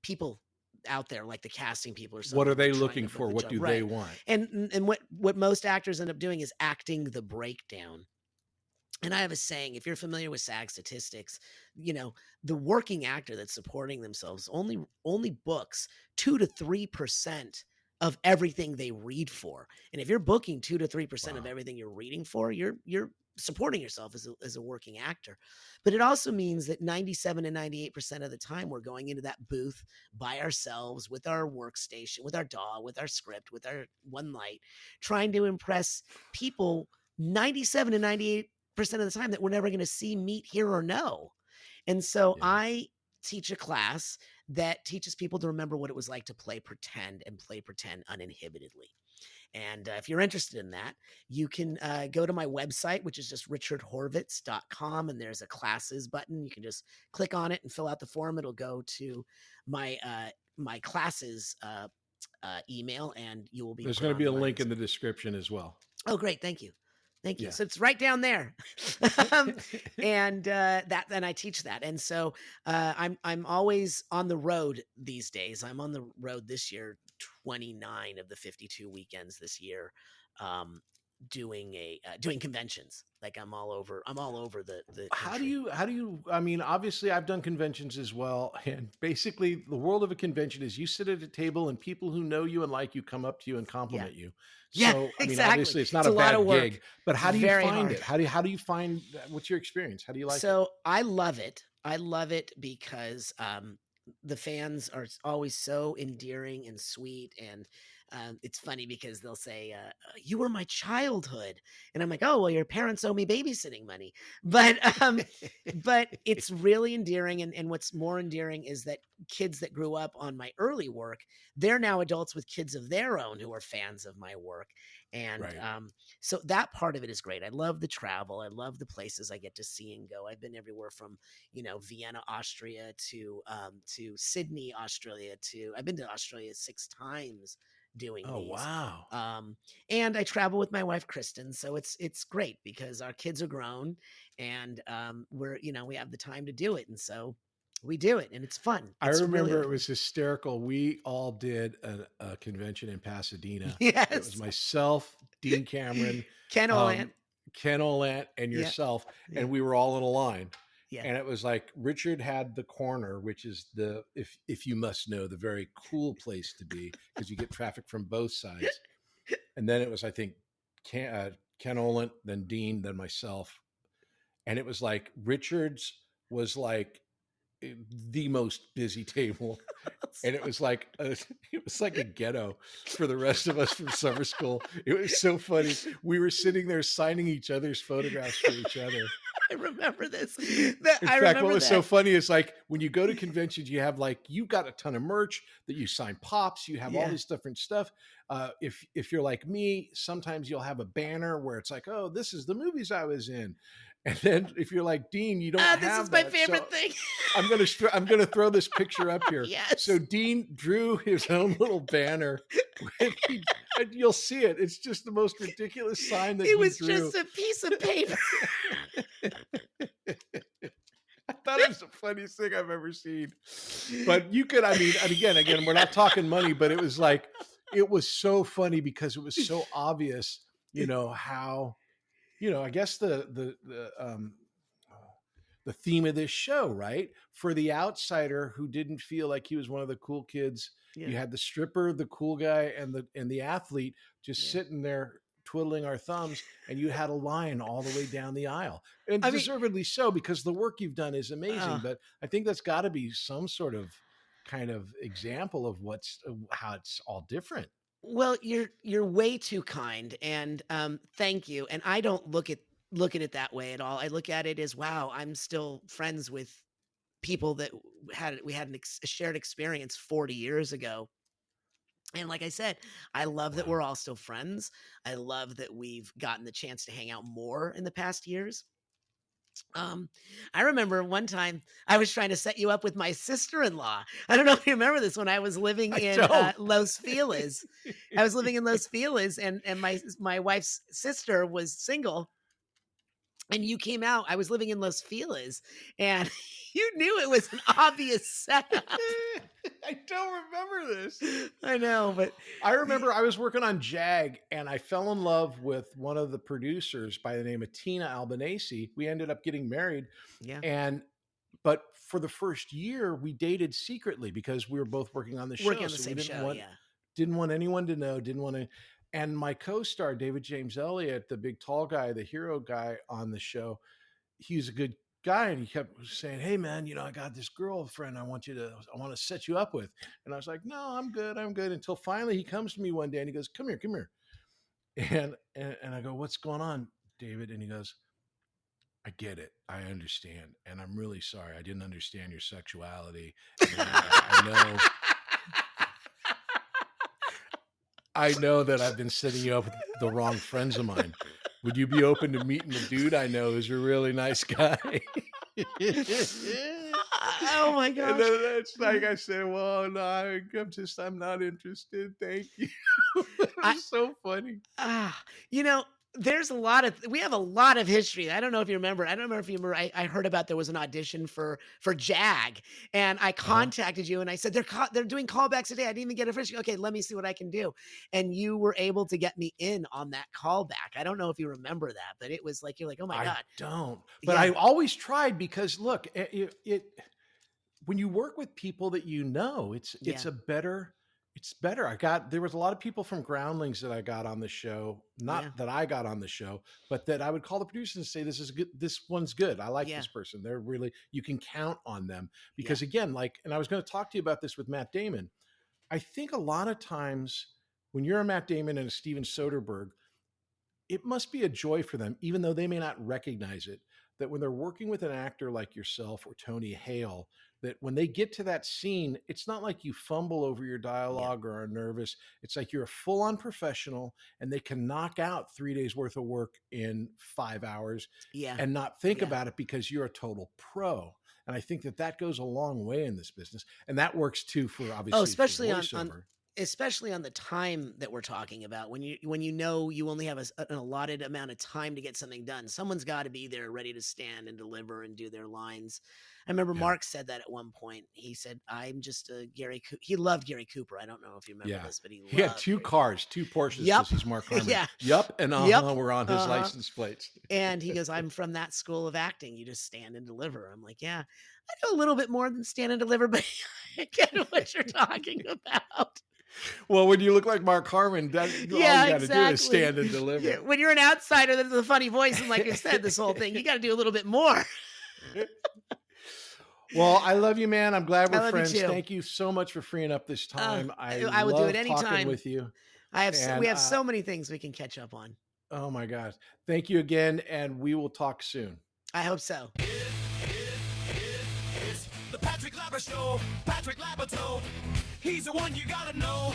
people out there, like the casting people or something. What are they trying looking to book for? the What job. do they want? And what most actors end up doing is acting the breakdown. And I have a saying, if you're familiar with SAG statistics, the working actor that's supporting themselves only books 2 to 3% of everything they read for. And if you're booking 2 to 3% of Wow. everything you're reading for, you're supporting yourself as a working actor. But it also means that 97 to 98% of the time we're going into that booth by ourselves with our workstation, with our DAW, with our script, with our one light, trying to impress people 97 to 98% of the time that we're never going to see, meet, hear, or know. And so I teach a class that teaches people to remember what it was like to play pretend and play pretend uninhibitedly. And if you're interested in that, you can go to my website, which is just richardhorvitz.com. And there's a classes button. You can just click on it and fill out the form. It'll go to my my classes email, and you will be. There's going to be a link in the description as well. Oh, great. Thank you. Thank you. Yeah. So it's right down there. And I teach that. And so I'm always on the road these days. I'm on the road this year, 29 of the 52 weekends this year, doing conventions. Like I'm all over the How country. do you, I mean, obviously I've done conventions as well. And basically the world of a convention is you sit at a table and people who know you and like you come up to you and compliment you. Yeah, So, I mean, exactly. obviously it's not It's a a lot bad of work. gig, but how do you Very find hard. it? How do you find, what's your experience? How do you like it? So I love it. I love it because the fans are always so endearing and sweet. And it's funny because they'll say, you were my childhood. And I'm like, oh, well, your parents owe me babysitting money. But it's really endearing. And what's more endearing is that kids that grew up on my early work, they're now adults with kids of their own who are fans of my work. And Right. so that part of it is great. I love the travel. I love the places I get to see and go. I've been everywhere from, Vienna, Austria to Sydney, Australia I've been to Australia 6 times doing Oh, these. wow. And I travel with my wife, Kristen. So it's great because our kids are grown and we have the time to do it. And so we do it and it's fun. I It's remember really it was hysterical. We all did a convention in Pasadena. yes. It was myself, Dean Cameron, Ken Oland. Ken Olant, and Yeah. yourself, Yeah. and we were all in a line. Yeah. And it was like Richard had the corner, which is if you must know, the very cool place to be because you get traffic from both sides. And then it was, I think, Ken Olant, then Dean, then myself. And it was like Richard's was like the most busy table. And it was like a ghetto for the rest of us from summer school. It was so funny. We were sitting there signing each other's photographs for each other. I remember this. In fact, what was so funny is like when you go to conventions, you have you've got a ton of merch that you sign pops, you have all this different stuff. If you're like me, sometimes you'll have a banner where it's like, oh, this is the movies I was in. And then if you're like Dean, you don't have this is my that. favorite thing. I'm gonna throw this picture up here. Yes. So Dean drew his own little banner. And you'll see it. It's just the most ridiculous sign that he It was drew. just a piece of paper. I thought it was the funniest thing I've ever seen. But you could, again, we're not talking money, but it was like, it was so funny because it was so obvious, how, I guess the theme of this show, right? For the outsider who didn't feel like he was one of the cool kids, you had the stripper, the cool guy, and the athlete just sitting there twiddling our thumbs, and you had a line all the way down the aisle, and deservedly so because the work you've done is amazing. But I think that's got to be some sort of kind of example of how it's all different. Well, you're way too kind, and thank you. And I don't look at it that way at all. I look at it as, wow, I'm still friends with people that we had a shared experience 40 years ago. And like I said, I love that we're all still friends. I love that we've gotten the chance to hang out more in the past years. I remember one time I was trying to set you up with my sister-in-law. I don't know if you remember this, when I was living in Los Feliz. I was living in Los Feliz, and my wife's sister was single. And you came out. I was living in Los Feliz, and you knew it was an obvious setup. I don't remember this. I know, but I remember I was working on JAG, and I fell in love with one of the producers by the name of Tina Albanese. We ended up getting married. Yeah. But for the first year, we dated secretly because we were both working on the show. Working on the same show, Didn't want anyone to know. Didn't want to. And my co-star, David James Elliott, the big tall guy, the hero guy on the show, he's a good guy. And he kept saying, hey, man, I got this girlfriend I want to set you up with. And I was like, no, I'm good. Until finally he comes to me one day and he goes, come here. And I go, what's going on, David? And he goes, I get it. I understand. And I'm really sorry. I didn't understand your sexuality. And I know that I've been setting you up with the wrong friends of mine. Would you be open to meeting a dude I know who's a really nice guy? Oh my gosh. And then it's like I said, well, no, I'm not interested. Thank you. It's so funny. We have a lot of history. I don't know if you remember. I heard about there was an audition for JAG, and I contacted you and I said, they're doing callbacks today. I didn't even get a first. Okay, let me see what I can do. And you were able to get me in on that callback. I don't know if you remember that, but it was like, you're like, oh my God. I don't. But I always tried because look, it when you work with people that it's It's better. There was a lot of people from Groundlings that I got on the show, not Yeah. that I got on the show, but that I would call the producers and say, this is good. This one's good. I like Yeah. this person. They're really, you can count on them because again, and I was going to talk to you about this with Matt Damon. I think a lot of times when you're a Matt Damon and a Steven Soderbergh, it must be a joy for them, even though they may not recognize it, that when they're working with an actor like yourself or Tony Hale, that when they get to that scene, it's not like you fumble over your dialogue or are nervous. It's like you're a full-on professional and they can knock out 3 days worth of work in 5 hours and not think about it because you're a total pro. And I think that goes a long way in this business. And that works too for obviously especially for voiceover. Especially on the time that we're talking about, when you know you only have an allotted amount of time to get something done, someone's got to be there ready to stand and deliver and do their lines. I remember Mark said that at one point. He said, "I'm just a Gary." He loved Gary Cooper. I don't know if you remember this, but he had 2 cars, 2 Porsches. Yep. He's Mark Harmon. Yep. And were on his license plates. And he goes, "I'm from that school of acting. You just stand and deliver." I'm like, "Yeah, I know a little bit more than stand and deliver, but I get what you're talking about." Well, when you look like Mark Harmon, all you got to do is stand and deliver. Yeah, when you're an outsider, that's a funny voice, and like you said, this whole thing, you got to do a little bit more. Well, I love you, man. I'm glad we're friends. You Thank you so much for freeing up this time. I would do it anytime with you. We have so many things we can catch up on. Oh my gosh. Thank you again, and we will talk soon. I hope so. It's the Patrick Labyorteaux Show. Patrick Labyorteaux. He's the one you gotta know.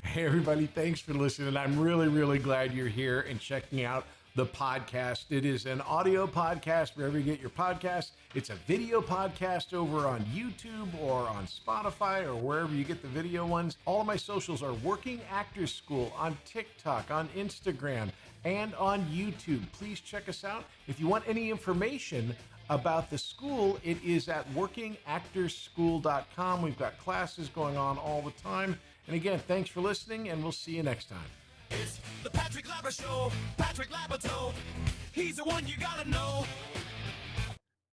Hey, everybody. Thanks for listening. I'm really, really glad you're here and checking out the podcast. It is an audio podcast wherever you get your podcasts. It's a video podcast over on YouTube or on Spotify or wherever you get the video ones. All of my socials are Working Actors School on TikTok, on Instagram, and on YouTube. Please check us out. If you want any information about the school, it is at workingactorsschool.com. We've got classes going on all the time. And again, thanks for listening, and we'll see you next time. It's the Patrick Labyorteaux Show. Patrick Labyorteaux. He's the one you gotta know.